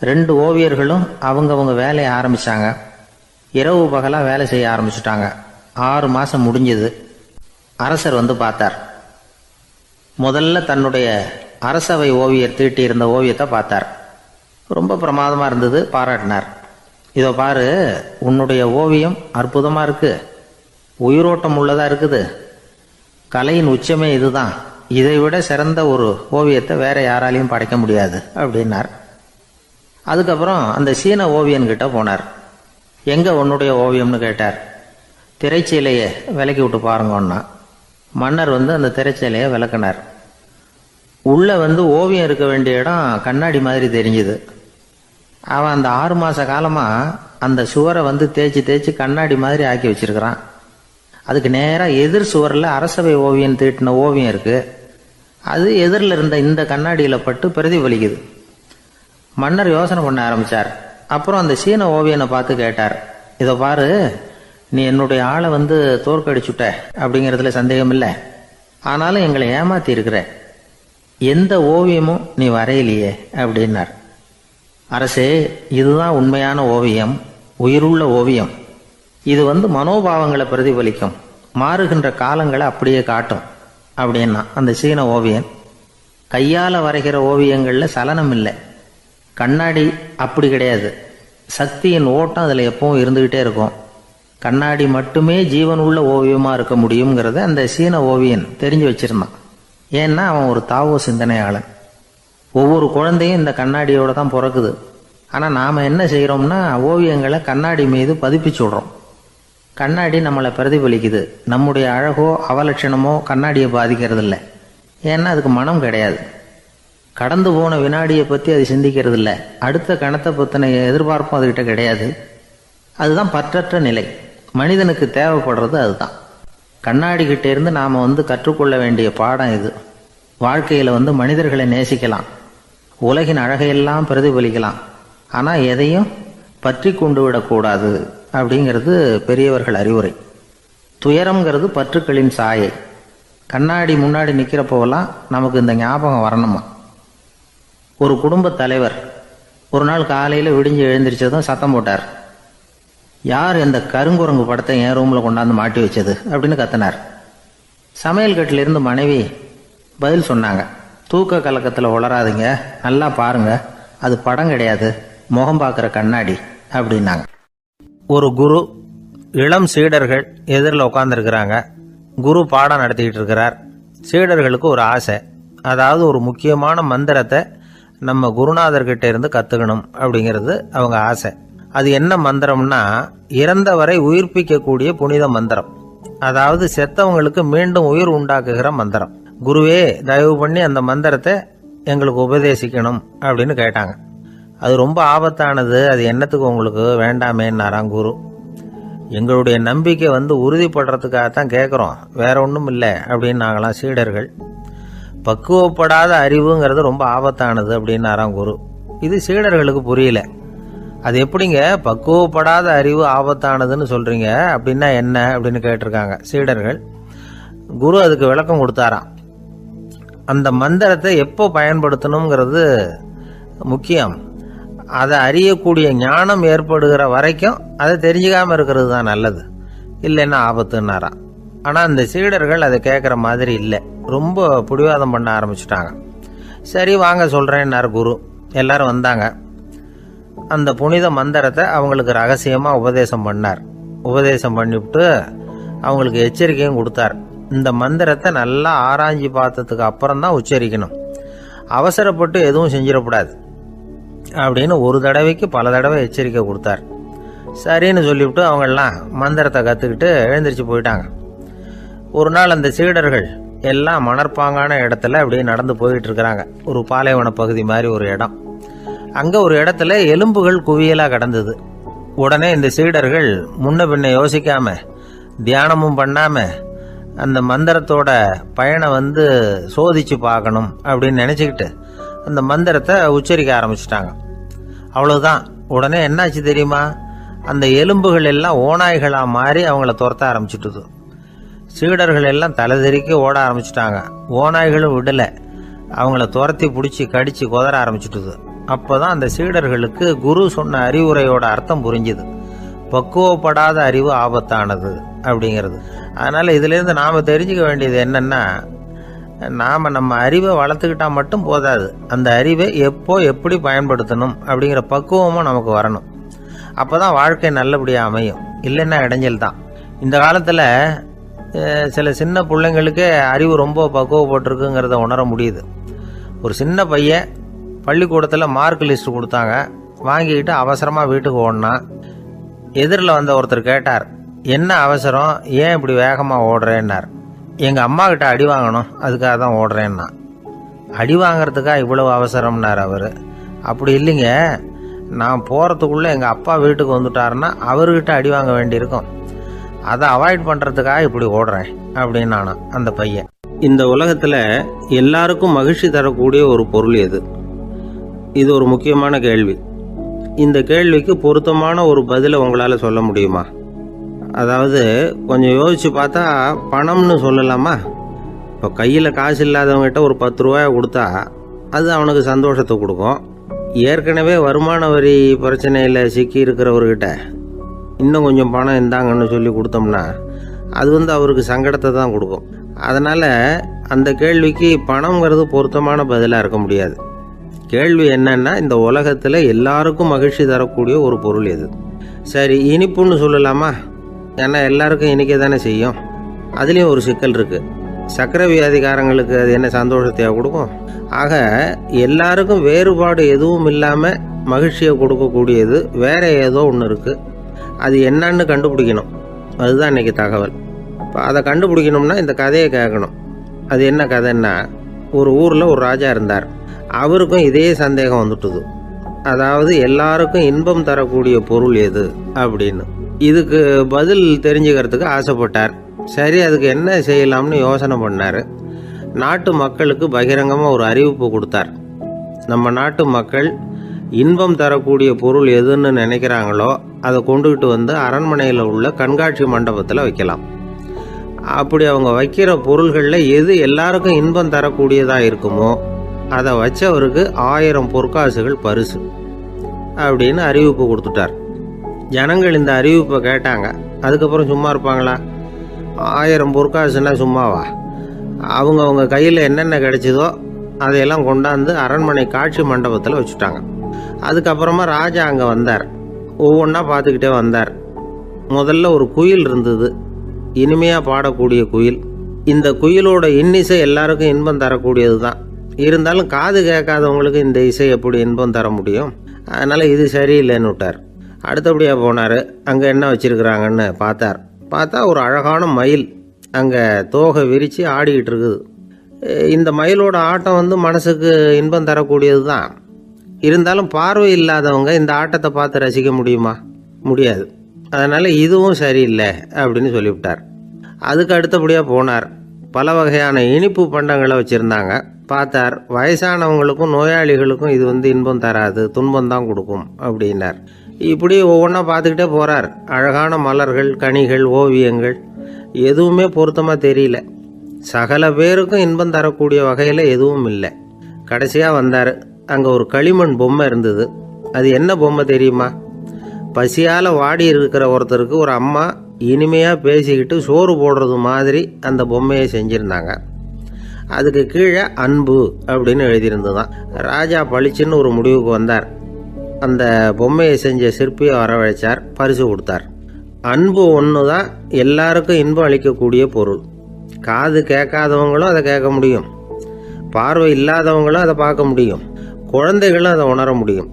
[SPEAKER 2] 2 ஓவியர்களும் அவங்கவங்க வேலையை ஆரம்பித்தாங்க. இரவு பகலாக வேலை செய்ய ஆரம்பிச்சுட்டாங்க. 6 மாதம் முடிஞ்சது. அரசர் பார்த்தார். முதல்ல தன்னுடைய அரசவை ஓவியர் தீட்டியிருந்த ஓவியத்தை பார்த்தார். ரொம்ப பிரமாதமாக இருந்தது, பாராட்டினார். இதோ பாரு, உன்னுடைய ஓவியம் அற்புதமாக இருக்குது, உயிரோட்டம் உள்ளதாக இருக்குது, கலையின் உச்சமே இதுதான், இதை விட சிறந்த ஒரு ஓவியத்தை வேற யாராலையும் படைக்க முடியாது அப்படின்னார். அதுக்கப்புறம் அந்த சீன ஓவியன்கிட்ட போனார். எங்கே உன்னுடைய ஓவியம்னு கேட்டார். திரைச்சீலையை விலக்கி விட்டு பாருங்கன்னா. மன்னர் அந்த திரைச்சீலையை விளக்குனார். உள்ளே ஓவியம் இருக்க வேண்டிய இடம் கண்ணாடி மாதிரி தெரிஞ்சுது. அவன் அந்த 6 மாத காலமாக அந்த சுவரை தேய்ச்சி கண்ணாடி மாதிரி ஆக்கி வச்சிருக்கிறான். அதுக்கு நேராக எதிர் சுவரில் அரசவை ஓவியம் தீட்டின ஓவியம் இருக்குது. அது எதிரில் இருந்த இந்த கண்ணாடியில் பட்டு பிரதிபலிக்குது. மன்னர் யோசனை பண்ண ஆரம்பித்தார். அப்புறம் அந்த சீன ஓவியனை பார்த்து கேட்டார், இதை பாரு, நீ என்னுடைய ஆளை தோற்கடிச்சுட்ட அப்படிங்கிறதுல சந்தேகம் இல்லை, ஆனாலும் எங்களை ஏமாத்தி இருக்கிற, எந்த ஓவியமும் நீ வரையிலையே அப்படின்னார். அரசே, இதுதான் உண்மையான ஓவியம், உயிருள்ள ஓவியம். இது மனோபாவங்களை பிரதிபலிக்கும், மாறுகின்ற காலங்களை அப்படியே காட்டும் அப்படின்னா அந்த சீன ஓவியன். கையால் வரைகிற ஓவியங்களில் சலனம் இல்லை, கண்ணாடி அப்படி கிடையாது, சக்தியின் ஓட்டம் அதில் எப்பவும் இருந்துக்கிட்டே இருக்கும். கண்ணாடி மட்டுமே ஜீவன் உள்ள ஓவியமாக இருக்க முடியுங்கிறத அந்த சீன ஓவியன் தெரிஞ்சு வச்சிருந்தான். ஏன்னா அவன் ஒரு தாவோ சிந்தனையாளன். ஒவ்வொரு குழந்தையும் இந்த கண்ணாடியோடு தான் பிறக்குது. ஆனால் நாம் என்ன செய்கிறோம்னா ஓவியங்களை கண்ணாடி மீது பதிப்பிச்சு விடுறோம். கண்ணாடி நம்மளை பிரதிபலிக்குது. நம்முடைய அழகோ அவலட்சணமோ கண்ணாடியை பாதிக்கிறது இல்லை. ஏன்னா அதுக்கு மனம் கிடையாது. கடந்து போன வினாடியை பற்றி அது சிந்திக்கிறது இல்லை. அடுத்த கணத்தை பற்றின எதிர்பார்ப்பும் அதுகிட்ட கிடையாது. அதுதான் பற்றற்ற நிலை. மனிதனுக்கு தேவைப்படுறது அதுதான். கண்ணாடி கிட்டே இருந்து நாம் கற்றுக்கொள்ள வேண்டிய பாடம் இது. வாழ்க்கையில் மனிதர்களை நேசிக்கலாம், உலகின் அழகையெல்லாம் பிரதிபலிக்கலாம், ஆனால் எதையும் பற்றி கொண்டு விடக்கூடாது அப்படிங்கிறது பெரியவர்கள் அறிவுரை. துயரம்ங்கிறது பற்றுக்களின் சாயை.
[SPEAKER 1] கண்ணாடி முன்னாடி நிற்கிறப்போவெல்லாம் நமக்கு இந்த ஞாபகம் வரணுமா. ஒரு குடும்ப தலைவர் ஒரு நாள் காலையில் விடிஞ்சு எழுந்திரிச்சதும் சத்தம் போட்டார். யார் இந்த கருங்குரங்கு படத்தை என் ரூமில் கொண்டாந்து மாட்டி வச்சது அப்படின்னு கத்தினார். சமையல் கட்டிலிருந்து மனைவி பதில் சொன்னாங்க, தூக்க கலக்கத்தில் உளராதிங்க, நல்லா பாருங்க, அது படம் கிடையாது, முகம் பார்க்குற கண்ணாடி அப்படின்னாங்க.
[SPEAKER 2] ஒரு குரு, இளம் சீடர்கள் எதிரில் உட்காந்துருக்கிறாங்க. குரு பாடம் நடத்திக்கிட்டு இருக்கிறார். சீடர்களுக்கு ஒரு ஆசை, அதாவது ஒரு முக்கியமான மந்திரத்தை நம்ம குருநாதர்கிட்ட இருந்து கற்றுக்கணும் அப்படிங்கிறது அவங்க ஆசை. அது என்ன மந்திரம்னா, இறந்தவரை உயிர்ப்பிக்கக்கூடிய புனித மந்திரம், அதாவது செத்தவங்களுக்கு மீண்டும் உயிர் உண்டாக்குகிற மந்திரம். குருவே, தயவு பண்ணி அந்த மந்திரத்தை எங்களுக்கு உபதேசிக்கணும் அப்படின்னு கேட்டாங்க. அது ரொம்ப ஆபத்தானது, அது என்னத்துக்கு உங்களுக்கு வேண்டாமேன்னாராம் குரு. எங்களுடைய நம்பிக்கை உறுதிப்படுறதுக்காகத்தான் கேட்குறோம், வேற ஒன்றும் இல்லை அப்படின்னாங்களாம் சீடர்கள். பக்குவப்படாத அறிவுங்கிறது ரொம்ப ஆபத்தானது அப்படின்னாராம் குரு. இது சீடர்களுக்கு புரியல. அது எப்படிங்க பக்குவப்படாத அறிவு ஆபத்தானதுன்னு சொல்றீங்க, அப்படின்னா என்ன அப்படின்னு கேட்டிருக்காங்க சீடர்கள். குரு அதுக்கு விளக்கம் கொடுத்தாராம். அந்த மந்திரத்தை எப்போ பயன்படுத்தணுங்கிறது முக்கியம். அதை அறியக்கூடிய ஞானம் ஏற்படுகிற வரைக்கும் அதை தெரிஞ்சுக்காம இருக்கிறது தான் நல்லது, இல்லைன்னா ஆபத்துன்னாராம். ஆனால் அந்த சீடர்கள் அதை கேட்குற மாதிரி இல்லை, ரொம்ப பிடிவாதம் பண்ண ஆரம்பிச்சுட்டாங்க. சரி வாங்க சொல்கிறேன்னார் குரு. எல்லாரும் வந்தாங்க. அந்த புனித மந்திரத்தை அவங்களுக்கு ரகசியமாக உபதேசம் பண்ணார். உபதேசம் பண்ணிவிட்டு அவங்களுக்கு எச்சரிக்கையும் கொடுத்தார். இந்த மந்திரத்தை நல்லா ஆராய்ச்சி பார்த்ததுக்கு அப்புறம் தான் உச்சரிக்கணும், அவசரப்பட்டு எதுவும் செஞ்சிடக்கூடாது அப்படின்னு ஒரு தடவைக்கு பல தடவை எச்சரிக்கை கொடுத்தார். சரின்னு சொல்லிவிட்டு அவங்கெல்லாம் மந்திரத்தை கற்றுக்கிட்டு எழுந்திரிச்சு போயிட்டாங்க. ஒரு நாள் அந்த சீடர்கள் எல்லாம் மணற்பாங்கான இடத்துல அப்படியே நடந்து போயிட்டு இருக்கிறாங்க. ஒரு பாலைவன பகுதி மாதிரி ஒரு இடம். அங்கே ஒரு இடத்துல எலும்புகள் குவியலாக கிடந்தது. உடனே இந்த சீடர்கள் முன்ன பின்ன யோசிக்காம, தியானமும் பண்ணாம, அந்த மந்திரத்தோட பயனை சோதிச்சு பார்க்கணும் அப்படின்னு நினச்சிக்கிட்டு அந்த மந்திரத்தை உச்சரிக்க ஆரம்பிச்சிட்டாங்க. அவ்வளவுதான். உடனே என்னாச்சு தெரியுமா, அந்த எலும்புகள் எல்லாம் ஓநாய்களாக மாறி அவங்கள துரத்த ஆரம்பிச்சுட்டுது. சீடர்கள் எல்லாம் தலைதெறிக்க ஓட ஆரம்பிச்சுட்டாங்க. ஓநாய்களும் விடலை, அவங்கள துரத்தி பிடிச்சி கடிச்சு கொதற ஆரம்பிச்சுட்டுது. அப்போதான் அந்த சீடர்களுக்கு குரு சொன்ன அறிவுரையோட அர்த்தம் புரிஞ்சுது. பக்குவப்படாத அறிவு ஆபத்தானது அப்படிங்கிறது. அதனால இதுலேருந்து நாம் தெரிஞ்சுக்க வேண்டியது என்னன்னா, நாம் நம்ம அறிவை வளர்த்துக்கிட்டா மட்டும் போதாது, அந்த அறிவை எப்போ எப்படி பயன்படுத்தணும் அப்படிங்கிற பக்குவமும் நமக்கு வரணும். அப்போ தான் வாழ்க்கை நல்லபடியாக அமையும், இல்லைன்னா இடைஞ்சல் தான். இந்த காலத்தில் சில சின்ன பிள்ளைங்களுக்கே அறிவு ரொம்ப பக்குவப்பட்டிருக்குங்கிறத உணர முடியுது. ஒரு சின்ன பையன் பள்ளிக்கூடத்தில் மார்க் லிஸ்ட் கொடுத்தாங்க, வாங்கிக்கிட்டு அவசரமாக வீட்டுக்கு ஓடினான். எதிரில் வந்த ஒருத்தர் கேட்டார், என்ன அவசரம், ஏன் இப்படி வேகமாக ஓடுறேன்னார். எங்கள் அம்மா கிட்ட அடி வாங்கணும், அதுக்காக தான் ஓடுறேன்னா. அடி வாங்கிறதுக்கா இவ்வளவு அவசரம்னார் அவர். அப்படி இல்லைங்க, நான் போகிறதுக்குள்ளே எங்கள் அப்பா வீட்டுக்கு வந்துட்டாருன்னா அவர்கிட்ட அடி வாங்க வேண்டியிருக்கும், அதை அவாய்ட் பண்ணுறதுக்காக இப்படி ஓடுறேன் அப்படின்னு நானா அந்த பையன். இந்த உலகத்தில் எல்லாருக்கும் மகிழ்ச்சி தரக்கூடிய ஒரு பொருள் எது? இது ஒரு முக்கியமான கேள்வி. இந்த கேள்விக்கு பொருத்தமான ஒரு பதிலை உங்களால் சொல்ல முடியுமா? அதாவது கொஞ்சம் யோசித்து பார்த்தா பணம்னு சொல்லலாமா? இப்போ கையில் காசு இல்லாதவங்ககிட்ட ஒரு 10 ரூபாயை கொடுத்தா அது அவனுக்கு சந்தோஷத்தை கொடுக்கும். ஏற்கனவே வருமான வரி பிரச்சனையில் சிக்கி இருக்கிறவர்கிட்ட இன்னும் கொஞ்சம் பணம் இருந்தாங்கன்னு சொல்லி கொடுத்தோம்னா அது அவருக்கு சங்கடத்தை தான் கொடுக்கும். அதனால் அந்த கேள்விக்கு பணம்ங்கிறது பொருத்தமான பதிலாக இருக்க முடியாது. கேள்வி என்னன்னா, இந்த உலகத்தில் எல்லாருக்கும் மகிழ்ச்சி தரக்கூடிய ஒரு பொருள் எது? சரி, இனிப்புன்னு சொல்லலாமா? ஏன்னா எல்லாருக்கும் இனிக்க தானே செய்யும். அதுலேயும் ஒரு சிக்கல் இருக்குது. சர்க்கரை வியாதிக்காரங்களுக்கு அது என்ன சந்தோஷத்தையாக கொடுக்கும்? ஆக எல்லாருக்கும் வேறுபாடு எதுவும் இல்லாமல் மகிழ்ச்சியை கொடுக்கக்கூடியது வேற ஏதோ ஒன்று இருக்குது. அது என்னன்னு கண்டுபிடிக்கணும். அதுதான் இன்றைக்கி தகவல். இப்போ அதை கண்டுபிடிக்கணும்னா இந்த கதையை கேட்கணும். அது என்ன கதைன்னா, ஒரு ஊரில் ஒரு ராஜா இருந்தார். அவருக்கும் இதே சந்தேகம் வந்துட்டுது. அதாவது எல்லாருக்கும் இன்பம் தரக்கூடிய பொருள் எது அப்படின்னு. இதுக்கு பதில் தெரிஞ்சுக்கிறதுக்கு ஆசைப்பட்டார். சரி, அதுக்கு என்ன செய்யலாம்னு யோசனை பண்ணார். நாட்டு மக்களுக்கு பகிரங்கமாக ஒரு அறிவிப்பு கொடுத்தார். நம்ம நாட்டு மக்கள் இன்பம் தரக்கூடிய பொருள் எதுன்னு நினைக்கிறாங்களோ அதை கொண்டுகிட்டு அரண்மனையில் உள்ள கண்காட்சி மண்டபத்தில் வைக்கலாம். அப்படி அவங்க வைக்கிற பொருள்களில் எது எல்லாருக்கும் இன்பம் தரக்கூடியதாக இருக்குமோ அதை வச்சவருக்கு 1000 பொற்காசுகள் பரிசு அப்படின்னு அறிவிப்பு கொடுத்துட்டார். ஜனங்கள் இந்த அறிவிப்பை கேட்டாங்க. அதுக்கப்புறம் சும்மா இருப்பாங்களா? 1000 பொற்காசுன்னா சும்மாவா? அவங்க கையில் என்னென்ன கிடைச்சதோ அதையெல்லாம் கொண்டாந்து அரண்மனை காட்சி மண்டபத்தில் வச்சுட்டாங்க. அதுக்கப்புறமா ராஜா அங்கே வந்தார். ஒவ்வொன்றா பார்த்துக்கிட்டே வந்தார். முதல்ல ஒரு குயில் இருந்தது, இனிமையாக பாடக்கூடிய குயில். இந்த குயிலோட இன்னிசை எல்லாருக்கும் இன்பம் தரக்கூடியது தான். இருந்தாலும் காது கேட்காதவங்களுக்கு இந்த இசை எப்படி இன்பம் தர முடியும்? அதனால் இது சரியில்லைன்னு விட்டார். அடுத்தபடியாக போனார். அங்கே என்ன வச்சுருக்குறாங்கன்னு பார்த்தா ஒரு அழகான மயில் அங்கே தோகை விரித்து ஆடிக்கிட்டு இருக்குது. இந்த மயிலோட ஆட்டம் மனசுக்கு இன்பம் தரக்கூடியது தான். இருந்தாலும் பார்வை இல்லாதவங்க இந்த ஆட்டத்தை பார்த்து ரசிக்க முடியுமா? முடியாது. அதனால் இதுவும் சரியில்லை அப்படின்னு சொல்லிவிட்டார். அதுக்கு அடுத்தபடியாக போனார். பல வகையான இனிப்பு பண்டங்களை வச்சுருந்தாங்க. பார்த்தார், வயசானவங்களுக்கும் நோயாளிகளுக்கும் இது இன்பம் தராது, துன்பம் தான் கொடுக்கும் அப்படின்னார். இப்படி ஒவ்வொன்றா பார்த்துக்கிட்டே போகிறார். அழகான மலர்கள், கனிகள், ஓவியங்கள் எதுவுமே பொருத்தமாக தெரியல. சகல பேருக்கும் இன்பம் தரக்கூடிய வகையில் எதுவும் இல்லை. கடைசியாக வந்தார். அங்கே ஒரு களிமண் பொம்மை இருந்தது. அது என்ன பொம்மை தெரியுமா? பசியால் வாடி இருக்கிற ஒருத்தருக்கு ஒரு அம்மா இனிமையாக பேசிக்கிட்டு சோறு போடுறது மாதிரி அந்த பொம்மையை செஞ்சுருந்தாங்க. அதுக்கு கீழே அன்பு அப்படின்னு எழுதியிருந்ததுதான். ராஜா பளிச்சுன்னு ஒரு முடிவுக்கு வந்தார். அந்த பொம்மையை செஞ்ச சிற்பியை வரவழைச்சார், பரிசு கொடுத்தார். அன்பு ஒன்று தான் எல்லாருக்கும் இன்பம் அளிக்கக்கூடிய பொருள். காது கேட்காதவங்களும் அதை கேட்க முடியும், பார்வை இல்லாதவங்களும் அதை பார்க்க முடியும், குழந்தைகளும் அதை உணர முடியும்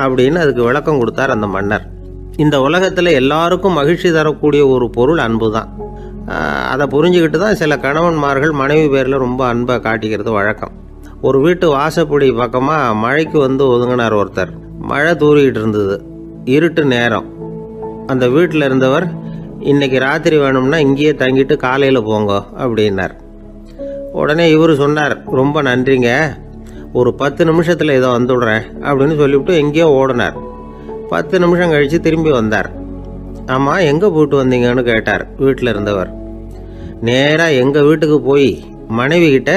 [SPEAKER 2] அப்படின்னு அதுக்கு விளக்கம் கொடுத்தார் அந்த மன்னர். இந்த உலகத்தில் எல்லாருக்கும் மகிழ்ச்சி தரக்கூடிய ஒரு பொருள் அன்பு தான். அதை புரிஞ்சுக்கிட்டு தான் சில கணவன்மார்கள் மனைவி பேரில் ரொம்ப அன்பை காட்டிக்கிறது வழக்கம். ஒரு வீட்டு வாசப்படி பக்கமாக மழைக்கு ஒதுங்கினார் ஒருத்தர். மழை தூரிக்கிட்டு இருந்தது, இருட்டு நேரம். அந்த வீட்டில் இருந்தவர், இன்னைக்கு ராத்திரி வேணும்னா இங்கேயே தங்கிட்டு காலையில் போங்க அப்படின்னார். உடனே இவர் சொன்னார், ரொம்ப நன்றிங்க, ஒரு 10 நிமிஷத்தில் இதை வந்துடுறேன் அப்படின்னு சொல்லிவிட்டு எங்கேயோ ஓடினார். 10 நிமிஷம் கழித்து திரும்பி வந்தார். ஆமாம், எங்கே போயிட்டு வந்தீங்கன்னு கேட்டார் வீட்டில் இருந்தவர். நேராக எங்கள் வீட்டுக்கு போய் மனைவி கிட்ட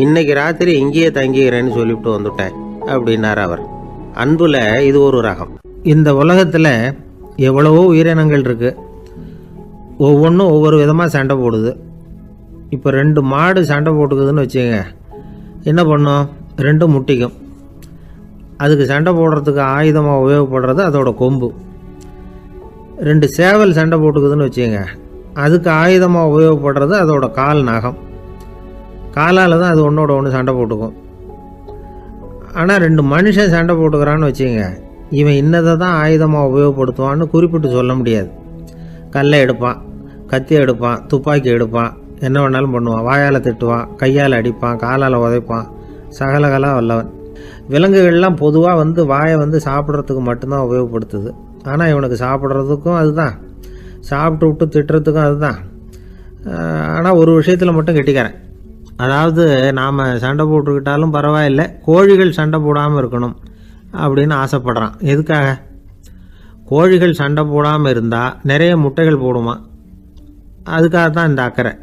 [SPEAKER 2] இன்னைக்கு ராத்திரி இங்கேயே தங்கிக்கிறேன்னு சொல்லிவிட்டு வந்துட்டேன் அப்படின்னார் அவர். அன்புல இது ஒரு ரகம். இந்த உலகத்தில் எவ்வளவோ உயிரினங்கள் இருக்கு, ஒவ்வொன்றும் ஒவ்வொரு விதமாக சண்டை போடுது. இப்போ 2 மாடு சண்டை போட்டுக்குதுன்னு வச்சுங்க, என்ன பண்ணும்? 2 முட்டிக்கும். அதுக்கு சண்டை போடுறதுக்கு ஆயுதமாக உபயோகப்படுறது அதோட கொம்பு. 2 சேவல் சண்டை போட்டுக்குதுன்னு வச்சுங்க, அதுக்கு ஆயுதமாக உபயோகப்படுறது அதோட கால் நகம். காலால் தான் அது ஒன்றோட ஒன்று சண்டை போட்டுக்கும். ஆனால் 2 மனுஷன் சண்டை போட்டுக்கிறான்னு வச்சுங்க, இவன் இன்னதை தான் ஆயுதமாக உபயோகப்படுத்துவான்னு குறிப்பிட்டு சொல்ல முடியாது. கல்லை எடுப்பான், கத்தி எடுப்பான், துப்பாக்கி எடுப்பான், என்ன வேணாலும் பண்ணுவான். வாயால் திட்டுவான், கையால் அடிப்பான், காலால் உதைப்பான், சகலகலாக வல்லவன். விலங்குகள்லாம் பொதுவாக வாயை சாப்பிட்றதுக்கு மட்டும்தான் உபயோகப்படுத்துது. ஆனால் இவனுக்கு சாப்பிட்றதுக்கும் அதுதான், சாப்பிட்டு விட்டு திட்டுறதுக்கும் அதுதான். ஆனால் ஒரு விஷயத்தில் மட்டும் கெட்டிக்கிறேன். அதாவது நாம் சண்டை போட்டுக்கிட்டாலும் பரவாயில்லை, கோழிகள் சண்டை போடாமல் இருக்கணும் அப்படின்னு ஆசைப்படுறான். எதுக்காக? கோழிகள் சண்டை போடாமல் இருந்தால் நிறைய முட்டைகள் போடுமா, அதுக்காக தான் இந்த அக்கறை.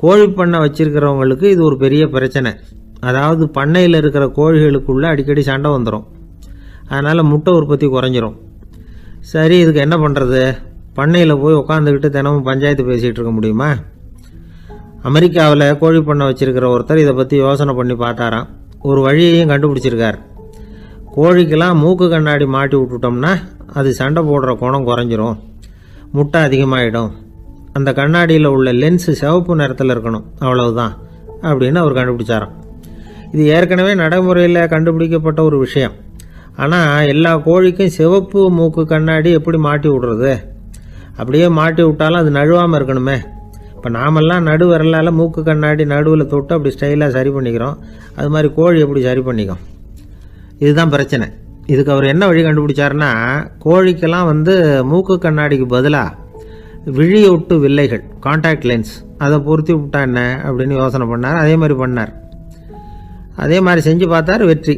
[SPEAKER 2] கோழி பண்ணை வச்சிருக்கிறவங்களுக்கு இது ஒரு பெரிய பிரச்சனை. அதாவது பண்ணையில் இருக்கிற கோழிகளுக்குள்ளே அடிக்கடி சண்டை வந்துடும். அதனால் முட்டை உற்பத்தி குறைஞ்சிரும். சரி, இதுக்கு என்ன பண்ணுறது? பண்ணையில் போய் உட்காந்துக்கிட்டு தினமும் பஞ்சாயத்து பேசிகிட்டு இருக்க முடியுமா? அமெரிக்காவில் கோழி பண்ணை வச்சிருக்கிற ஒருத்தர் இதை பற்றி யோசனை பண்ணி பார்த்தாராம். ஒரு வழியையும் கண்டுபிடிச்சிருக்கார். கோழிக்கெல்லாம் மூக்கு கண்ணாடி மாட்டி விட்டுட்டோம்னா அது சண்டை போடுற குணம் குறைஞ்சிரும், முட்டை அதிகமாகிடும். அந்த கண்ணாடியில் உள்ள லென்ஸு சிவப்பு நிறத்தில் இருக்கணும், அவ்வளவுதான் அப்படின்னு அவர் கண்டுபிடிச்சாராம். இது ஏற்கனவே நடைமுறையில் கண்டுபிடிக்கப்பட்ட ஒரு விஷயம். ஆனால் எல்லா கோழிக்கும் சிவப்பு மூக்கு கண்ணாடி எப்படி மாட்டி விடுறது? அப்படியே மாட்டி விட்டாலும் அது நழுவாமல் இருக்கணுமே. இப்போ நாமெல்லாம் நடு விரலால் மூக்கு கண்ணாடி நடுவில் தொட்டு அப்படி ஸ்டைலாக சரி பண்ணிக்கிறோம். அது மாதிரி கோழி எப்படி சரி பண்ணிக்கும்? இதுதான் பிரச்சனை. இதுக்கு அவர் என்ன வழி கண்டுபிடிச்சாருன்னா, கோழிக்கெல்லாம் மூக்கு கண்ணாடிக்கு பதிலாக விழியொட்டு வில்லைகள், கான்டாக்ட் லென்ஸ், அதை பொருத்தி விட்டா என்ன அப்படின்னு யோசனை பண்ணார். அதே மாதிரி பண்ணார். அதே மாதிரி செஞ்சு பார்த்தார், வெற்றி.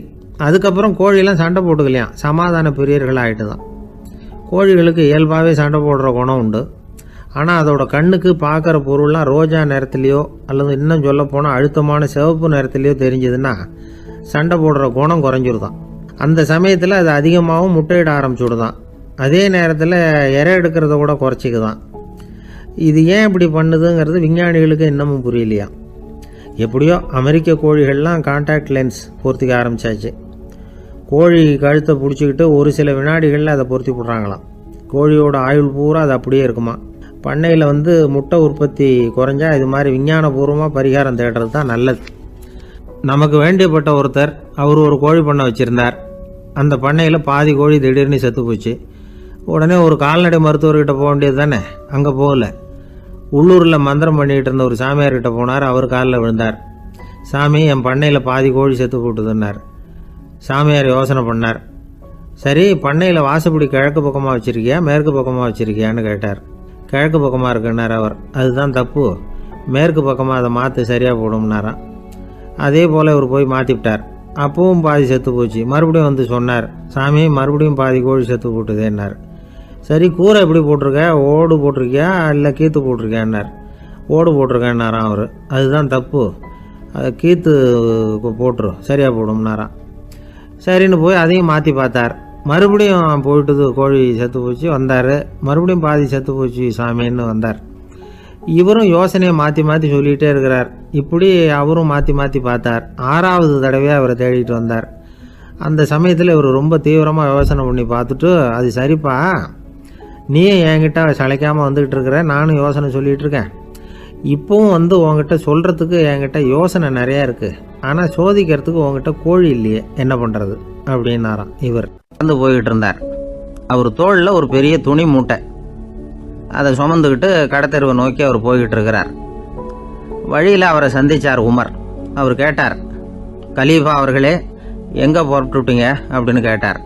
[SPEAKER 2] அதுக்கப்புறம் கோழியெல்லாம் சண்டை போட்டுக்கலையாம், சமாதான பிரியர்கள் ஆகிட்டு தான். கோழிகளுக்கு இயல்பாகவே சண்டை போடுற குணம் உண்டு.
[SPEAKER 1] ஆனால் அதோட கண்ணுக்கு பார்க்குற பொருள்லாம் ரோஜா நிறத்துலையோ அல்லது இன்னும் சொல்லப்போனால் அழுத்தமான சிவப்பு நிறத்துலையோ தெரிஞ்சதுன்னா சண்டை போடுற குணம் குறைஞ்சிருதான். அந்த சமயத்தில் அது அதிகமாகவும் முட்டையிட ஆரம்பிச்சுடுதான். அதே நேரத்தில் இறை எடுக்கிறத கூட குறைச்சிக்குதான். இது ஏன் இப்படி பண்ணுதுங்கிறது விஞ்ஞானிகளுக்கு இன்னமும் புரியலையா. எப்படியோ அமெரிக்க கோழிகள்லாம் கான்டாக்ட் லென்ஸ் பொருத்திக்க ஆரம்பித்தாச்சு. கோழி கழுத்தை பிடிச்சிக்கிட்டு ஒரு சில வினாடிகளில் அதை பொருத்தி போடுறாங்களாம். கோழியோட ஆயுள் பூரா அது அப்படியே இருக்குமா. பண்ணையில் முட்டை உற்பத்தி குறைஞ்சா இது மாதிரி விஞ்ஞானபூர்வமாக பரிகாரம் தேடுறது தான் நல்லது. நமக்கு வேண்டியப்பட்ட ஒருத்தர் அவர் ஒரு கோழி பண்ணை வச்சுருந்தார். அந்த பண்ணையில் பாதி கோழி திடீர்னு செத்து போச்சு. உடனே ஒரு கால்நடை மருத்துவர்கிட்ட போக வேண்டியது தானே. அங்கே போகல. உள்ளூரில் மந்திரம் பண்ணிகிட்டு இருந்த ஒரு சாமியார்கிட்ட போனார். அவர் காலில் விழுந்தார். சாமி, என் பண்ணையில் பாதி கோழி செத்து போட்டுதுன்னார். சாமியார் யோசனை பண்ணார். சரி, பண்ணையில் வாசப்படி கிழக்கு பக்கமாக வச்சுருக்கியா மேற்கு பக்கமாக வச்சுருக்கியான்னு கேட்டார். கிழக்கு பக்கமாக இருக்குன்னார் அவர். அதுதான் தப்பு, மேற்கு பக்கமாக அதை மாற்று சரியாக போடும்னாராம். அதே போல் இவர் போய் மாற்றிவிட்டார். அப்பவும் பாதி செத்து போச்சு. மறுபடியும் சொன்னார், சாமி மறுபடியும் பாதி கோழி செத்து போட்டுதேன்னார். சரி, கூரை எப்படி போட்டிருக்க, ஓடு போட்டிருக்கியா இல்லை கீத்து போட்டிருக்கியான்னார். ஓடு போட்டிருக்கேன்னாராம் அவர். அதுதான் தப்பு, அதை கீத்து போட்டுரு சரியாக போடும்னாராம். சரின்னு போய் அதையும் மாற்றி பார்த்தார். மறுபடியும் போயிட்டுது, கோழி செத்து போச்சு. வந்தார். மறுபடியும் பாதி செத்து போச்சு சாமின்னு வந்தார். இவரும் யோசனையை மாற்றி மாற்றி சொல்லிகிட்டே இருக்கிறார். இப்படி அவரும் மாற்றி மாற்றி பார்த்தார். 6வது தடவையாக அவரை தேடிட்டு வந்தார். அந்த சமயத்தில் இவர் ரொம்ப தீவிரமாக யோசனை பண்ணி பார்த்துட்டு, அது சரிப்பா, நீயே என்கிட்ட சளைக்காமல் வந்துக்கிட்டு இருக்கிற, நானும் யோசனை சொல்லிகிட்டு இருக்கேன். இப்போவும் உங்ககிட்ட சொல்கிறதுக்கு என்கிட்ட யோசனை நிறையா இருக்குது. ஆனால் சோதிக்கிறதுக்கு உங்ககிட்ட கோழி இல்லையே, என்ன பண்ணுறது அப்படின்னாராம். இவர் வந்து போய்கிட்டு இருந்தார். அவர் தோளில் ஒரு பெரிய துணி மூட்டை, அதை சுமந்துக்கிட்டு கடத்தெருவை நோக்கி அவர் போய்கிட்டு இருக்கிறார். வழியில் அவரை சந்தித்தார் உமர். அவர் கேட்டார், கலீஃபா அவர்களே, எங்கே புறப்பட்டுட்டீங்க அப்படின்னு கேட்டார்.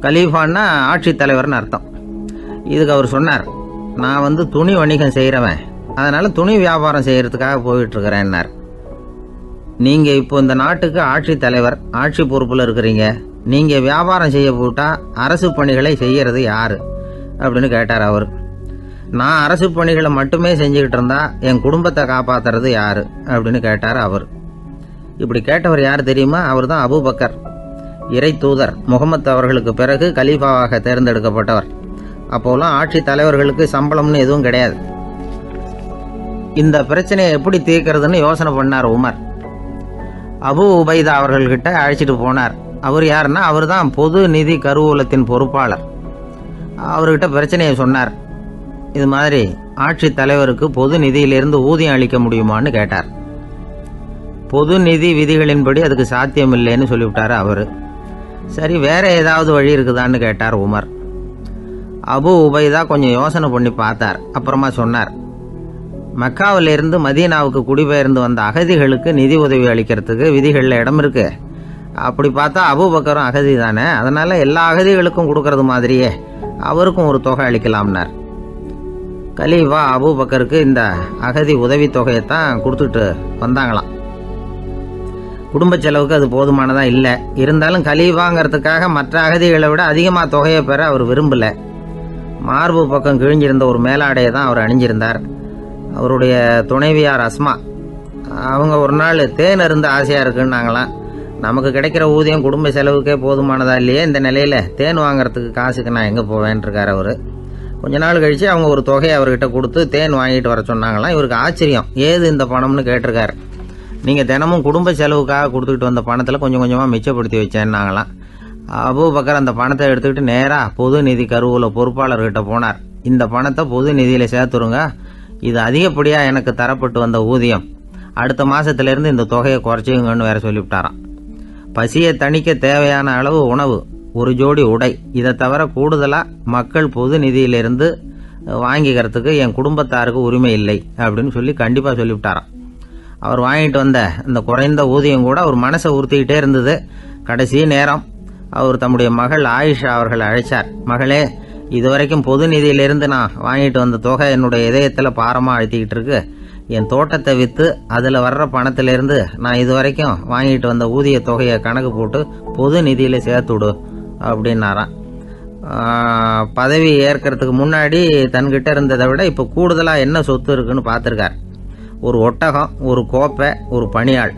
[SPEAKER 1] கலீஃபான்னா ஆட்சித்தலைவர்னு அர்த்தம். இதுக்கு அவர் சொன்னார், நான் துணி வணிகம் செய்கிறவன், அதனால் துணி வியாபாரம் செய்கிறதுக்காக போயிட்டுருக்கிறேன்னார். நீங்கள் இப்போ இந்த நாட்டுக்கு ஆட்சித்தலைவர், ஆட்சி பொறுப்பில் இருக்கிறீங்க. நீங்கள் வியாபாரம் செய்ய போட்டால் அரசு பணிகளை செய்கிறது யார் அப்படின்னு கேட்டார் அவர். நான் அரசு பணிகளை மட்டுமே செஞ்சுக்கிட்டு இருந்தா என் குடும்பத்தை காப்பாற்றுறது யார் அப்படின்னு கேட்டார் அவர். இப்படி கேட்டவர் யார் தெரியுமா? அவர் தான் அபூபக்கர், இறை தூதர் முகமது அவர்களுக்கு பிறகு கலீஃபாவாக தேர்ந்தெடுக்கப்பட்டவர். அப்போலாம் ஆட்சி தலைவர்களுக்கு சம்பளம்னு எதுவும் கிடையாது. இந்த பிரச்சனையை எப்படி தீர்க்கிறதுன்னு யோசனை பண்ணார் உமர். அபு உபைதா அவர்கள்கிட்ட அழைச்சிட்டு போனார். அவர் யாருன்னா, அவர் தான் பொது நிதி கருவூலத்தின் பொறுப்பாளர். அவர்கிட்ட பிரச்சனையை சொன்னார். இது மாதிரி ஆட்சி தலைவருக்கு பொது நிதியிலிருந்து ஊதியம் அளிக்க முடியுமான்னு கேட்டார். பொது நிதி விதிகளின்படி அதுக்கு சாத்தியம் இல்லைன்னு சொல்லிவிட்டார் அவர். சரி, வேற ஏதாவது வழி இருக்குதான்னு கேட்டார் உமர். அபு உபைதா கொஞ்சம் யோசனை பண்ணி பார்த்தார். அப்புறமா சொன்னார், மக்காவிலிருந்து மதீனாவுக்கு குடிபெயர்ந்து வந்த அகதிகளுக்கு நிதி உதவி அளிக்கிறதுக்கு விதிகளில் இடம் இருக்கு. அப்படி பார்த்தா அபூபக்கரும் அகதி தானே, அதனால எல்லா அகதிகளுக்கும் கொடுக்கறது மாதிரியே அவருக்கும் ஒரு தொகை அளிக்கலாம்னார். கலீஃபா அபூபக்கருக்கு இந்த அகதி உதவி தொகையைத்தான் கொடுத்துட்டு வந்தாங்களாம். குடும்ப செலவுக்கு அது போதுமானதாக இல்லை. இருந்தாலும் கலீஃபாங்கிறதுக்காக மற்ற அகதிகளை விட அதிகமாக தொகையை பெற அவர் விரும்பலை. மார்பு பக்கம் கிழிஞ்சிருந்த ஒரு மேலாடையை தான் அவர் அணிஞ்சிருந்தார். அவருடைய துணைவியார் அஸ்மா, அவங்க ஒரு நாள் தேன் அருந்த ஆசையாக இருக்குன்னாங்களாம். நமக்கு கிடைக்கிற ஊதியம் குடும்ப செலவுக்கே போதுமானதா இல்லையே, இந்த நிலையில் தேன் வாங்கிறதுக்கு காசுக்கு நான் எங்கே போவேன்ருக்கார் அவர். கொஞ்ச நாள் கழித்து அவங்க ஒரு தொகையை அவர்கிட்ட கொடுத்து தேன் வாங்கிட்டு வர சொன்னாங்களாம். இவருக்கு ஆச்சரியம், ஏது இந்த பணம்னு கேட்டிருக்காரு. நீங்கள் தினமும் குடும்ப செலவுக்காக கொடுத்துக்கிட்டு வந்த பணத்தில் கொஞ்சம் கொஞ்சமாக மிச்சப்படுத்தி வச்சேன்னாங்களாம். அபூபக்கர் அந்த பணத்தை எடுத்துக்கிட்டு நேராக பொது நிதி கருவூல பொறுப்பாளர்கிட்ட போனார். இந்த பணத்தை பொது நிதியில் சேர்த்துருங்க, இது அதிகப்படியாக எனக்கு தரப்பட்டு வந்த ஊதியம், அடுத்த மாதத்துலேருந்து இந்த தொகையை குறைச்சிங்கன்னு வேற சொல்லிவிட்டாராம். பசியை தணிக்க தேவையான அளவு உணவு, ஒரு ஜோடி உடை, இதை தவிர கூடுதலாக மக்கள் பொது நிதியிலிருந்து வாங்கிக்கிறதுக்கு என் குடும்பத்தாருக்கு உரிமை இல்லை அப்படின்னு சொல்லி கண்டிப்பாக சொல்லிவிட்டாராம். அவர் வாங்கிட்டு வந்த இந்த குறைந்த ஊதியம் கூட அவர் மனசை உறுத்திக்கிட்டே இருந்தது. கடைசி நேரம் அவர் தம்முடைய மகள் ஆயிஷா அவர்களை அழைச்சார். மகளே, இதுவரைக்கும் பொது நிதியிலிருந்து நான் வாங்கிட்டு வந்த தொகை என்னுடைய இதயத்தில் பாரமாக அழுத்திக்கிட்டு இருக்கு. என் தோட்டத்தை விற்று அதில் வர்ற பணத்திலிருந்து நான் இதுவரைக்கும் வாங்கிட்டு வந்த ஊதிய தொகையை கணக்கு போட்டு பொது நிதியில் சேர்த்துடு அப்படின்னாராம். பதவி ஏற்கிறதுக்கு முன்னாடி தன்கிட்ட இருந்ததை விட இப்போ கூடுதலாக என்ன சொத்து இருக்குன்னு பார்த்துருக்கார். ஒரு ஒட்டகம், ஒரு கோப்பை, ஒரு பணியாள்.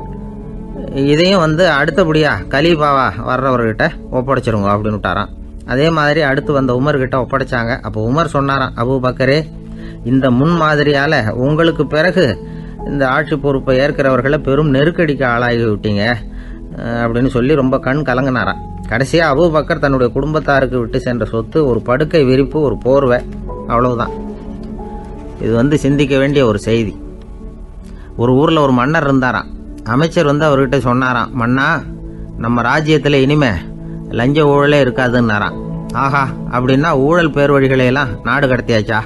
[SPEAKER 1] இதையும் அடுத்தபடியாக கலீஃபாவா வர்றவர்கிட்ட ஒப்படைச்சிருங்க அப்படின்னு விட்டாராம். அதே மாதிரி அடுத்து வந்த உமர்கிட்ட ஒப்படைச்சாங்க. அப்போ உமர் சொன்னாராம், அபூபக்கரே, இந்த முன்மாதிரியால் உங்களுக்கு பிறகு இந்த ஆட்சி பொறுப்பை ஏற்கிறவர்களை பெரும் நெருக்கடிக்கு ஆளாகி விட்டீங்க அப்படின்னு சொல்லி ரொம்ப கண் கலங்கினாராம். கடைசியாக அபூபக்கர் தன்னுடைய குடும்பத்தாருக்கு விட்டு சென்ற சொத்து ஒரு படுக்கை விரிப்பு, ஒரு போர்வை, அவ்வளவுதான். இது சிந்திக்க வேண்டிய ஒரு செய்தி. ஒரு ஊரில் ஒரு மன்னர் இருந்தாராம். அமைச்சர் அவர்கிட்ட சொன்னாராம், மன்னா, நம்ம ராஜ்யத்தில் இனிமே லஞ்ச ஊழலே இருக்காதுன்னாராம். ஆஹா, அப்படின்னா ஊழல் பேர் வழிகளையெல்லாம் நாடு கடத்தியாச்சா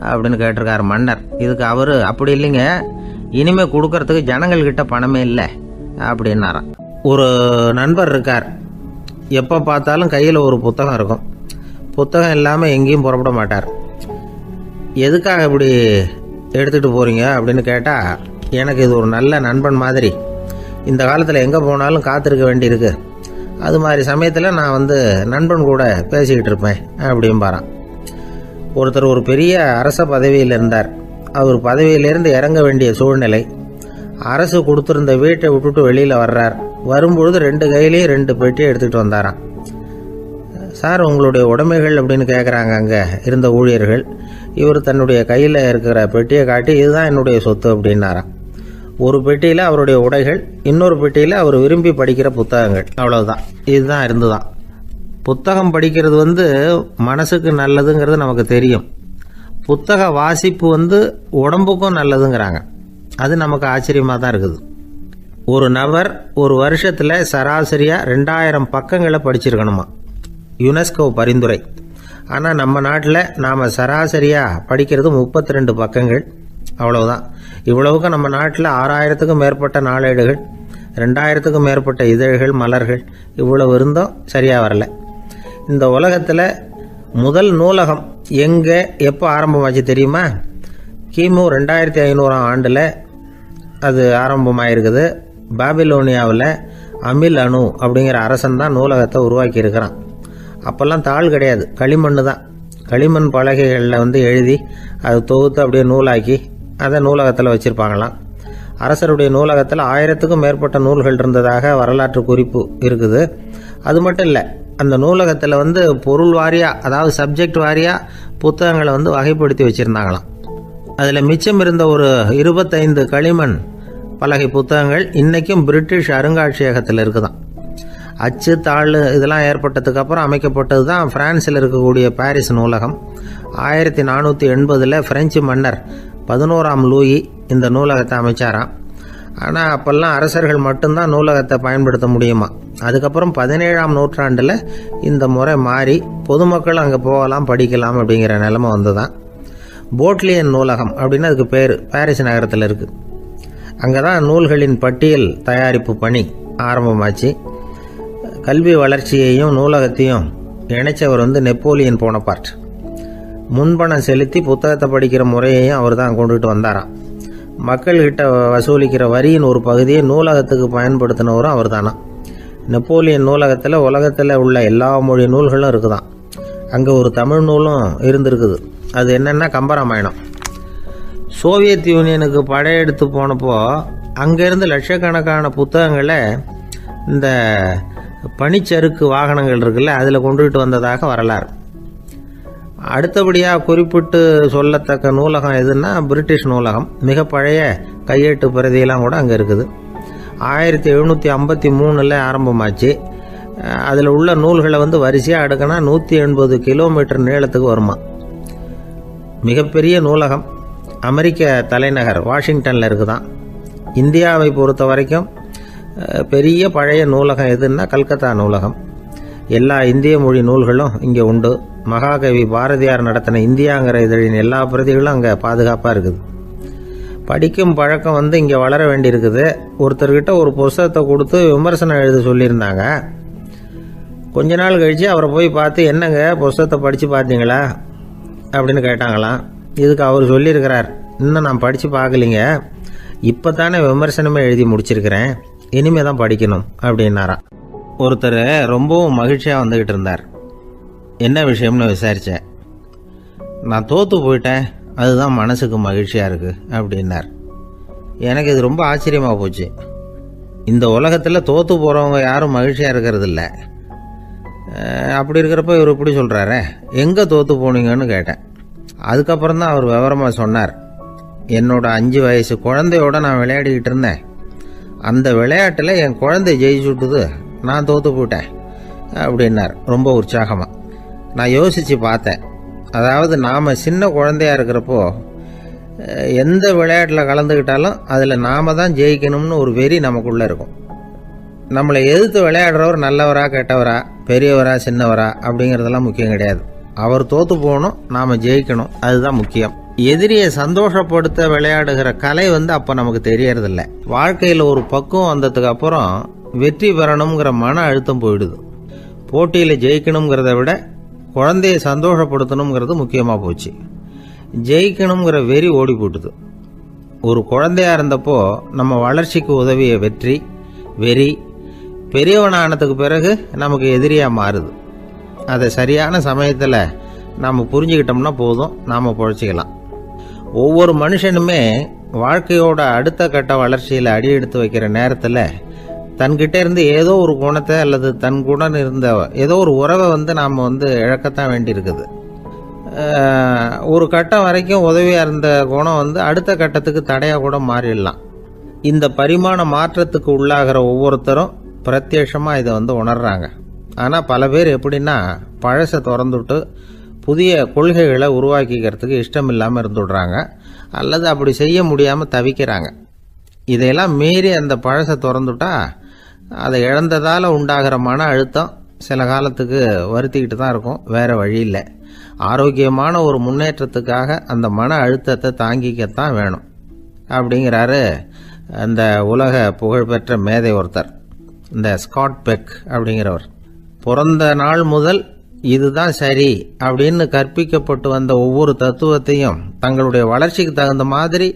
[SPEAKER 1] அப்படின்னு கேட்டிருக்காரு மன்னர். இதுக்கு அவர், அப்படி இல்லைங்க, இனிமே கொடுக்கறதுக்கு ஜனங்கள்கிட்ட பணமே இல்லை அப்படின்னாராம். ஒரு நண்பர் இருக்கார். எப்போ பார்த்தாலும் கையில் ஒரு புத்தகம் இருக்கும். புத்தகம் இல்லாமல் எங்கேயும் புறப்பட மாட்டார். எதுக்காக இப்படி எடுத்துகிட்டு போகிறீங்க அப்படின்னு கேட்டால், எனக்கு இது ஒரு நல்ல நண்பன் மாதிரி, இந்த காலத்தில் எங்கே போனாலும் காத்திருக்க வேண்டியிருக்கு, அது மாதிரி சமயத்தில் நான் நண்பன் கூட பேசிக்கிட்டு இருப்பேன் அப்படிம்பாரான். ஒருத்தர் ஒரு பெரிய அரச பதவியில் இருந்தார். அவர் பதவியிலேருந்து இறங்க வேண்டிய சூழ்நிலை. அரசு கொடுத்துருந்த வீட்டை விட்டுட்டு வெளியில் வர்றார். வரும்பொழுது 2 கையிலையும் 2 பெட்டியை எடுத்துகிட்டு வந்தாராம். சார், உங்களுடைய உடைமைகள் அப்படின்னு கேட்குறாங்க அங்கே இருந்த ஊழியர்கள். இவர் தன்னுடைய கையில் இருக்கிற பெட்டியை காட்டி, இதுதான் என்னுடைய சொத்து அப்படின்னாராம். ஒரு பெட்டியில் அவருடைய உடைகள், இன்னொரு பெட்டியில் அவர் விரும்பி படிக்கிற புத்தகங்கள், அவ்வளவுதான். இதுதான் இருந்துதான். புத்தகம் படிக்கிறது மனசுக்கு நல்லதுங்கிறது நமக்கு தெரியும். புத்தக வாசிப்பு உடம்புக்கும் நல்லதுங்கிறாங்க. அது நமக்கு ஆச்சரியமாக தான் இருக்குது. ஒரு நபர் ஒரு வருஷத்தில் சராசரியாக 2000 பக்கங்களை படிச்சிருக்கணுமா, யுனெஸ்கோ பரிந்துரை. ஆனால் நம்ம நாட்டில் நாம் சராசரியாக படிக்கிறது 32 பக்கங்கள், அவ்வளவுதான். இவ்வளவுக்கு நம்ம நாட்டில் 6000த்துக்கும் மேற்பட்ட நாளேடுகள், 2000த்துக்கும் மேற்பட்ட இதழ்கள், மலர்கள், இவ்வளவு இருந்தும் சரியாக வரல. இந்த உலகத்தில் முதல் நூலகம் எங்கே எப்போ ஆரம்பமாச்சு தெரியுமா? கிமு 2500 ஆண்டில் அது ஆரம்பமாயிருக்குது. பாபிலோனியாவில் அமில் அனு அப்படிங்கிற அரசன் தான் நூலகத்தை உருவாக்கி இருக்கிறான். அப்போல்லாம் தாள் கிடையாது, களிமண் தான். களிமண் பலகைகளில் எழுதி அது தொகுத்து அப்படியே நூலாக்கி அதை நூலகத்தில் வச்சுருப்பாங்களாம். அரசருடைய நூலகத்தில் 1000த்துக்கும் மேற்பட்ட நூல்கள் இருந்ததாக வரலாற்று குறிப்பு இருக்குது. அது மட்டும் இல்லை, அந்த நூலகத்தில் பொருள் வாரியாக, அதாவது சப்ஜெக்ட் வாரியாக புத்தகங்களை வகைப்படுத்தி வச்சுருந்தாங்களாம். அதில் மிச்சம் இருந்த ஒரு 25 களிமண் பலகை புத்தகங்கள் இன்றைக்கும் பிரிட்டிஷ் அருங்காட்சியகத்தில் இருக்குதான். அச்சு, தாள் இதெல்லாம் ஏற்பட்டதுக்கு அப்புறம் அமைக்கப்பட்டது தான் பிரான்சில் இருக்கக்கூடிய பாரிஸ் நூலகம். 1480 பிரெஞ்சு மன்னர் 11ஆம் லூயி இந்த நூலகத்தை அமைச்சாராம். ஆனால் அப்போல்லாம் அரசர்கள் மட்டும்தான் நூலகத்தை பயன்படுத்த முடியுமா. அதுக்கப்புறம் 17ஆம் நூற்றாண்டில் இந்த முறை மாறி பொதுமக்கள் அங்கே போகலாம், படிக்கலாம் அப்படிங்கிற நிலைமை வந்துதான். போட்லியன் நூலகம் அப்படின்னு அதுக்கு பேர், பாரிஸ் நகரத்தில் இருக்குது. அங்கே தான் நூல்களின் பட்டியல் தயாரிப்பு பணி ஆரம்பமாச்சு. கல்வி வளர்ச்சியையும் நூலகத்தையும் இணைச்சவர் நெப்போலியன் போனபார்ட். முன்பணம் செலுத்தி புத்தகத்தை படிக்கிற முறையையும் அவர் தான் கொண்டுட்டு வந்தாராம். மக்கள்கிட்ட வசூலிக்கிற வரியின் ஒரு பகுதியை நூலகத்துக்கு பயன்படுத்தினவரும் அவர் தானா. நெப்போலியன் நூலகத்தில் உலகத்தில் உள்ள எல்லா மொழி நூல்களும் இருக்குதான். அங்கே ஒரு தமிழ் நூலும் இருந்திருக்குது. அது என்னென்னா கம்பராமாயணம். சோவியத் யூனியனுக்கு படையெடுத்து போனப்போ அங்கேருந்து லட்சக்கணக்கான புத்தகங்களை இந்த பனிச்சறுக்கு வாகனங்கள் இருக்குல்ல, அதில் கொண்டுகிட்டு வந்ததாக வரலாறு. அடுத்தபடியாக குறிப்பிட்டு சொல்லத்தக்க நூலகம் எதுன்னா பிரிட்டிஷ் நூலகம். மிக பழைய கையெழுத்து பிரதியெல்லாம் கூட அங்கே இருக்குது. 1753 ஆரம்பமாச்சு. அதில் உள்ள நூல்களை வரிசையாக அடுக்கினா 180 கிலோமீட்டர் நீளத்துக்கு வருமா. மிகப்பெரிய நூலகம் அமெரிக்க தலைநகர் வாஷிங்டனில் இருக்குதான். இந்தியாவை பொறுத்த வரைக்கும் பெரிய பழைய நூலகம் எதுன்னா கல்கத்தா நூலகம். எல்லா இந்திய மொழி நூல்களும் இங்கே உண்டு. மகாகவி பாரதியார் நடத்தின இந்தியாங்கிற இதழின் எல்லா பிரதிகளும் அங்கே பாதுகாப்பாக இருக்குது. படிக்கும் பழக்கம் இங்கே வளர வேண்டியிருக்குது. ஒருத்தர்கிட்ட ஒரு புஸ்தகத்தை கொடுத்து விமர்சனம் எழுத சொல்லியிருந்தாங்க. கொஞ்ச நாள் கழித்து அவரை போய் பார்த்து, என்னங்க புஸ்தகத்தை படித்து பார்த்தீங்களா அப்படின்னு கேட்டாங்களாம். இதுக்கு அவர் சொல்லியிருக்கிறார், இன்னும் நான் படித்து பார்க்கலிங்க, இப்போ தானே விமர்சனமே எழுதி முடிச்சிருக்கிறேன், இனிமே தான் படிக்கணும் அப்படின்னாராம். ஒருத்தர் ரொம்பவும் மகிழ்ச்சியாக வந்துக்கிட்டு இருந்தார்.
[SPEAKER 2] என்ன விஷயம்னு விசாரித்தேன். நான் தோற்று போயிட்டேன், அதுதான் மனசுக்கு மகிழ்ச்சியாக இருக்குது அப்படின்னார். எனக்கு இது ரொம்ப ஆச்சரியமாக போச்சு. இந்த உலகத்தில் தோற்று போகிறவங்க யாரும் மகிழ்ச்சியாக இருக்கிறது இல்லை. அப்படி இருக்கிறப்ப இவர் இப்படி சொல்கிறாரே, எங்கே தோற்று போனீங்கன்னு கேட்டேன். அதுக்கப்புறம் தான் அவர் விவரமாக சொன்னார். என்னோட 5 வயசு குழந்தையோட நான் விளையாடிக்கிட்டு இருந்தேன். அந்த விளையாட்டில் என் குழந்தை ஜெயிச்சு விட்டுது, நான் தோற்று போயிட்டேன் அப்படின்னார் ரொம்ப உற்சாகமாக. நான் யோசித்து பார்த்தேன். அதாவது நாம் சின்ன குழந்தையாக இருக்கிறப்போ எந்த விளையாட்டில் கலந்துக்கிட்டாலும் அதில் நாம் தான் ஜெயிக்கணும்னு ஒரு வெறி நமக்குள்ளே இருக்கும். நம்மளை எதிர்த்து விளையாடுறவர் நல்லவரா கெட்டவரா, பெரியவரா சின்னவரா அப்படிங்கிறதெல்லாம் முக்கியம் கிடையாது. அவர் தோற்று போகணும், நாம் ஜெயிக்கணும், அதுதான் முக்கியம். எதிரியை சந்தோஷப்படுத்த விளையாடுகிற கலை அப்போ நமக்கு தெரியறதில்ல. வாழ்க்கையில் ஒரு பக்குவம் வந்ததுக்கு அப்புறம் வெற்றி பெறணுங்கிற மன அழுத்தம் போயிடுது. போட்டியில் ஜெயிக்கணுங்கிறத விட குழந்தையை சந்தோஷப்படுத்தணுங்கிறது முக்கியமாக போச்சு. ஜெயிக்கணுங்கிற வெறி ஓடி போட்டுது. ஒரு குழந்தையாக இருந்தப்போ நம்ம வளர்ச்சிக்கு உதவிய வெறி பெரியவனானதுக்கு பிறகு நமக்கு எதிரியாக மாறுது. அதை சரியான சமயத்தில் நாம் புரிஞ்சுக்கிட்டோம்னா போதும், நாம் பொழைச்சிக்கலாம். ஒவ்வொரு மனுஷனுமே வாழ்க்கையோட அடுத்த கட்ட வளர்ச்சியில் அடி எடுத்து வைக்கிற நேரத்தில் தன்கிட்ட இருந்து ஏதோ ஒரு குணத்தை அல்லது தன் குணம் இருந்த ஏதோ ஒரு உறவை நாம் இழக்கத்தான் வேண்டியிருக்குது. ஒரு கட்டம் வரைக்கும் உதவியாக இருந்த குணம் அடுத்த கட்டத்துக்கு தடையாக கூட மாறிடலாம். இந்த பரிமாண மாற்றத்துக்கு உள்ளாகிற ஒவ்வொருத்தரும் பிரத்யட்சமாக இதை உணர்றாங்க. ஆனால் பல பேர் எப்படின்னா பழசை திறந்துவிட்டு புதிய கொள்கைகளை உருவாக்கிக்கிறதுக்கு இஷ்டம் இல்லாமல் இருந்துடுறாங்க, அல்லது அப்படி செய்ய முடியாமல் தவிக்கிறாங்க. இதையெல்லாம் மீறி அந்த பழசை திறந்துட்டா அதை இழந்ததால் உண்டாகிற மன அழுத்தம் சில காலத்துக்கு வருத்திக்கிட்டு தான் இருக்கும், வேறு வழி இல்லை. ஆரோக்கியமான ஒரு முன்னேற்றத்துக்காக அந்த மன அழுத்தத்தை தாங்கிக்கத்தான் வேணும் அப்படிங்கிறாரு அந்த உலக புகழ்பெற்ற மேதை ஒருத்தர், இந்த ஸ்காட் பெக் அப்படிங்கிறவர். பிறந்த நாள் முதல் இதுதான் சரி அப்படின்னு கற்பிக்கப்பட்டு வந்த ஒவ்வொரு தத்துவத்தையும் தங்களுடைய வளர்ச்சிக்கு தகுந்த மாதிரி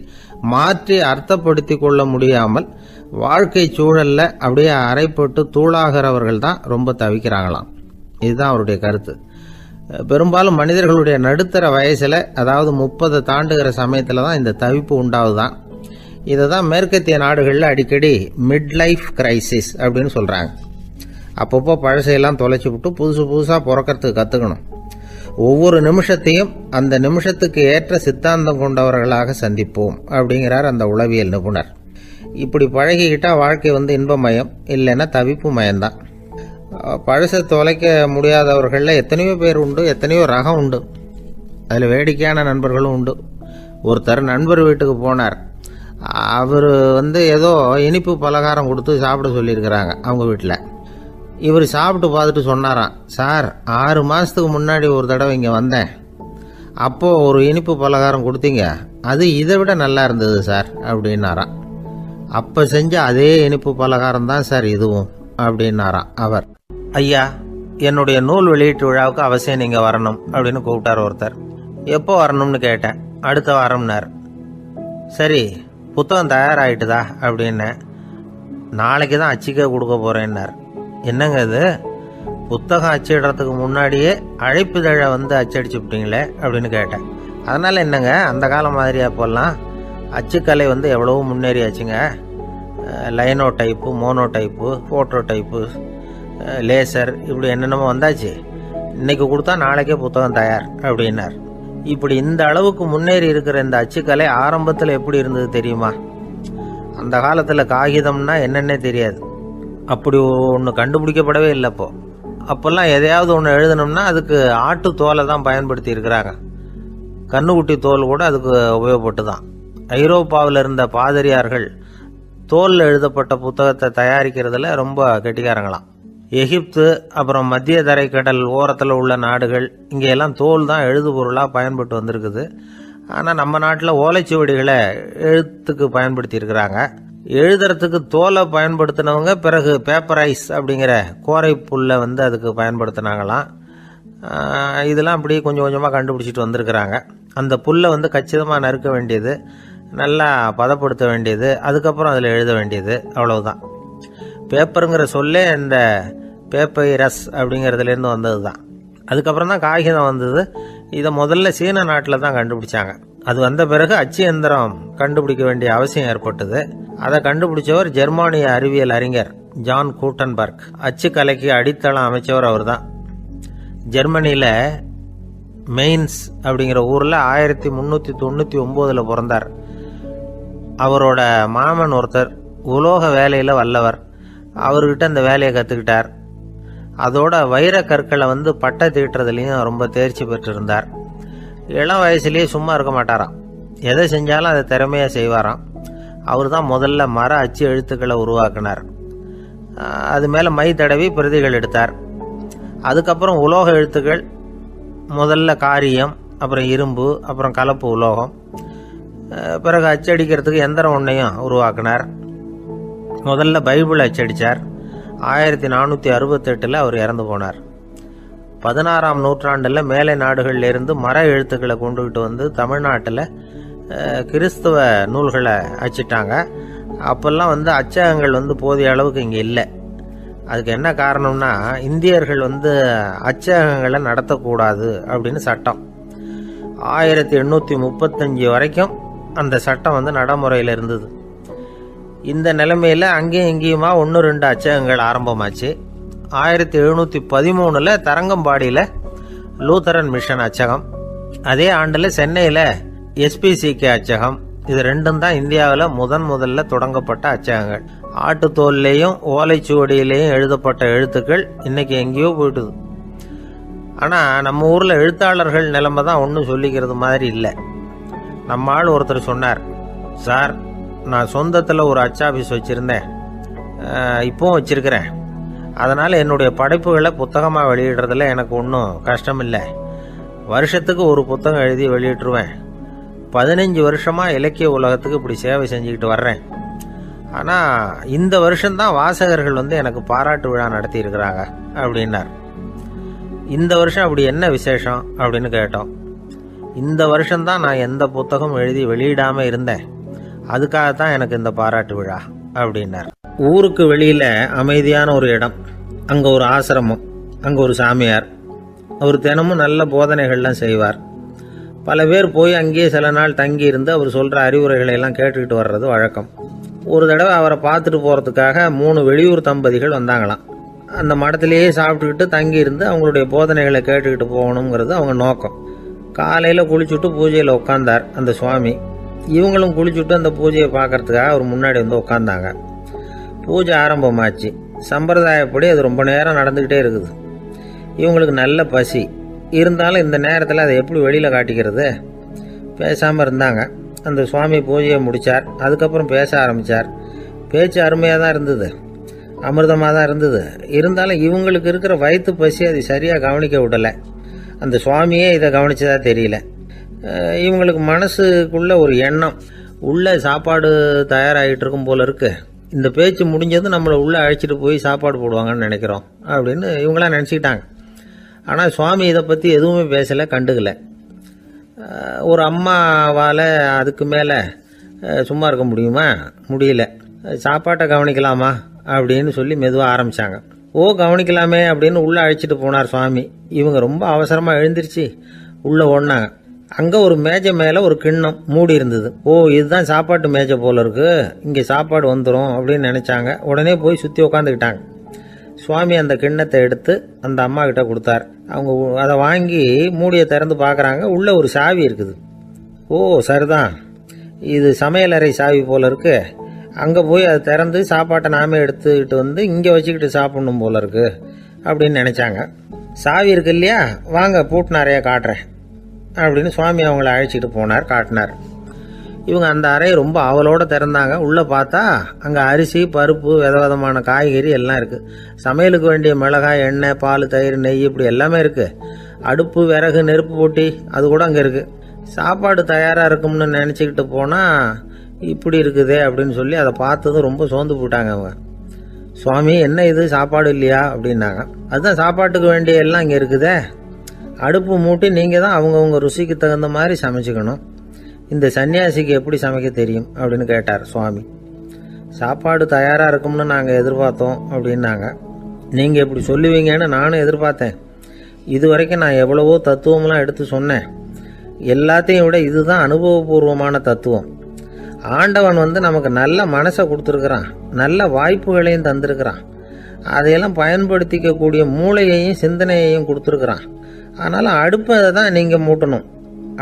[SPEAKER 2] மாற்றி அர்த்தப்படுத்தி கொள்ள முடியாமல் வாழ்க்கை சூழல்ல அப்படியே அரைப்பட்டு தூளாகிறவர்கள் தான் ரொம்ப தவிக்கிறாங்களாம். இதுதான் அவருடைய கருத்து. பெரும்பாலும் மனிதர்களுடைய நடுத்தர வயசில், அதாவது 30 தாண்டுகிற சமயத்தில் தான் இந்த தவிப்பு உண்டாகுதான். இதை தான் மேற்கத்திய நாடுகளில் அடிக்கடி மிட் லைஃப் கிரைசிஸ் அப்படின்னு சொல்கிறாங்க. அப்பப்போ பழசையெல்லாம் தொலைச்சி விட்டு புதுசாக பிறக்கிறதுக்கு கற்றுக்கணும். ஒவ்வொரு நிமிஷத்தையும் அந்த நிமிஷத்துக்கு ஏற்ற சித்தாந்தம் கொண்டவர்களாக சந்திப்போம் அப்படிங்கிறார் அந்த உளவியல் நிபுணர். இப்படி பழகிக்கிட்டால் வாழ்க்கை இன்பமயம், இல்லைன்னா தவிப்பு மயம்தான். பழசை தொலைக்க முடியாதவர்களில் எத்தனையோ பேர் உண்டு, எத்தனையோ ரகம் உண்டு. அதில் வேடிக்கையான நண்பர்களும் உண்டு. ஒருத்தர் நண்பர் வீட்டுக்கு போனார். அவர் ஏதோ இனிப்பு பலகாரம் கொடுத்து சாப்பிட சொல்லியிருக்கிறாங்க அவங்க வீட்டில். இவர் சாப்பிட்டு பார்த்துட்டு சொன்னாராம், சார் 6 மாதத்துக்கு முன்னாடி ஒரு தடவை இங்கே வந்தேன், அப்போது ஒரு இனிப்பு பலகாரம் கொடுத்தீங்க, அது இதை விட நல்லா இருந்தது சார் அப்படின்னாராம். அப்போ செஞ்ச அதே இனிப்பு பலகாரம் தான் சார் இதுவும் அப்படின்னாராம் அவர். ஐயா, என்னுடைய நூல் வெளியீட்டு விழாவுக்கு அவசியம் நீங்கள் வரணும் அப்படின்னு கூப்பிட்டார் ஒருத்தர். எப்போ வரணும்னு கேட்டேன். அடுத்த வாரம்னார். சரி, புத்தகம் தயாராகிட்டுதா அப்படின்னேன். நாளைக்கு தான் அச்சிக்க கொடுக்க போகிறேன்னார். என்னங்க இது, புத்தகம் அச்சிடுறதுக்கு முன்னாடியே அழைப்புதழை அச்சடிச்சு விட்டீங்களே அப்படின்னு கேட்டேன். அதனால் என்னங்க, அந்த காலம் மாதிரி அப்போல்லாம் அச்சுக்கலை எவ்வளவோ முன்னேறியாச்சுங்க. Linotype, monotype, phototype, laser, இப்படி என்னென்னமோ வந்தாச்சு. இன்னைக்கு கொடுத்தா நாளைக்கே புத்தகம் தயார் அப்படின்னார். இப்படி இந்த அளவுக்கு முன்னேறி இருக்கிற இந்த அச்சுக்கலை ஆரம்பத்தில் எப்படி இருந்தது தெரியுமா? அந்த காலத்தில் காகிதம்னா என்னன்னே தெரியாது. அப்படி ஒன்று கண்டுபிடிக்கப்படவே இல்லை. அப்போல்லாம் எதையாவது ஒன்று எழுதணும்னா அதுக்கு ஆட்டு தோலை தான் பயன்படுத்தி இருக்கிறாங்க. கண்ணுக்குட்டி தோல் கூட அதுக்கு உபயோகப்பட்டு தான். ஐரோப்பாவில் இருந்த பாதிரியார்கள் தோலில் எழுதப்பட்ட புத்தகத்தை தயாரிக்கிறதுல ரொம்ப கெட்டிக்காரங்களாம். எகிப்து, அப்புறம் மத்திய தரைக்கடல் ஓரத்தில் உள்ள நாடுகள், இங்கெல்லாம் தோல் தான் எழுதுபொருளாக பயன்பட்டு வந்திருக்குது. ஆனால் நம்ம நாட்டில் ஓலைச்சுவடிகளை எழுத்துக்கு பயன்படுத்தி இருக்கிறாங்க. எழுதுறதுக்கு தோலை பயன்படுத்தினவங்க பிறகு பேப்பரைஸ் அப்படிங்கிற கோரை புல்லை அதுக்கு பயன்படுத்தினாங்களாம். இதெல்லாம் அப்படி கொஞ்சம் கொஞ்சமாக கண்டுபிடிச்சிட்டு வந்திருக்கிறாங்க. அந்த புல்லை கச்சிதமாக நறுக்க வேண்டியது, நல்லா பதப்படுத்த வேண்டியது, அதுக்கப்புறம் அதில் எழுத வேண்டியது, அவ்வளவுதான். பேப்பருங்கிற சொல்லே இந்த பேப்பைரஸ் அப்படிங்கிறதுலேருந்து வந்தது தான். அதுக்கப்புறம் தான் காகிதம் வந்தது. இதை முதல்ல சீன நாட்டில் தான் கண்டுபிடிச்சாங்க. அது வந்த பிறகு அச்சு எந்திரம் கண்டுபிடிக்க வேண்டிய அவசியம் ஏற்பட்டது. அதை கண்டுபிடிச்சவர் ஜெர்மானிய அறிவியல் அறிஞர் ஜான் கூட்டன்பர்க். அச்சு கலைக்கு அடித்தளம் அமைச்சவர் அவர் தான். ஜெர்மனியில் மெயின்ஸ் அப்படிங்கிற ஊரில் 1399 பிறந்தார். அவரோட மாமன் ஒருத்தர் உலோக வேலையில் வல்லவர். அவர்கிட்ட அந்த வேலையை கற்றுக்கிட்டார். அதோட வைர கற்களை பட்டை தீட்டுறதுலையும் ரொம்ப தேர்ச்சி பெற்றிருந்தார். இளம் வயசுலேயே சும்மா இருக்க மாட்டாராம். எதை செஞ்சாலும் அதை திறமையாக செய்வாராம். அவர் தான் முதல்ல மர அச்சு எழுத்துக்களை உருவாக்கினார். அது மேலே மை தடவி பிரதிகள் எடுத்தார். அதுக்கப்புறம் உலோக எழுத்துக்கள், முதல்ல காரியம், அப்புறம் இரும்பு, அப்புறம் கலப்பு உலோகம். பிறகு அச்சடிக்கிறதுக்கு எந்திரம் ஒன்றையும் உருவாக்கினார். முதல்ல பைபிள் அச்சடித்தார். 1468 அவர் இறந்து போனார். 16ஆம் நூற்றாண்டில் மேலை நாடுகளிலிருந்து மர எழுத்துக்களை கொண்டுகிட்டு தமிழ்நாட்டில் கிறிஸ்துவ நூல்களை அச்சிட்டாங்க. அப்போல்லாம் அச்சகங்கள் போதிய அளவுக்கு இங்கே இல்லை. அதுக்கு என்ன காரணம்னா, இந்தியர்கள் அச்சகங்களை நடத்தக்கூடாது அப்படின்னு சட்டம். 1835 வரைக்கும் அந்த சட்டம் நடைமுறையில் இருந்தது. இந்த நிலைமையில் அங்கேயும் இங்கேயுமா 1-2 அச்சகங்கள் ஆரம்பமாச்சு. 1713 தரங்கம்பாடியில் லூத்தரன் மிஷன் அச்சகம், அதே ஆண்டில் சென்னையில் SPCK அச்சகம். இது ரெண்டும் தான் இந்தியாவில் முதல்ல தொடங்கப்பட்ட அச்சகங்கள். ஆட்டுத்தோல்லையும் ஓலைச்சுவடியிலையும் எழுதப்பட்ட எழுத்துக்கள் இன்னைக்கு எங்கேயோ போயிட்டுது. ஆனால் நம்ம ஊரில் எழுத்தாளர்கள் நிலைமை தான் ஒன்றும் சொல்லிக்கிறது மாதிரி இல்லை. நம்ம ஆள் ஒருத்தர் சொன்னார், சார், நான் சொந்தத்தில் ஒரு அச்சாபீஸ் வச்சுருந்தேன், இப்போவும் வச்சுருக்கிறேன். அதனால் என்னுடைய படைப்புகளை புத்தகமாக வெளியிடுறதுல எனக்கு ஒன்றும் கஷ்டம் இல்லை. வருஷத்துக்கு ஒரு புத்தகம் எழுதி வெளியிட்டுருவேன். 15 வருஷமாக இலக்கிய உலகத்துக்கு இப்படி சேவை செஞ்சுக்கிட்டு வர்றேன். ஆனால் இந்த வருஷம்தான் வாசகர்கள் எனக்கு பாராட்டு விழா நடத்தி இருக்கிறாங்க அப்படின்னார். இந்த வருஷம் அப்படி என்ன விசேஷம் அப்படின்னு கேட்டோம். இந்த வருஷம்தான் நான் எந்த புத்தகம் எழுதி வெளியிடாமல் இருந்தேன், அதுக்காகத்தான் எனக்கு இந்த பாராட்டு விழா அப்படின்னார். ஊருக்கு வெளியில் அமைதியான ஒரு இடம், அங்கே ஒரு ஆசிரமம், அங்கே ஒரு சாமியார். அவர் தினமும் நல்ல போதனைகள்லாம் செய்வார். பல பேர் போய் அங்கேயே சில நாள் தங்கி இருந்து அவர் சொல்கிற அறிவுரைகளை எல்லாம் கேட்டுக்கிட்டு வர்றது வழக்கம். ஒரு தடவை அவரை பார்த்துட்டு போகிறதுக்காக 3 வெளியூர் தம்பதிகள் வந்தாங்களாம். அந்த மடத்திலேயே சாப்பிட்டுக்கிட்டு தங்கி இருந்து அவங்களுடைய போதனைகளை கேட்டுக்கிட்டு போகணுங்கிறது அவங்க நோக்கம். காலையில் குளிச்சுட்டு பூஜையில் உட்காந்தார் அந்த சுவாமி. இவங்களும் குளிச்சுட்டு அந்த பூஜையை பார்க்கறதுக்காக அவர் முன்னாடி உட்காந்தாங்க. பூஜை ஆரம்பமாச்சு. சம்பிரதாயப்படி அது ரொம்ப நேரம் நடந்துக்கிட்டே இருக்குது. இவங்களுக்கு நல்ல பசி இருந்தாலும் இந்த நேரத்தில் அதை எப்படி வெளியில் காட்டிக்கிறது? பேசாமல் இருந்தாங்க. அந்த சுவாமி பூஜையை முடித்தார். அதுக்கப்புறம் பேச ஆரம்பித்தார். பேச்சு அருமையாக தான் இருந்தது, அமிர்தமாக தான் இருந்தது. இருந்தாலும் இவங்களுக்கு இருக்கிற வயிற்று பசி அது சரியாக கவனிக்க விடலை. அந்த சுவாமியே இதை கவனிச்சதா தெரியல. இவங்களுக்கு மனசுக்குள்ள ஒரு எண்ணம், உள்ளே சாப்பாடு தயாராகிட்டு இருக்கும் போல இருக்கு, இந்த பேச்சு முடிஞ்சது நம்மளை உள்ளே அழைச்சிட்டு போய் சாப்பாடு போடுவாங்கன்னு நினைக்கிறோம் அப்படின்னு இவங்களாம் நினச்சிக்கிட்டாங்க. ஆனால் சுவாமி இதை பற்றி எதுவுமே பேசலை, கண்டுக்கலை. ஒரு அம்மாவால் அதுக்கு மேலே சும்மா இருக்க முடியுமா? முடியல. சாப்பாட்டை கவனிக்கலாமா அப்படின்னு சொல்லி மெதுவாக ஆரம்பித்தாங்க. கவனிக்கலாமே அப்படின்னு உள்ளே அழைச்சிட்டு போனார் சுவாமி. இவங்க ரொம்ப அவசரமாக எழுந்திருச்சு உள்ளே ஓடினாங்க. அங்கே ஒரு மேஜை மேலே ஒரு கிண்ணம் மூடி இருந்தது. இதுதான் சாப்பாட்டு மேஜை போல இருக்கு, இங்கே சாப்பாடு வந்துடும் அப்படின்னு நினச்சாங்க. உடனே போய் சுற்றி உக்காந்துக்கிட்டாங்க. சுவாமி அந்த கிண்ணத்தை எடுத்து அந்த அம்மா கிட்ட கொடுத்தார். அவங்க அதை வாங்கி மூடியை திறந்து பார்க்குறாங்க. உள்ளே ஒரு சாவி இருக்குது. சரிதான், இது சமையலறை சாவி போல இருக்கு, அங்கே போய் அதை திறந்து சாப்பாட்டை நாமே எடுத்துக்கிட்டு இங்கே வச்சுக்கிட்டு சாப்பிடணும் போல இருக்கு அப்படின்னு நினச்சாங்க. சாவி இருக்கு இல்லையா, வாங்க பூட்டு நிறையா காட்டுறேன் அப்படின்னு சுவாமி அவங்கள அழைச்சிட்டு போனார், காட்டினார். இவங்க அந்த அறையை ரொம்ப ஆவலோடு திறந்தாங்க. உள்ளே பார்த்தா அங்கே அரிசி, பருப்பு, விதவிதமான காய்கறி எல்லாம் இருக்குது. சமையலுக்கு வேண்டிய மிளகாய், எண்ணெய், பால், தயிர், நெய் இப்படி எல்லாமே இருக்குது. அடுப்பு, விறகு, நெருப்பு போட்டி அது கூட அங்கே இருக்குது. சாப்பாடு தயாராக இருக்கும்னு நினச்சிக்கிட்டு போனால் இப்படி இருக்குதே அப்படின்னு சொல்லி அதை பார்த்ததும் ரொம்ப சோர்ந்து போட்டாங்க அவங்க. சுவாமி, என்ன இது சாப்பாடு இல்லையா அப்படின்னாங்க. அதுதான் சாப்பாட்டுக்கு வேண்டிய எல்லாம் இங்கே இருக்குதே, அடுப்பு மூட்டி நீங்கள் தான் அவங்கவுங்க ருசிக்கு தகுந்த மாதிரி சமைச்சிக்கணும், இந்த சன்னியாசிக்கு எப்படி சமைக்க தெரியும் அப்படின்னு கேட்டார் சுவாமி. சாப்பாடு தயாராக இருக்கும்னு நாங்கள் எதிர்பார்த்தோம் அப்படின்னாங்க. நீங்கள் இப்படி சொல்லுவீங்கன்னு நானும் எதிர்பார்த்தேன்.
[SPEAKER 1] இது வரைக்கும் நான் எவ்வளவோ தத்துவம்லாம் எடுத்து சொன்னேன். எல்லாத்தையும் விட இதுதான் அனுபவபூர்வமான தத்துவம். ஆண்டவன் நமக்கு நல்ல மனசை கொடுத்துருக்குறான், நல்ல வாய்ப்புகளையும் தந்திருக்கிறான், அதையெல்லாம் பயன்படுத்திக்கக்கூடிய மூளையையும் சிந்தனையையும் கொடுத்துருக்குறான். அதனால் அடுப்பை தான் நீங்கள் மூட்டணும்.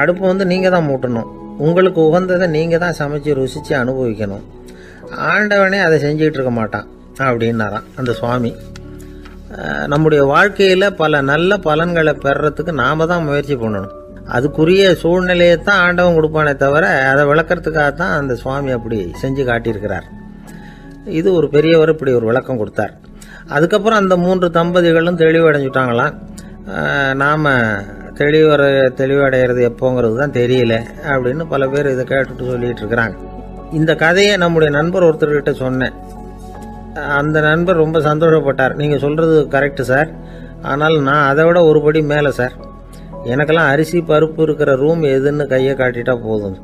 [SPEAKER 1] அடுப்பை நீங்கள் தான் மூட்டணும். உங்களுக்கு உகந்ததை நீங்கள் தான் சமைச்சு ருசித்து அனுபவிக்கணும். ஆண்டவனே அதை செஞ்சிகிட்டு இருக்க மாட்டான் அப்படின்னாராம் அந்த சுவாமி. நம்முடைய வாழ்க்கையில் பல நல்ல பலன்களை பெறறதுக்கு நாம் தான் முயற்சி பண்ணணும். அதுக்குரிய சூழ்நிலையை தான் ஆண்டவன் கொடுப்பானே தவிர அதை விளக்கறதுக்காக தான் அந்த சுவாமி அப்படி செஞ்சு காட்டியிருக்கிறார். இது ஒரு பெரியவர் இப்படி ஒரு விளக்கம் கொடுத்தார். அதுக்கப்புறம் அந்த 3 தம்பதிகளும் தெளிவடைஞ்சுட்டாங்களாம். நாம் தெளிவடைகிறது எப்போங்கிறது தான் தெரியல அப்படின்னு பல பேர் இதை கேட்டுட்டு சொல்லிகிட்டு இருக்கிறாங்க. இந்த கதையை நம்முடைய நண்பர் ஒருத்தர்கிட்ட சொன்னேன். அந்த நண்பர் ரொம்ப சந்தோஷப்பட்டார். நீங்கள் சொல்கிறது கரெக்டு சார், ஆனால் நான் அதை விட ஒரு படி மேலே சார். எனக்கெல்லாம் அரிசி பருப்பு இருக்கிற ரூம் எதுன்னு கையை காட்டிட்டா போதும்.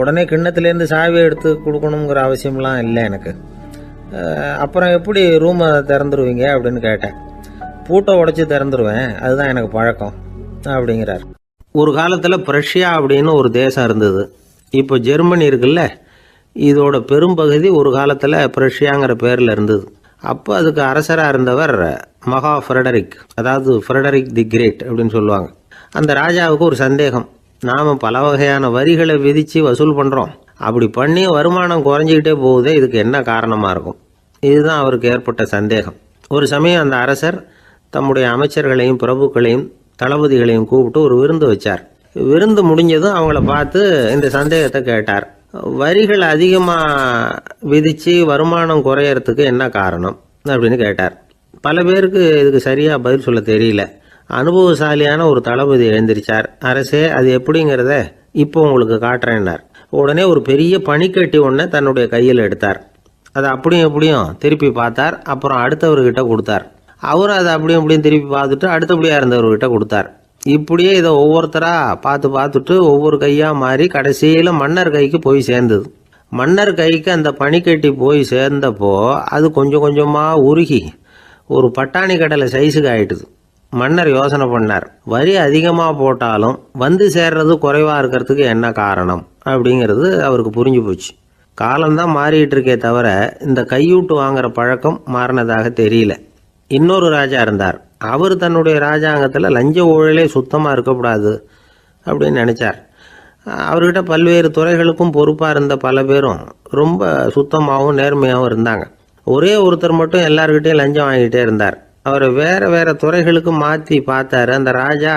[SPEAKER 1] உடனே கிண்ணத்துலேருந்து சாவியை எடுத்து கொடுக்கணுங்கிற அவசியம்லாம் இல்லை எனக்கு. அப்புறம் எப்படி ரூமை திறந்துருவீங்க அப்படின்னு கேட்டேன். பூட்டை உடச்சி திறந்துருவேன், அதுதான் எனக்கு பழக்கம் அப்படிங்கிறார். ஒரு காலத்தில் பிரஷ்யா அப்படின்னு ஒரு தேசம் இருந்தது. இப்போ ஜெர்மனி இருக்குல்ல, இதோட பெரும்பகுதி ஒரு காலத்தில் பிரஷ்யாங்கிற பேரில் இருந்தது. அப்போ அதுக்கு அரசராக இருந்தவர் மகா ஃப்ரெடரிக், அதாவது ஃப்ரெடரிக் தி கிரேட் அப்படின்னு சொல்லுவாங்க. அந்த ராஜாவுக்கு ஒரு சந்தேகம். நாம் பல வகையான வரிகளை விதித்து வசூல் பண்ணுறோம், அப்படி பண்ணி வருமானம் குறைஞ்சிக்கிட்டே போகுதே, இதுக்கு என்ன காரணமாக இருக்கும்? இதுதான் அவருக்கு ஏற்பட்ட சந்தேகம். ஒரு சமயம் அந்த அரசர் தம்முடைய அமைச்சர்களையும் பிரபுக்களையும் தளபதிகளையும் கூப்பிட்டு ஒரு விருந்து வச்சார். விருந்து முடிஞ்சதும் அவங்கள பார்த்து இந்த சந்தேகத்தை கேட்டார். வரிகள் அதிகமாக விதித்து வருமானம் குறையறதுக்கு என்ன காரணம் அப்படின்னு கேட்டார். பல பேருக்கு இதுக்கு சரியாக பதில் சொல்ல தெரியல. அனுபவசாலியான ஒரு தளபதி எழுந்திருச்சார். அரசே, அது எப்படிங்கிறத இப்போ உங்களுக்கு காட்டுறேன்னார். உடனே ஒரு பெரிய பனிக்கட்டி ஒன்றை தன்னுடைய கையில் எடுத்தார். அதை அப்படியும் எப்படியும் திருப்பி பார்த்தார். அப்புறம் அடுத்தவர்கிட்ட கொடுத்தார். அவரும் அதை அப்படியும் எப்படியும் திருப்பி பார்த்துட்டு அடுத்தபடியாக இருந்தவர்கிட்ட கொடுத்தார். இப்படியே இதை ஒவ்வொருத்தராக பார்த்துட்டு ஒவ்வொரு கையாக மாறி கடைசியில் மன்னர் கைக்கு போய் சேர்ந்தது. மன்னர் கைக்கு அந்த பனிக்கட்டி போய் சேர்ந்தப்போ அது கொஞ்சம் கொஞ்சமாக உருகி ஒரு பட்டாணி கடலை சைஸுக்கு ஆயிட்டுது. மன்னர் யோசனை பண்ணார், வரி அதிகமாக போட்டாலும் வந்து சேர்றது குறைவாக இருக்கிறதுக்கு என்ன காரணம் அப்படிங்கிறது அவருக்கு புரிஞ்சு போச்சு. காலம்தான் மாறிட்டு இருக்கே தவிர இந்த கையூட்டு வாங்குற பழக்கம் மாறினதாக தெரியல. இன்னொரு ராஜா இருந்தார். அவர் தன்னுடைய ராஜாங்கத்தில் லஞ்ச ஊழலே சுத்தமாக இருக்கக்கூடாது அப்படின்னு நினச்சார். அவர்கிட்ட பல்வேறு துறைகளுக்கும் பொறுப்பாக இருந்த பல பேரும் ரொம்ப சுத்தமாகவும் நேர்மையாகவும் இருந்தாங்க. ஒரே ஒருத்தர் மட்டும் எல்லார்கிட்டையும் லஞ்சம் வாங்கிட்டே இருந்தார். அவரை வேறு துறைகளுக்கு மாற்றி பார்த்தாரு. அந்த ராஜா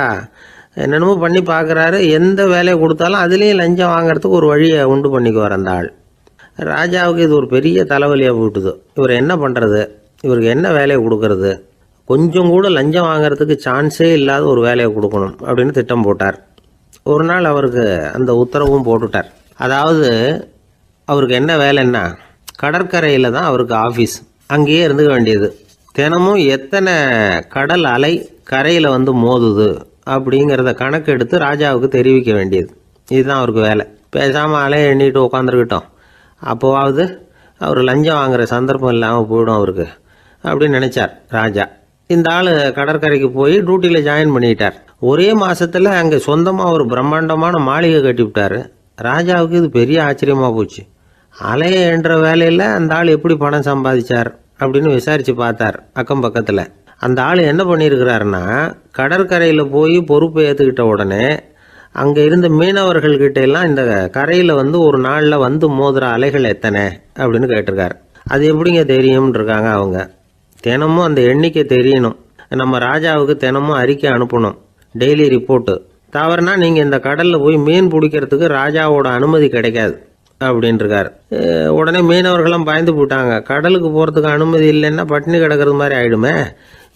[SPEAKER 1] என்னென்னமோ பண்ணி பார்க்குறாரு. எந்த வேலையை கொடுத்தாலும் அதுலேயும் லஞ்சம் வாங்கிறதுக்கு ஒரு வழியை உண்டு பண்ணிக்குவார் அந்த ஆள். ராஜாவுக்கு இது ஒரு பெரிய தலைவலியாக போட்டுது. இவர் என்ன பண்ணுறது, இவருக்கு என்ன வேலையை கொடுக்கறது, கொஞ்சம் கூட லஞ்சம் வாங்கிறதுக்கு சான்ஸே இல்லாத ஒரு வேலையை கொடுக்கணும் அப்படின்னு திட்டம் போட்டார். ஒரு நாள் அவருக்கு அந்த உத்தரவும் போட்டுட்டார். அதாவது அவருக்கு என்ன வேலைன்னா, கடற்கரையில் தான் அவருக்கு ஆஃபீஸ். அங்கேயே இருந்துக்க வேண்டியது. தினமும் எத்தனை கடல் அலை கரையில் வந்து மோதுது அப்படிங்கிறத கணக்கு எடுத்து ராஜாவுக்கு தெரிவிக்க வேண்டியது. இதுதான் அவருக்கு வேலை. பேசாமல் அலையை எண்ணிட்டு உட்காந்துருக்கட்டும், அப்போவாவது அவர் லஞ்சம் வாங்குகிற சந்தர்ப்பம் இல்லாமல் போயிடும் அவருக்கு அப்படின்னு நினச்சார் ராஜா. இந்த ஆள் கடற்கரைக்கு போய் டியூட்டியில் ஜாயின் பண்ணிட்டார். ஒரே மாதத்தில் அங்கே சொந்தமாக ஒரு பிரம்மாண்டமான மாளிகை கட்டி விட்டார். ராஜாவுக்கு இது பெரிய ஆச்சரியமாக போச்சு. அலையை என்ற வேலையில் அந்த ஆள் எப்படி பணம் சம்பாதிச்சார் அப்படின்னு விசாரித்து பார்த்தார் அக்கம் பக்கத்தில். அந்த ஆள் என்ன பண்ணியிருக்கிறாருன்னா, கடற்கரையில் போய் பொறுப்பை ஏற்றுக்கிட்ட உடனே அங்கே இருந்த மீனவர்கள்கிட்ட எல்லாம் இந்த கரையில் வந்து ஒரு நாளில் வந்து மோதுற அலைகள் எத்தனை அப்படின்னு கேட்டிருக்காரு. அது எப்படிங்க தெரியும்னு இருக்காங்க அவங்க. தினமும் அந்த எண்ணிக்கை தெரியணும். நம்ம ராஜாவுக்கு தினமும் அறிக்கை அனுப்பணும், டெய்லி ரிப்போர்ட்டு. தவறுனா நீங்கள் இந்த கடலில் போய் மீன் பிடிக்கிறதுக்கு ராஜாவோட அனுமதி கிடைக்காது அப்படின்ட்டுருக்காரு. உடனே மீனவர்களும் பயந்து போட்டாங்க. கடலுக்கு போகிறதுக்கு அனுமதி இல்லைன்னா பட்டினி கிடக்கிறது மாதிரி ஆகிடுமே.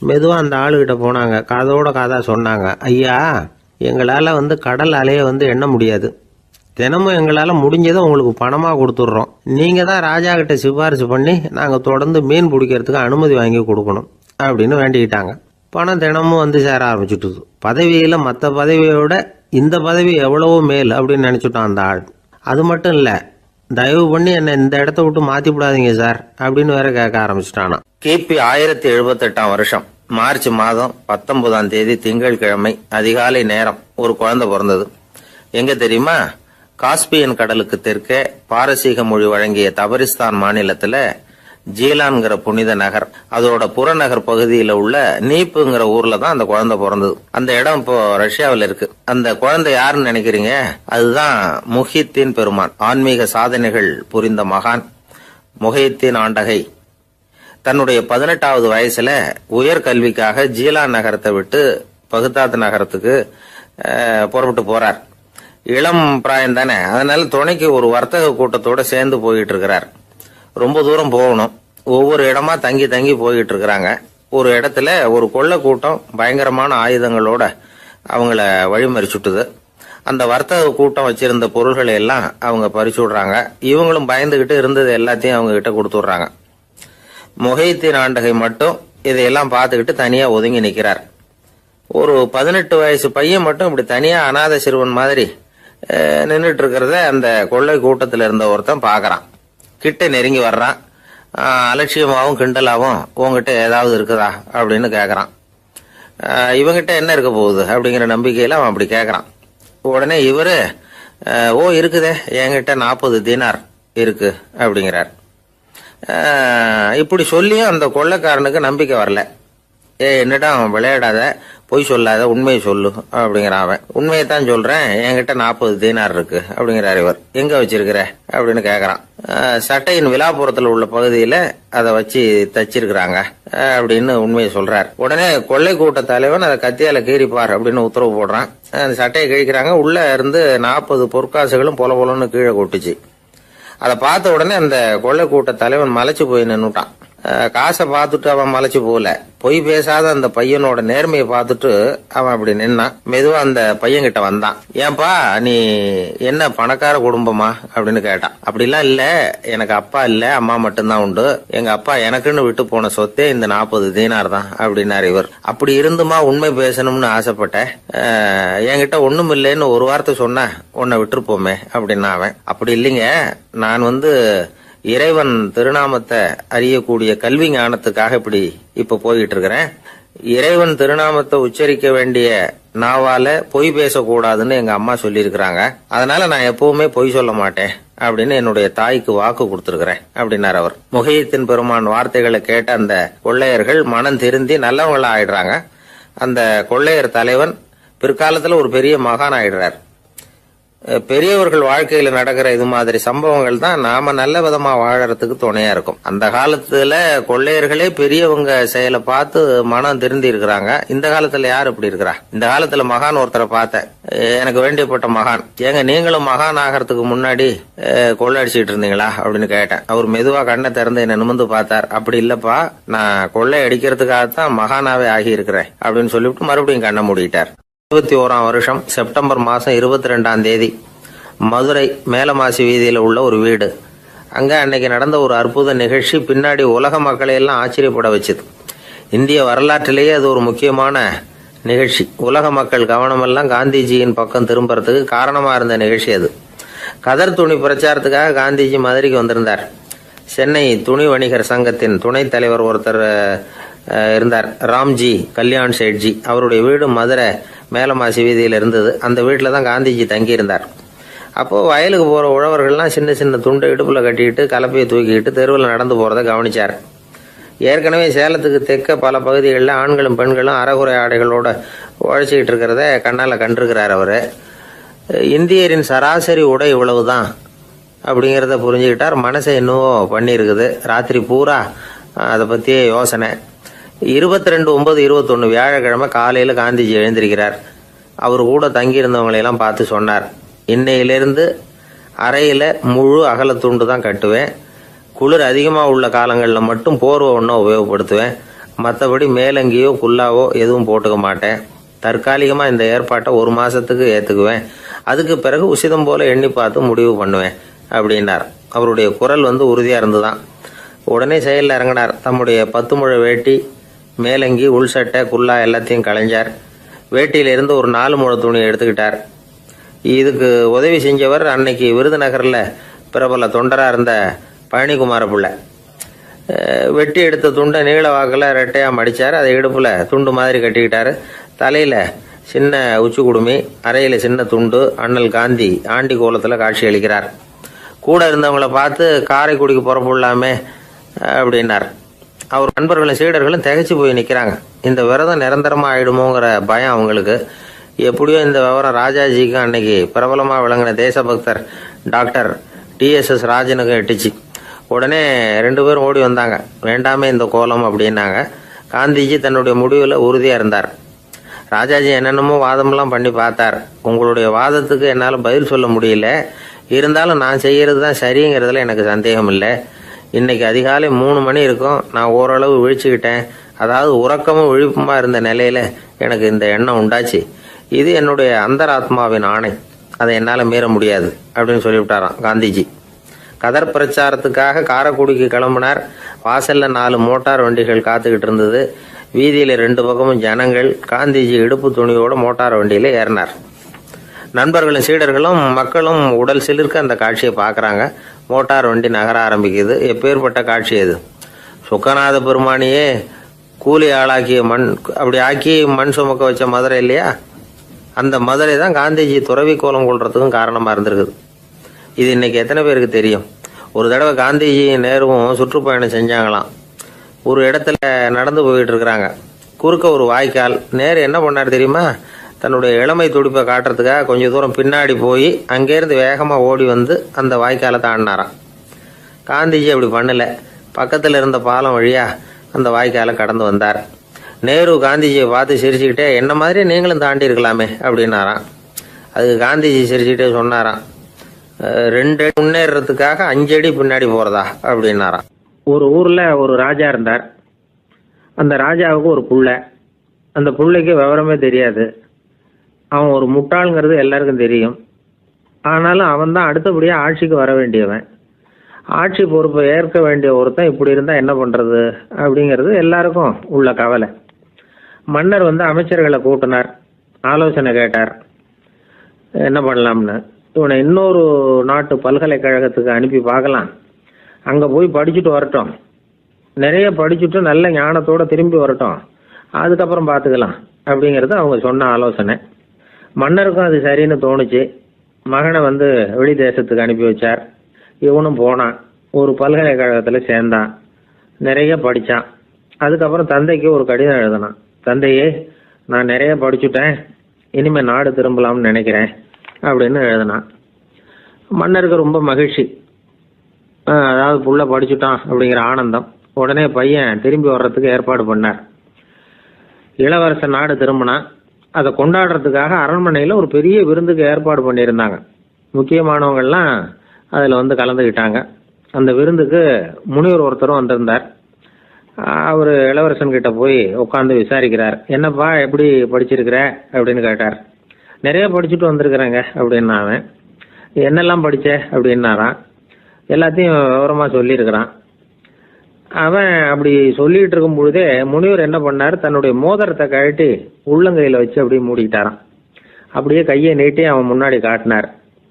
[SPEAKER 1] மெதுவாக அந்த ஆளுகிட்ட போனாங்க. காதோட காதாக சொன்னாங்க, ஐயா, எங்களால் வந்து கடல் அலையை வந்து எண்ண முடியாது. தினமும் எங்களால் முடிஞ்சதை உங்களுக்கு பணமாக கொடுத்துட்றோம். நீங்கள் தான் ராஜா கிட்ட சிபாரிசு பண்ணி நாங்கள் தொடர்ந்து மீன் பிடிக்கிறதுக்கு அனுமதி வாங்கி கொடுக்கணும் அப்படின்னு வேண்டிக்கிட்டாங்க. பணம் தினமும் வந்து சேர ஆரம்பிச்சுட்டுது. பதவியில் மற்ற பதவியோட இந்த பதவி எவ்வளவோ மேல் அப்படின்னு நினச்சிட்டான் அந்த ஆள். அது மட்டும் இல்லை, தயவு பண்ணி என்னை இந்த இடத்த விட்டு மாற்றி விடாதீங்க சார் அப்படின்னு வேற கேட்க ஆரம்பிச்சிட்டானா. கிபி 1078 வருஷம் மார்ச் மாதம் 19ஆம் தேதி திங்கட்கிழமை அதிகாலை நேரம் ஒரு குழந்தை பிறந்தது. எங்க தெரியுமா? காஸ்பியன் கடலுக்கு தெற்கே பாரசீக மொழி வழங்கிய தபரிஸ்தான் மாநிலத்துல ஜீலான்கிற புனித நகர், அதோட புறநகர் பகுதியில உள்ள நீப்புங்கிற ஊர்ல தான் அந்த குழந்தை பிறந்தது. அந்த இடம் இப்போ ரஷ்யாவில் இருக்கு. அந்த குழந்தை யாருன்னு நினைக்கிறீங்க? அதுதான் முஹித்தீன் பெருமான், ஆன்மீக சாதனைகள் புரிந்த மகான் முஹித்தீன் ஆண்டகை. தன்னுடைய 18வது வயசுல உயர்கல்விக்காக ஜீலான் நகரத்தை விட்டு பகுதாத் நகரத்துக்கு புறப்பட்டு போறார். இளம் பிராயம் தானே, அதனால துணைக்கு ஒரு வர்த்தக கூட்டத்தோட சேர்ந்து போயிட்டு இருக்கிறார். ரொம்ப தூரம் போகணும். ஒவ்வொரு இடமா தங்கி தங்கி போயிட்டு இருக்கிறாங்க. ஒரு இடத்துல ஒரு கொள்ளை கூட்டம் பயங்கரமான ஆயுதங்களோட அவங்கள வழிமறிச்சுட்டுது. அந்த வர்த்தக கூட்டம் வச்சிருந்த பொருள்களை எல்லாம் அவங்க பறிச்சு விடுறாங்க. இவங்களும் பயந்துகிட்டு இருந்தது எல்லாத்தையும் அவங்க கிட்ட கொடுத்துடுறாங்க. முஹித்தீன் ஆண்டகை மட்டும் இதையெல்லாம் பார்த்துக்கிட்டு தனியா ஒதுங்கி நிக்கிறார். ஒரு 18 வயசு பையன் மட்டும் இப்படி தனியா அநாத சிறுவன் மாதிரி நின்றுட்டு இருக்கிறத அந்த கொள்ளை கூட்டத்தில் இருந்த ஒருத்தன் பாக்குறான். கிட்ட நெருங்கி வர்றான். அலட்சியமாவும் கிண்டலாவும் உங்ககிட்ட ஏதாவது இருக்குதா அப்படின்னு கேக்குறான். இவங்கிட்ட என்ன இருக்க போகுது அப்படிங்கிற நம்பிக்கையில அவன் அப்படி கேக்குறான். உடனே இவரு இருக்குதே, என்கிட்ட 40 தீனார் இருக்கு அப்படிங்கிறார். இப்படி சொல்லியும் அந்த கொள்ளைக்காரனுக்கு நம்பிக்கை வரல. என்னிடம் விளையாடாத, பொய் சொல்லாத, உண்மையை சொல்லு அப்படிங்கிறான் அவன். உண்மையை தான் சொல்றேன், என்கிட்ட 40 தீனார் இருக்கு அப்படிங்கிறார் இவர். எங்க வச்சிருக்கிற அப்படின்னு கேக்குறான். சட்டையின் விழாப்புறத்துல உள்ள பகுதியில அதை வச்சு தச்சிருக்கிறாங்க அப்படின்னு உண்மையை சொல்றார். உடனே கொள்ளை கூட்ட தலைவன் அதை கத்தியால கீறிப்பார் அப்படின்னு உத்தரவு போடுறான். அந்த சட்டையை கிழிக்கிறாங்க. உள்ள இருந்து 40 பொற்காசுகளும் பொல பொலன்னு கீழே கொட்டுச்சு. அதை பார்த்த உடனே அந்த கொள்ளை கூட்ட தலைவன் மலைச்சு போய் நின்னுட்டான். காசை பார்த்துட்டு அவன் மலைச்சு போல, பொய் பேசாத அந்த பையனோட நேர்மையை பார்த்துட்டு அவன் அப்படி நின்னான். மெதுவா அந்த பையன் கிட்ட வந்தான். ஏன்பா, நீ என்ன பணக்கார குடும்பமா அப்படின்னு கேட்டான். அப்படிலாம் இல்ல, எனக்கு அப்பா இல்ல, அம்மா மட்டும்தான் உண்டு. எங்க அப்பா எனக்குன்னு விட்டு போன சொத்தே இந்த 40 தீனார் தான் அப்படின்னாரு இவர். அப்படி இருந்துமா உண்மை பேசணும்னு ஆசைப்பட்டேன். என்கிட்ட ஒண்ணும் இல்லைன்னு ஒரு வார்த்தை சொன்ன உன்னை விட்டுருப்போமே அப்படின்னா அவன். அப்படி இல்லைங்க, நான் இறைவன் திருநாமத்தை அறியக்கூடிய கல்வி ஞானத்துக்காக இப்ப போயிட்டு இருக்கிறேன். இறைவன் திருநாமத்தை உச்சரிக்க வேண்டிய நாவால பொய் பேசக்கூடாதுன்னு எங்க அம்மா சொல்லியிருக்கிறாங்க. அதனால நான் எப்பவுமே பொய் சொல்ல மாட்டேன் அப்படின்னு என்னுடைய தாய்க்கு வாக்கு கொடுத்திருக்கிறேன் அப்படின்னார் அவர். முஹித்தீன் பெருமான் வார்த்தைகளை கேட்ட அந்த கொள்ளையர்கள் மனம் திருந்தி நல்லவங்களா ஆயிடுறாங்க. அந்த கொள்ளையர் தலைவன் பிற்காலத்துல ஒரு பெரிய மகான் ஆயிடுறார். பெரியவர்கள் வாழ்க்கையில நடக்கிற இது மாதிரி சம்பவங்கள் தான் நாம நல்ல விதமா வாழறதுக்கு துணையா இருக்கும். அந்த காலத்துல கொள்ளையர்களே பெரியவங்க செயலை பார்த்து மனம் திருந்தி இருக்கிறாங்க. இந்த காலத்துல யார் இப்படி இருக்கிறா? இந்த காலத்துல மகான் ஒருத்தரை பார்த்தேன், எனக்கு வேண்டியப்பட்ட மகான். ஏங்க, நீங்களும் மகான் ஆகிறதுக்கு முன்னாடி கொள்ளை இருந்தீங்களா அப்படின்னு கேட்டேன். அவர் மெதுவா கண்ணை திறந்து என்ன நிமிர்ந்து பார்த்தார். அப்படி இல்லப்பா, நான் கொள்ளை அடிக்கிறதுக்காகத்தான் மகானாவே ஆகி இருக்கிறேன் அப்படின்னு சொல்லிவிட்டு மறுபடியும் கண்ணை மூடிட்டார். 21ஆம் வருஷம் செப்டம்பர் மாசம் 22ஆம் தேதி மதுரை மேலமாசி வீதியில உள்ள ஒரு வீடு. அங்க அன்னைக்கு நடந்த ஒரு அற்புத நிகழ்ச்சி பின்னாடி உலக மக்களை எல்லாம் ஆச்சரியப்பட வச்சுது. இந்திய வரலாற்றிலேயே அது ஒரு முக்கியமான நிகழ்ச்சி. உலக மக்கள் கவனமெல்லாம் காந்திஜியின் பக்கம் திரும்புறதுக்கு காரணமா இருந்த நிகழ்ச்சி அது. கதர் துணி பிரச்சாரத்துக்காக காந்திஜி மதுரைக்கு வந்திருந்தார். சென்னை துணி வணிகர் சங்கத்தின் துணைத் தலைவர் ஒருத்தர் இருந்தார், ராம்ஜி கல்யாண் சேட்ஜி. அவருடைய வீடு மதுரை மேலமாசி வீதியில் இருந்தது. அந்த வீட்டில் தான் காந்திஜி தங்கியிருந்தார். அப்போது வயலுக்கு போகிற உழவர்கள்லாம் சின்ன சின்ன துண்டை இடுப்புல கட்டிக்கிட்டு கலப்பையை தூக்கிக்கிட்டு தெருவில் நடந்து போகிறத கவனிச்சார். ஏற்கனவே சேலத்துக்கு தெற்க பல பகுதிகளில் ஆண்களும் பெண்களும் அறகுறை ஆடைகளோட உழைச்சிக்கிட்டு இருக்கிறத கண்ணால் கண்டிருக்கிறார் அவர். இந்தியரின் சராசரி உடை இவ்வளவுதான் அப்படிங்கிறத புரிஞ்சுக்கிட்டார். மனசை என்னவோ பண்ணியிருக்குது. ராத்திரி பூரா அதை பற்றியே யோசனை. 22/9/21 வியாழக்கிழமை காலையில் காந்திஜி எழுந்திருக்கிறார். அவர் கூட தங்கியிருந்தவங்களையெல்லாம் பார்த்து சொன்னார், இன்னையிலிருந்து அறையில் முழு அகலத்துண்டு தான் கட்டுவேன். குளிர் அதிகமாக உள்ள காலங்களில் மட்டும் போர்வை ஒன்றும் உபயோகப்படுத்துவேன். மற்றபடி மேலங்கியோ குல்லாவோ எதுவும் போட்டுக்க மாட்டேன். தற்காலிகமாக இந்த ஏற்பாட்டை 1 மாதத்துக்கு ஏற்றுக்குவேன். அதுக்கு பிறகு உசிதம் போல எண்ணி பார்த்து முடிவு பண்ணுவேன் அப்படின்னார். அவருடைய குரல் உறுதியாக இருந்துதான். உடனே செயலில் இறங்கினார். தம்முடைய 10 முழ வேட்டி, மேலங்கி, உள் சட்டை, குல்லா எல்லாத்தையும் களைஞ்சார். வேட்டியிலிருந்து ஒரு 4 முழ துணியை எடுத்துக்கிட்டார். இதுக்கு உதவி செஞ்சவர் அன்னைக்கு விருதுநகரில் பிரபல தொண்டராக இருந்த பழனிக்குமார பிள்ளை. வெட்டி எடுத்த துண்டை நீள வாக்கில் ரெட்டையாக மடித்தார். அதை இடுப்பில் துண்டு மாதிரி கட்டிக்கிட்டாரு. தலையில் சின்ன உச்சி குடுமி, அறையில் சின்ன துண்டு. அண்ணல் காந்தி ஆண்டி கோலத்தில் காட்சி அளிக்கிறார். கூட இருந்தவங்கள பார்த்து காரைக்குடிக்கு புறப்படலாமே அப்படின்னார். அவர் நண்பர்களும் சீடர்களும் திகைச்சு போய் நிற்கிறாங்க. இந்த விரதம் நிரந்தரமாக ஆயிடுமோங்கிற பயம் அவங்களுக்கு. எப்படியோ இந்த விவரம் ராஜாஜிக்கும் அன்னைக்கு பிரபலமாக விளங்கின தேசபக்தர் டாக்டர் டிஎஸ்எஸ் ராஜனுக்கும் எட்டுச்சு. உடனே 2 பேரும் ஓடி வந்தாங்க. வேண்டாமே இந்த கோலம் அப்படின்னாங்க. காந்திஜி தன்னுடைய முடிவில் உறுதியாக இருந்தார். ராஜாஜி என்னென்னமோ வாதமெல்லாம் பண்ணி பார்த்தார். உங்களுடைய வாதத்துக்கு என்னால் பதில் சொல்ல முடியல, இருந்தாலும் நான் செய்கிறது தான் சரிங்கிறதுல எனக்கு சந்தேகம் இல்லை. இன்னைக்கு அதிகாலை 3 மணி இருக்கும். நான் ஓரளவு விழிச்சுக்கிட்டேன். அதாவது உறக்கமும் விழிப்புமா இருந்த நிலையில எனக்கு இந்த எண்ணம் உண்டாச்சு. இது என்னுடைய அந்தராத்மாவின் ஆணை, அதை என்னால் மீற முடியாது அப்படின்னு சொல்லிவிட்டாராம் காந்திஜி. கதர் பிரச்சாரத்துக்காக காரைக்குடிக்கு கிளம்பினார். வாசல்ல 4 மோட்டார் வண்டிகள் காத்துக்கிட்டு இருந்தது. வீதியில 2 பக்கமும் ஜனங்கள். காந்திஜி இடுப்பு துணியோட மோட்டார் வண்டியில ஏறினார். நண்பர்களும் சீடர்களும் மக்களும் உடல் சிலிர்க்க அந்த காட்சியை பார்க்குறாங்க. மோட்டார் வண்டி நகர ஆரம்பிக்குது. எப்பேற்பட்ட காட்சி அது! சுக்கநாத பெருமானியே கூலி ஆளாக்கிய மண், அப்படி ஆக்கி மண் சுமக்க வச்ச மதுரை இல்லையா, அந்த மதுரை தான் காந்திஜி துறவி கோலம் கொள்றதுக்கும் காரணமாக இருந்திருக்குது. இது இன்னைக்கு எத்தனை பேருக்கு தெரியும்? ஒரு தடவை காந்திஜி நேருவும் சுற்றுப்பயணம் செஞ்சாங்களாம். ஒரு இடத்துல நடந்து போயிட்டு இருக்கிறாங்க. குறுக்க ஒரு வாய்க்கால். நேரு என்ன பண்ணார் தெரியுமா? தன்னுடைய இளமை துடிப்பை காட்டுறதுக்காக கொஞ்சம் தூரம் பின்னாடி போய் அங்கேருந்து வேகமாக ஓடி வந்து அந்த வாய்க்காலை தாண்டினாராம். காந்திஜி அப்படி பண்ணல. பக்கத்தில் இருந்த பாலம் வழியா அந்த வாய்க்காலை கடந்து வந்தார். நேரு காந்திஜியை பார்த்து சிரிச்சுக்கிட்டே, என்ன மாதிரி நீங்களும் தாண்டி இருக்கலாமே அப்படின்னாராம். அதுக்கு காந்திஜி சிரிச்சுக்கிட்டே சொன்னாராம், 2 அடி முன்னேறதுக்காக 5 அடி பின்னாடி போறதா அப்படின்னாராம். ஒரு ஊர்ல ஒரு ராஜா இருந்தார். அந்த ராஜாவுக்கு ஒரு புள்ள. அந்த புள்ளைக்கு விவரமே தெரியாது. அவன் ஒரு முட்டாளுங்கிறது எல்லாருக்கும் தெரியும். ஆனாலும் அவன் தான் அடுத்தபடியாக ஆட்சிக்கு வர வேண்டியவன். ஆட்சி பொறுப்பை ஏற்க வேண்டிய ஒருத்தன் இப்படி இருந்தால் என்ன பண்ணுறது அப்படிங்கிறது எல்லாருக்கும் உள்ள கவலை. மன்னர் அமைச்சர்களை கூட்டினார். ஆலோசனை கேட்டார் என்ன பண்ணலாம்னு. இவனை இன்னொரு நாட்டு பல்கலைக்கழகத்துக்கு அனுப்பி பார்க்கலாம். அங்கே போய் படிச்சுட்டு வரட்டும். நிறைய படிச்சுட்டு நல்ல ஞானத்தோடு திரும்பி வரட்டும். அதுக்கப்புறம் பார்த்துக்கலாம் அப்படிங்கிறது அவங்க சொன்ன ஆலோசனை. மன்னருக்கும் அது சரின்னு தோணுச்சு. மகனை வெளி தேசத்துக்கு அனுப்பி வச்சார். இவனும் போனான். ஒரு பல்கலைக்கழகத்தில் சேர்ந்தான். நிறைய படித்தான். அதுக்கப்புறம் தந்தைக்கு ஒரு கடிதம் எழுதினான். தந்தையே, நான் நிறைய படிச்சுட்டேன், இனிமேல் நாடு திரும்பலாம்னு நினைக்கிறேன் அப்படின்னு எழுதினான். மன்னருக்கு ரொம்ப மகிழ்ச்சி. அதாவது புள்ள படிச்சுட்டான் அப்படிங்கிற ஆனந்தம். உடனே பையன் திரும்பி வர்றதுக்கு ஏற்பாடு பண்ணார். இளவரசன் நாடு திரும்பினான். அதை கொண்டாடுறதுக்காக அரண்மனையில் ஒரு பெரிய விருந்துக்கு ஏற்பாடு பண்ணியிருந்தாங்க. முக்கியமானவங்கள்லாம் அதில் கலந்துக்கிட்டாங்க. அந்த விருந்துக்கு முனிவர் ஒருத்தரும் வந்திருந்தார். அவர் இளவரசன் கிட்ட போய் உட்காந்து விசாரிக்கிறார். என்னப்பா, எப்படி படிச்சிருக்கிற அப்படின்னு கேட்டார். நிறைய படிச்சுட்டு வந்திருக்கிறேங்க அப்படின்னா. அவன் என்னெல்லாம் படித்த அப்படின்னாரான். எல்லாத்தையும் விவரமாக சொல்லியிருக்கிறான். அவன் அப்படி சொல்லிட்டு இருக்கும் பொழுதே முனிவர் என்ன பண்ணார், தன்னுடைய மோதிரத்தை கழட்டி உள்ளங்கையில் வச்சு அப்படியே மூடிக்கிட்டாரான். அப்படியே கையை நீட்டி அவன் முன்னாடி காட்டினார்.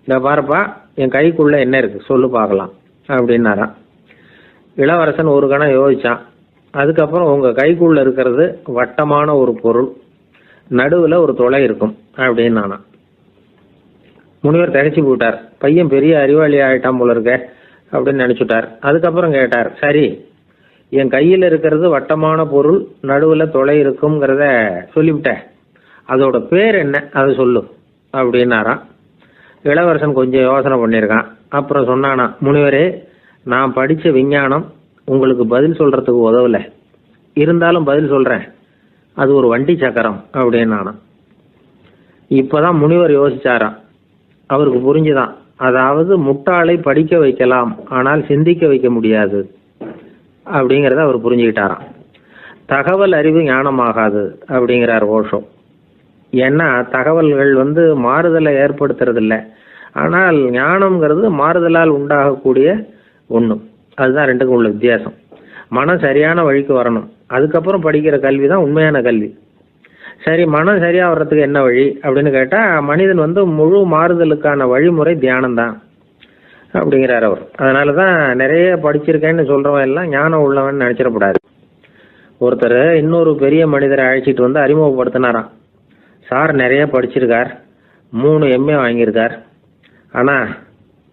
[SPEAKER 1] இந்த பாருப்பா, என் கைக்குள்ள என்ன இருக்கு சொல்லு பார்க்கலாம் அப்படின்னாரான். இளவரசன் ஒரு கணம் யோசிச்சான். அதுக்கப்புறம் உங்கள் கைக்குள்ள இருக்கிறது வட்டமான ஒரு பொருள், நடுவில் ஒரு துளை இருக்கும் அப்படின்னு நானான். முனிவர் திகைச்சு போட்டார். பையன் பெரிய அறிவாளி ஆகிட்டான் போல இருக்க அப்படின்னு நினச்சிட்டார். அதுக்கப்புறம் கேட்டார், சரி, என் கையில் இருக்கிறது வட்டமான பொருள், நடுவில் துளை இருக்குங்கிறத சொல்லிவிட்டேன், அதோட பேர் என்ன அதை சொல்லு அப்படின்னாரான். இளவரசன் கொஞ்சம் யோசனை பண்ணியிருக்கான். அப்புறம் சொன்னானா, முனிவரே, நான் படித்த விஞ்ஞானம் உங்களுக்கு பதில் சொல்கிறதுக்கு உதவலை, இருந்தாலும் பதில் சொல்கிறேன், அது ஒரு வண்டி சக்கரம் அப்படின்னானா. இப்போதான் முனிவர் யோசிச்சாராம். அவருக்கு புரிஞ்சுதான், அதாவது முட்டாளை படிக்க வைக்கலாம், ஆனால் சிந்திக்க வைக்க முடியாது அப்படிங்கிறத அவர் புரிஞ்சுக்கிட்டாராம். தகவல் அறிவு ஞானமாகாது அப்படிங்கிறார் ஓஷோ. ஏன்னா தகவல்கள் மாறுதலை ஏற்படுத்துறதில்லை, ஆனால் ஞானம்ங்கிறது மாறுதலால் உண்டாகக்கூடிய ஒன்று. அதுதான் ரெண்டுக்கும் உள்ள வித்தியாசம். மனம் சரியான வழிக்கு வரணும், அதுக்கப்புறம் படிக்கிற கல்வி தான் உண்மையான கல்வி. சரி, மனம் சரியா வர்றதுக்கு என்ன வழி அப்படின்னு கேட்டால், மனிதன் முழு மாறுதலுக்கான வழிமுறை தியானம்தான். அப்படிங்கிறார் அவர். அதனால தான் நிறைய படிச்சிருக்கேன்னு சொல்கிறவன் எல்லாம் ஞானம் உள்ளவன் நினச்சிடக்கூடாது. ஒருத்தர் இன்னொரு பெரிய மனிதரை அழைச்சிட்டு வந்து அறிமுகப்படுத்தினாராம். சார் நிறைய படிச்சிருக்கார், 3 MA வாங்கியிருக்கார், ஆனால்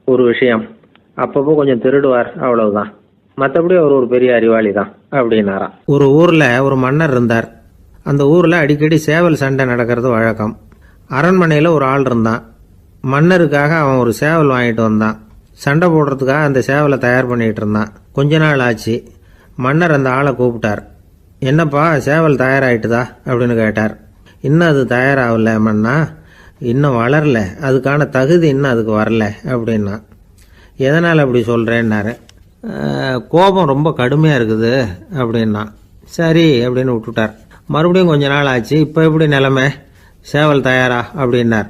[SPEAKER 1] ஒரு விஷயம், அப்பப்போ கொஞ்சம் திருடுவார், அவ்வளவுதான், மற்றபடி அவர் ஒரு பெரிய அறிவாளி தான் அப்படின்னாராம். ஒரு ஊரில் ஒரு மன்னர் இருந்தார். அந்த ஊரில் அடிக்கடி சேவல் சண்டை நடக்கிறது வழக்கம். அரண்மனையில் ஒரு ஆள் இருந்தான். மன்னருக்காக அவன் ஒரு சேவல் வாங்கிட்டு வந்தான். சண்டை போடுறதுக்காக அந்த சேவலை தயார் பண்ணிகிட்டு இருந்தான். கொஞ்ச நாள் ஆச்சு. மன்னர் அந்த ஆளை கூப்பிட்டார். என்னப்பா சேவல் தயாராகிட்டுதா அப்படின்னு கேட்டார். இன்னும் அது தயாராகல மன்னா, இன்னும் வளரல, அதுக்கான தகுதி இன்னும் அதுக்கு வரல அப்படின்னா. எதனால் அப்படி சொல்கிறேன்னாரு. கோபம் ரொம்ப கடுமையாக இருக்குது அப்படின்னா. சரி அப்படின்னு விட்டுட்டார். மறுபடியும் கொஞ்ச நாள் ஆச்சு. இப்போ எப்படி நிலைமை, சேவல் தயாரா அப்படின்னார்.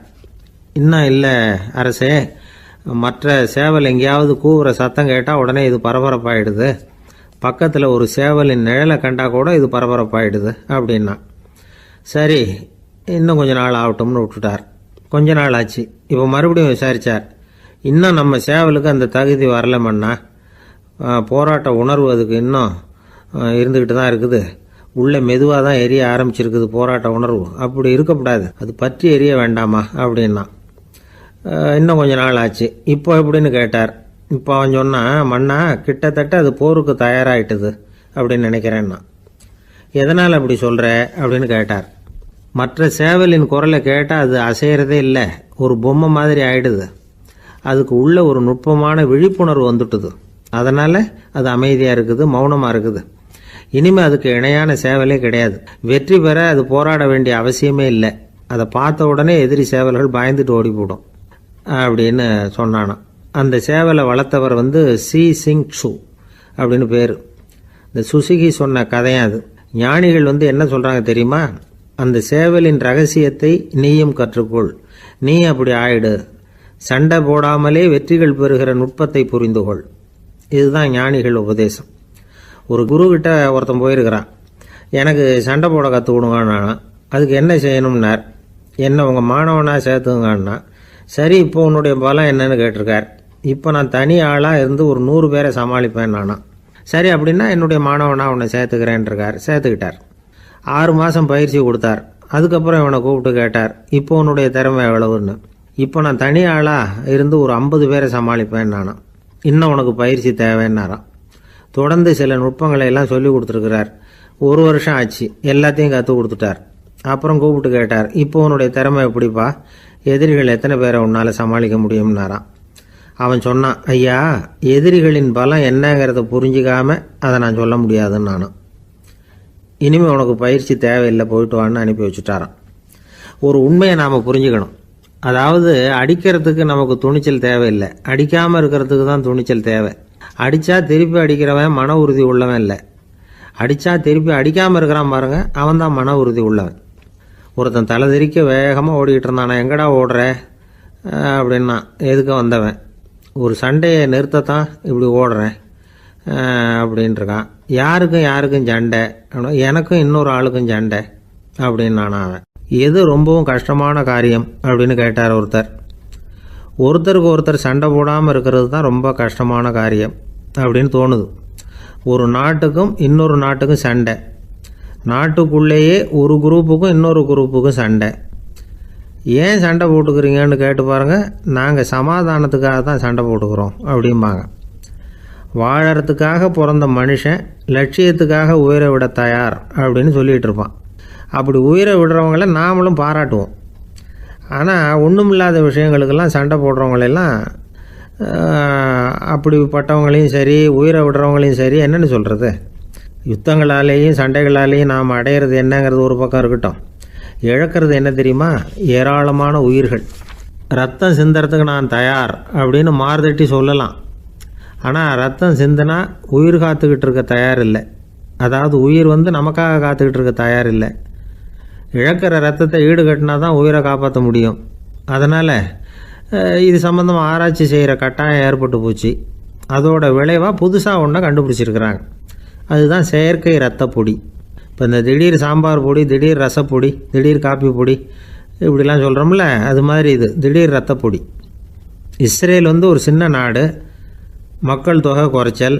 [SPEAKER 1] இன்னும் இல்லை அரசே, மற்ற சேவல் எங்கேயாவது கூவுற சத்தம் கேட்டால் உடனே இது பரபரப்பாயிடுது, பக்கத்தில் ஒரு சேவலின் நிழலை கண்டா கூட இது பரபரப்பாயிடுது அப்படின்னா. சரி இன்னும் கொஞ்ச நாள் ஆகட்டும்னு விட்டுட்டார். கொஞ்ச நாள் ஆச்சு. இப்போ மறுபடியும் விசாரித்தார். இன்னும் நம்ம சேவலுக்கு அந்த தகுதி வரலமன்னா, போராட்ட உணர்வு அதுக்கு இன்னும் இருந்துக்கிட்டு தான் இருக்குது, உள்ளே மெதுவாக தான் எரிய ஆரம்பிச்சிருக்குது போராட்ட உணர்வு, அப்படி இருக்கக்கூடாது, அது பற்றி எரிய வேண்டாமா அப்படின்னா. இன்னும் கொஞ்ச நாள் ஆச்சு. இப்போ எப்படின்னு கேட்டார். இப்போ அவன் சொன்னான், மன்னா கிட்டத்தட்ட அது போருக்கு தயாராகிட்டுது அப்படின்னு நினைக்கிறேன்னா. எதனால் அப்படி சொல்கிற அப்படின்னு கேட்டார். மற்ற சேவலின் குரலை கேட்டால் அது அசைகிறதே இல்லை, ஒரு பொம்மை மாதிரி ஆயிடுது, அதுக்கு உள்ள ஒரு நுட்பமான விழிப்புணர்வு வந்துட்டுது, அதனால் அது அமைதியாக இருக்குது, மௌனமாக இருக்குது. இனிமேல் அதுக்கு இணையான சேவலே கிடையாது. வெற்றி பெற அது போராட வேண்டிய அவசியமே இல்லை, அதை பார்த்த உடனே எதிரி சேவல்கள் பயந்துட்டு ஓடி போடும் அப்படின்னு சொன்னானான். அந்த சேவலை வளர்த்தவர் சி சிங் சு அப்படின்னு பேர். இந்த சுசுகி சொன்ன கதையும் அது. ஞானிகள் என்ன சொல்கிறாங்க தெரியுமா, அந்த சேவலின் ரகசியத்தை நீயும் கற்றுக்கொள், நீ அப்படி ஆயிடு, சண்டை போடாமலே வெற்றிகள் பெறுகிற நுட்பத்தை புரிந்துகொள். இதுதான் ஞானிகள் உபதேசம். ஒரு குருக்கிட்ட ஒருத்தன் போயிருக்கிறான். எனக்கு சண்டை போட கற்றுக் கொடுங்கண்ணா. அதுக்கு என்ன செய்யணும்னார். என்ன உங்கள் மாணவனாக சேர்த்துங்கண்ணா. சரி இப்போ உன்னுடைய பலம் என்னன்னு கேட்டிருக்கார். இப்போ நான் தனி ஆளாக இருந்து ஒரு 100 பேரை சமாளிப்பேன் நானா. சரி அப்படின்னா என்னுடைய மாணவனாக உன்னை சேர்த்துக்கிறேன்ருக்கார். சேர்த்துக்கிட்டார். 6 மாதம் பயிற்சி கொடுத்தார். அதுக்கப்புறம் இவனை கூப்பிட்டு கேட்டார், இப்போ உன்னுடைய திறமை எவ்வளவுன்னு. இப்போ நான் தனி ஆளாக இருந்து ஒரு 50 பேரை சமாளிப்பேன் நானா. இன்னும் உனக்கு பயிற்சி தேவைன்னாராம். தொடர்ந்து சில நுட்பங்களை எல்லாம் சொல்லி கொடுத்துருக்கிறார். 1 வருஷம் ஆச்சு. எல்லாத்தையும் கற்றுக் கொடுத்துட்டார். அப்புறம் கூப்பிட்டு கேட்டார், இப்போ உன்னுடைய திறமை எப்படிப்பா, எதிரிகள் எத்தனை பேரை உன்னால் சமாளிக்க முடியும்னாராம். அவன் சொன்னான், ஐயா எதிரிகளின் பலம் என்னங்கிறத புரிஞ்சிக்காம அதை நான் சொல்ல முடியாதுன்னு நானும். இனிமேல் உனக்கு பயிற்சி தேவையில்லை, போயிட்டு வான்னு அனுப்பி வச்சுட்டாரான். ஒரு உண்மையை நாம் புரிஞ்சுக்கணும். அதாவது அடிக்கிறதுக்கு நமக்கு துணிச்சல் தேவையில்லை, அடிக்காமல் இருக்கிறதுக்கு தான் துணிச்சல் தேவை. அடித்தா திருப்பி அடிக்கிறவன் மன உறுதி உள்ளவன் இல்லை, அடித்தா திருப்பி அடிக்காமல் இருக்கிறான் பாருங்க, அவன் தான் மன உறுதி உள்ளவன். ஒருத்தன் தலை திரிக்க வேகமாக ஓடிக்கிட்டு இருந்தானா, எங்கடா ஓடுற அப்படின்னா, எதுக்க வந்தவன், ஒரு சண்டையை நிறுத்தத்தான் இப்படி ஓடுறேன் அப்படின்ட்டுருக்கான். யாருக்கும் சண்டை, எனக்கும் இன்னொரு ஆளுக்கும் சண்டை அப்படின்னானா அவன். எது ரொம்பவும் கஷ்டமான காரியம் அப்படின்னு கேட்டார் ஒருத்தர். ஒருத்தருக்கு ஒருத்தர் சண்டை போடாமல் இருக்கிறது தான் ரொம்ப கஷ்டமான காரியம் அப்படின்னு தோணுது. ஒரு நாட்டுக்கும் இன்னொரு நாட்டுக்கும் சண்டை, நாட்டுக்குள்ளேயே ஒரு குரூப்புக்கும் இன்னொரு குரூப்புக்கும் சண்டை. ஏன் சண்டை போட்டுக்கிறீங்கன்னு கேட்டு பாருங்கள். நாங்கள் சமாதானத்துக்காக தான் சண்டை போட்டுக்கிறோம் அப்படிம்பாங்க. வாழறதுக்காக பிறந்த மனுஷன் லட்சியத்துக்காக உயிரை விட தயார் அப்படின்னு சொல்லிகிட்டு இருப்பான். அப்படி உயிரை விடுறவங்கள நாமளும் பாராட்டுவோம். ஆனால் ஒன்றுமில்லாத விஷயங்களுக்கெல்லாம் சண்டை போடுறவங்களெல்லாம், அப்படிப்பட்டவங்களையும் சரி உயிரை விடுறவங்களையும் சரி என்னென்னு சொல்கிறது, யுத்தங்களாலேயும் சண்டைகளாலேயும் நாம் அடையிறது என்னங்கிறது ஒரு பக்கம் இருக்கட்டும், இழக்கிறது என்ன தெரியுமா, ஏராளமான உயிர்கள். ரத்தம் சிந்துறதுக்கு நான் தயார் அப்படின்னு மார்தட்டி சொல்லலாம். ஆனால் ரத்தம் சிந்தினா உயிர் காத்துக்கிட்டு இருக்க தயார் இல்லை. அதாவது உயிர் நமக்காக காத்துக்கிட்டு இருக்க தயார் இல்லை. இழக்கிற ரத்தத்தை ஈடுகட்டினா தான் உயிரை காப்பாற்ற முடியும். அதனால் இது சம்மந்தமாக ஆராய்ச்சி செய்கிற கட்டாயம் ஏற்பட்டு போச்சு. அதோட விளைவாக புதுசாக ஒன்றை கண்டுபிடிச்சிருக்கிறாங்க. அதுதான் செயற்கை ரத்த பொடி. இப்போ இந்த திடீர் சாம்பார் பொடி, திடீர் ரசப்பொடி, திடீர் காப்பி பொடி இப்படிலாம் சொல்கிறோம்ல, அது மாதிரி இது திடீர் ரத்த பொடி. இஸ்ரேல் வந்து ஒரு சின்ன நாடு, மக்கள் தொகை குறைச்சல்,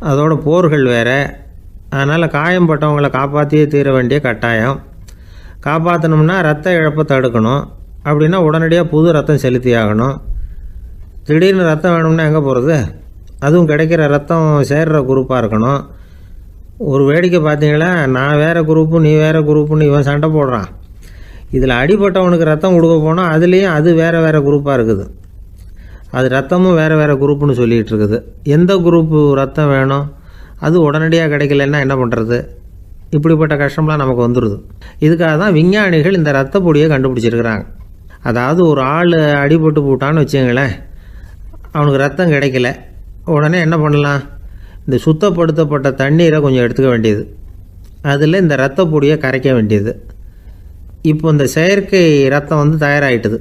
[SPEAKER 1] அதோட போர்கள் வேறு. அதனால் காயம்பட்டவங்களை காப்பாற்றியே தீர வேண்டிய கட்டாயம். காப்பாற்றணும்னா ரத்த இழப்பை தடுக்கணும். அப்படின்னா உடனடியாக புது ரத்தம் செலுத்தி ஆகணும். திடீர்னு ரத்தம் வேணும்னா எங்கே போகிறது? அதுவும் கிடைக்கிற ரத்தம் சேர்கிற குரூப்பாக இருக்கணும். ஒரு வேடிக்கை பார்த்தீங்களா, நான் வேறு குரூப்பு நீ வேறு குரூப்புன்னு இவன் சண்டை போடுறான். இதில் அடிபட்டவனுக்கு ரத்தம் கொடுக்க போனால் அதுலேயும் அது வேறு குரூப்பாக இருக்குது. அது ரத்தமும் வேறு குரூப்புன்னு சொல்லிகிட்டு இருக்குது. எந்த குரூப்பு ரத்தம் வேணும்? அது உடனடியாக கிடைக்கலன்னா என்ன பண்ணுறது? இப்படிப்பட்ட கஷ்டம்லாம் நமக்கு வந்துடுது. இதுக்காக தான் விஞ்ஞானிகள் இந்த ரத்த பொடியை கண்டுபிடிச்சிருக்கிறாங்க. அதாவது ஒரு ஆள் அடிபட்டு போட்டான்னு வச்சுங்களேன், அவனுக்கு ரத்தம் கிடைக்கல. உடனே என்ன பண்ணலாம்? இந்த சுத்தப்படுத்தப்பட்ட தண்ணீரை கொஞ்சம் எடுத்துக்க வேண்டியது, அதில் இந்த ரத்த பொடியை கரைக்க வேண்டியது. இப்போ இந்த செயற்கை ரத்தம் வந்து தயாராகிட்டுது.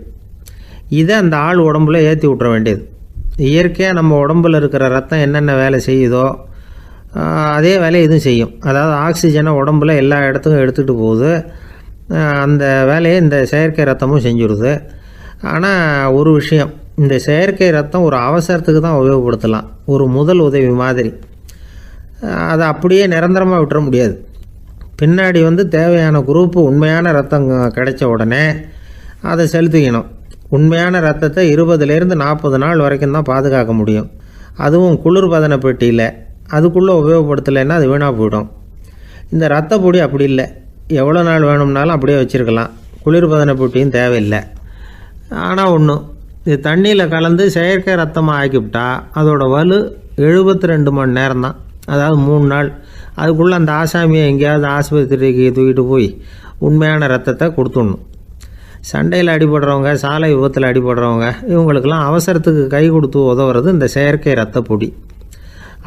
[SPEAKER 1] இதை அந்த ஆள் உடம்புல ஏற்றி விட்டுற வேண்டியது. இயற்கையாக நம்ம உடம்புல இருக்கிற ரத்தம் என்னென்ன வேலை செய்யுதோ அதே வேலையை இதுவும் செய்யும். அதாவது ஆக்சிஜனை உடம்புல எல்லா இடத்துக்கும் எடுத்துகிட்டு போகுது. அந்த வேலையை இந்த செயற்கை ரத்தமும் செஞ்சுடுது. ஆனால் ஒரு விஷயம், இந்த செயற்கை ரத்தம் ஒரு அவசரத்துக்கு தான் உபயோகப்படுத்தலாம், ஒரு முதல் உதவி மாதிரி. அதை அப்படியே நிரந்தரமாக விட்டுற முடியாது. பின்னாடி வந்து தேவையான குரூப்பு உண்மையான ரத்தம் கிடைச்ச உடனே அதை செலுத்திக்கணும். உண்மையான ரத்தத்தை 20லேருந்து 40 நாள் வரைக்கும் தான் பாதுகாக்க முடியும். அதுவும் குளிர்பதன பெட்டியில். அதுக்குள்ளே உபயோகப்படுத்தலைன்னா அது வீணாக போயிடும். இந்த ரத்த பொடி அப்படி இல்லை, எவ்வளோ நாள் வேணும்னாலும் அப்படியே வச்சுருக்கலாம். குளிர்பதன பெட்டியும் தேவையில்லை. ஆனால் ஒன்று, இது தண்ணியில் கலந்து செயற்கை ரத்தமாக ஆக்கிவிட்டா அதோட வலு 72 மணி நேரம் தான். அதாவது 3 நாள். அதுக்குள்ளே அந்த ஆசாமியை எங்கேயாவது ஆஸ்பத்திரிக்கு தூக்கிட்டு போய் உண்மையான ரத்தத்தை கொடுத்துடணும். சண்டையில் அடிபடுறவங்க, சாலை விபத்தில் அடிபடுறவங்க, இவங்களுக்கெல்லாம் அவசரத்துக்கு கை கொடுத்து உதவுறது இந்த செயற்கை ரத்த பொடி.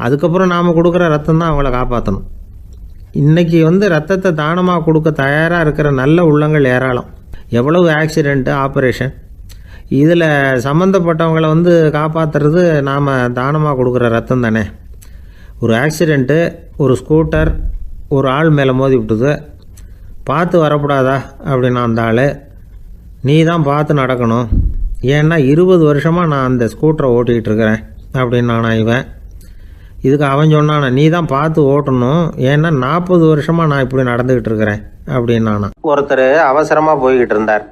[SPEAKER 1] அதுக்கப்புறம் நாம் கொடுக்குற ரத்தம் தான் அவங்கள காப்பாற்றணும். இன்றைக்கி வந்து ரத்தத்தை தானமாக கொடுக்க தயாராக இருக்கிற நல்ல உள்ளங்கள் ஏராளம். எவ்வளவு ஆக்சிடெண்ட்டு, ஆப்ரேஷன், இதில் சம்மந்தப்பட்டவங்களை வந்து காப்பாற்றுறது நாம் தானமாக கொடுக்குற ரத்தம் தானே. ஒரு ஆக்சிடெண்ட்டு, ஒரு ஸ்கூட்டர் ஒரு ஆள் மேலே மோதி விட்டுது, பார்த்து வரக்கூடாதா அப்படின்னா அந்த ஆள், நீ தான் பார்த்து நடக்கணும், ஏன்னா 20 வருஷமாக நான் அந்த ஸ்கூட்டரை ஓட்டிகிட்டு இருக்கிறேன் அப்படின்னு நானா இவன். இதுக்கு அவன் சொன்னானா, நீ தான் பார்த்து ஓட்டணும், ஏன்னா 40 வருஷமாக நான் இப்படி நடந்துக்கிட்டு இருக்கிறேன் அப்படின்னு நானா.
[SPEAKER 2] ஒருத்தர் அவசரமாக போய்கிட்டு இருந்தார்.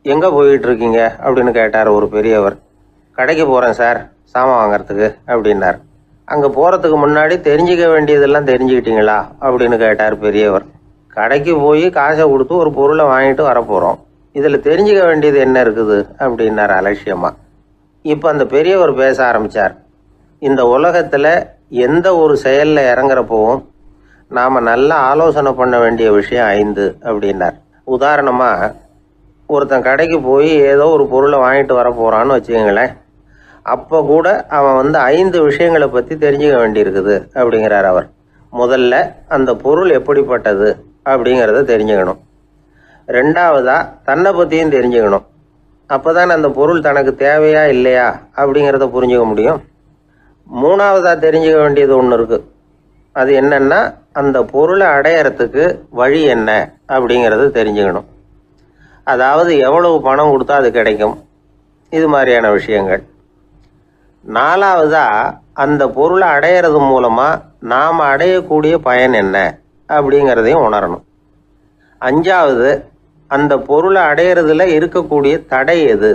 [SPEAKER 2] எங்கே போய்கிட்டு இருக்கீங்க அப்படின்னு கேட்டார் ஒரு பெரியவர். கடைக்கு போகிறேன் சார், சாமான் வாங்கிறதுக்கு அப்படின்னார். அங்கே போகிறதுக்கு முன்னாடி தெரிஞ்சிக்க வேண்டியதெல்லாம் தெரிஞ்சுக்கிட்டீங்களா அப்படின்னு கேட்டார் பெரியவர். கடைக்கு போய் காசை கொடுத்து ஒரு பொருளை வாங்கிட்டு வரப்போகிறோம், இதில் தெரிஞ்சிக்க வேண்டியது என்ன இருக்குது அப்படின்னார் அலட்சியமாக. இப்போ அந்த பெரியவர் பேச ஆரம்பித்தார். இந்த உலகத்தில் எந்த ஒரு செயலில் இறங்குறப்போவும் நாம் நல்லா ஆலோசனை பண்ண வேண்டிய விஷயம் 5 அப்படின்னார். உதாரணமாக, ஒருத்தன் கடைக்கு போய் ஏதோ ஒரு பொருளை வாங்கிட்டு வர போகிறான்னு வச்சுக்கோங்களேன். அப்போ கூட அவன் வந்து 5 விஷயங்களை பற்றி தெரிஞ்சுக்க வேண்டியிருக்குது அப்படிங்கிறார் அவர். முதல்ல அந்த பொருள் எப்படிப்பட்டது அப்படிங்கிறத தெரிஞ்சுக்கணும். ரெண்டாவதாக தன்னை பற்றியும் தெரிஞ்சுக்கணும். அப்போ தான் அந்த பொருள் தனக்கு தேவையா இல்லையா அப்படிங்கிறத புரிஞ்சுக்க முடியும். மூணாவதாக தெரிஞ்சுக்க வேண்டியது ஒன்று இருக்குது. அது என்னென்னா, அந்த பொருளை அடையறதுக்கு வழி என்ன அப்படிங்கிறத தெரிஞ்சுக்கணும். அதாவது எவ்வளவு பணம் கொடுத்தா அது கிடைக்கும், இது மாதிரியான விஷயங்கள். நாலாவதாக அந்த பொருளை அடையிறது மூலமாக நாம் அடையக்கூடிய பயன் என்ன அப்படிங்கிறதையும் உணரணும். அஞ்சாவது, அந்த பொருளை அடையிறதுல இருக்கக்கூடிய தடை எது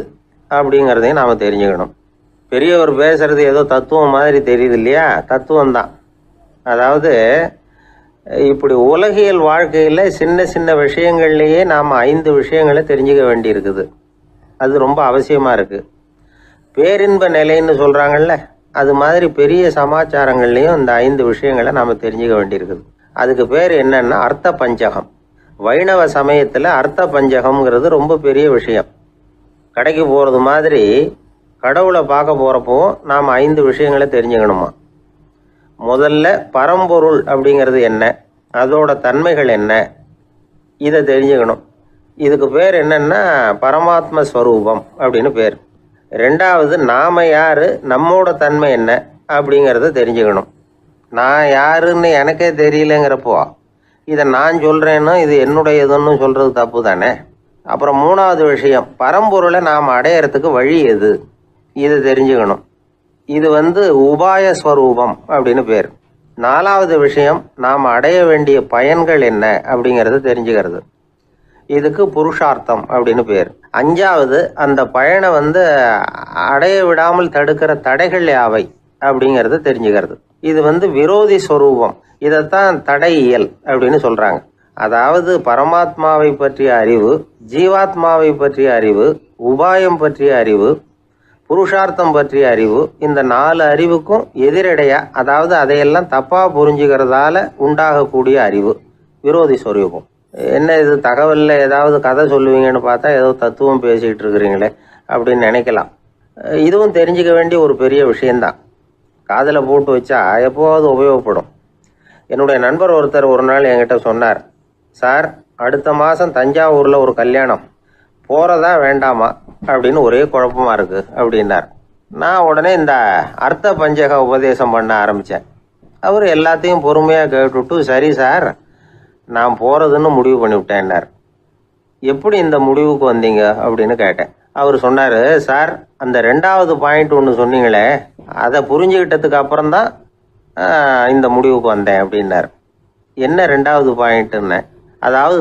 [SPEAKER 2] அப்படிங்கிறதையும் நாம் தெரிஞ்சுக்கணும். பெரியவர் பேசுறது ஏதோ தத்துவம் மாதிரி தெரியுது இல்லையா? தத்துவம் தான். அதாவது இப்படி உலகியல் வாழ்க்கையில் சின்ன சின்ன விஷயங்கள்லேயே நாம் 5 விஷயங்களை தெரிஞ்சுக்க வேண்டி இருக்குது. அது ரொம்ப அவசியமாக இருக்குது. பேரின்ப நிலைன்னு சொல்கிறாங்கல்ல, அது மாதிரி பெரிய சமாச்சாரங்கள்லேயும் இந்த 5 விஷயங்களை நாம் தெரிஞ்சுக்க வேண்டியிருக்குது. அதுக்கு பேர் என்னன்னா அர்த்த பஞ்சகம். வைணவ சமயத்தில் அர்த்த பஞ்சகம்ங்கிறது ரொம்ப பெரிய விஷயம். கடைக்கு போகிறது மாதிரி கடவுளை பார்க்க போகிறப்போ நாம் 5 விஷயங்களை தெரிஞ்சுக்கணுமா. முதல்ல பரம்பொருள் அப்படிங்கிறது என்ன, அதோட தன்மைகள் என்ன, இதை தெரிஞ்சுக்கணும். இதுக்கு பேர் என்னன்னா பரமாத்ம ஸ்வரூபம் அப்படின்னு பேர். ரெண்டாவது, நாம் யார், நம்மோட தன்மை என்ன அப்படிங்கிறத தெரிஞ்சுக்கணும். நான் யாருன்னு எனக்கே தெரியலங்கிறப்போ இதை நான் சொல்கிறேன்னு இது என்னுடையதுன்னு சொல்கிறது தப்பு தானே. அப்புறம் மூணாவது விஷயம், பரம்பொருளை நாம் அடையிறதுக்கு வழி எது,
[SPEAKER 1] இதை தெரிஞ்சுக்கணும். இது உபாய ஸ்வரூபம் அப்படின்னு பேர். 4வது விஷயம், நாம் அடைய வேண்டிய பயன்கள் என்ன அப்படிங்கிறத தெரிஞ்சுக்கிறது. இதுக்கு புருஷார்த்தம் அப்படின்னு பேர். 5வது, அந்த பயனை அடைய விடாமல் தடுக்கிற தடைகள் யாவை அப்படிங்கிறத தெரிஞ்சுக்கிறது. இது விரோதி ஸ்வரூபம். இதைத்தான் தடையியல் அப்படின்னு சொல்றாங்க. அதாவது பரமாத்மாவை பற்றிய அறிவு, ஜீவாத்மாவை பற்றிய அறிவு, உபாயம் பற்றிய அறிவு, புருஷார்த்தம் பற்றிய அறிவு, இந்த 4 அறிவுக்கும் எதிரடையா, அதாவது அதையெல்லாம் தப்பா புரிஞ்சுக்கிறதால உண்டாகக்கூடிய அறிவு விரோதி ஸ்வரூபம். என்ன இது தகவல்ல ஏதாவது கதை சொல்லுவீங்கன்னு பார்த்தா ஏதோ தத்துவம் பேசிக்கிட்டு இருக்கிறீங்களே அப்படின்னு நினைக்கலாம். இதுவும் தெரிஞ்சுக்க வேண்டிய ஒரு பெரிய விஷயம்தான். காதில் போட்டு வச்சா எப்போவாவது உபயோகப்படும். என்னுடைய நண்பர் ஒருத்தர் ஒரு நாள் என்கிட்ட சொன்னார், சார், அடுத்த மாதம் தஞ்சாவூரில் ஒரு கல்யாணம், போகிறதா வேண்டாமா அப்படின்னு ஒரே குழப்பமா இருக்கு அப்படின்னார். நான் உடனே இந்த அர்த்த பஞ்சக உபதேசம் பண்ண ஆரம்பித்தேன். அவர் எல்லாத்தையும் பொறுமையாக கேட்டுவிட்டு, சரி சார், நான் போகிறதுன்னு முடிவு பண்ணிவிட்டேன்னார். எப்படி இந்த முடிவுக்கு வந்தீங்க அப்படின்னு கேட்டேன். அவர் சொன்னார், சார், அந்த 2வது பாயிண்ட் ஒன்று சொன்னீங்களே, அதை புரிஞ்சுக்கிட்டதுக்கு அப்புறம்தான் இந்த முடிவுக்கு வந்தேன் அப்படின்னார். என்ன 2வது பாயிண்ட்டுன்னு? அதாவது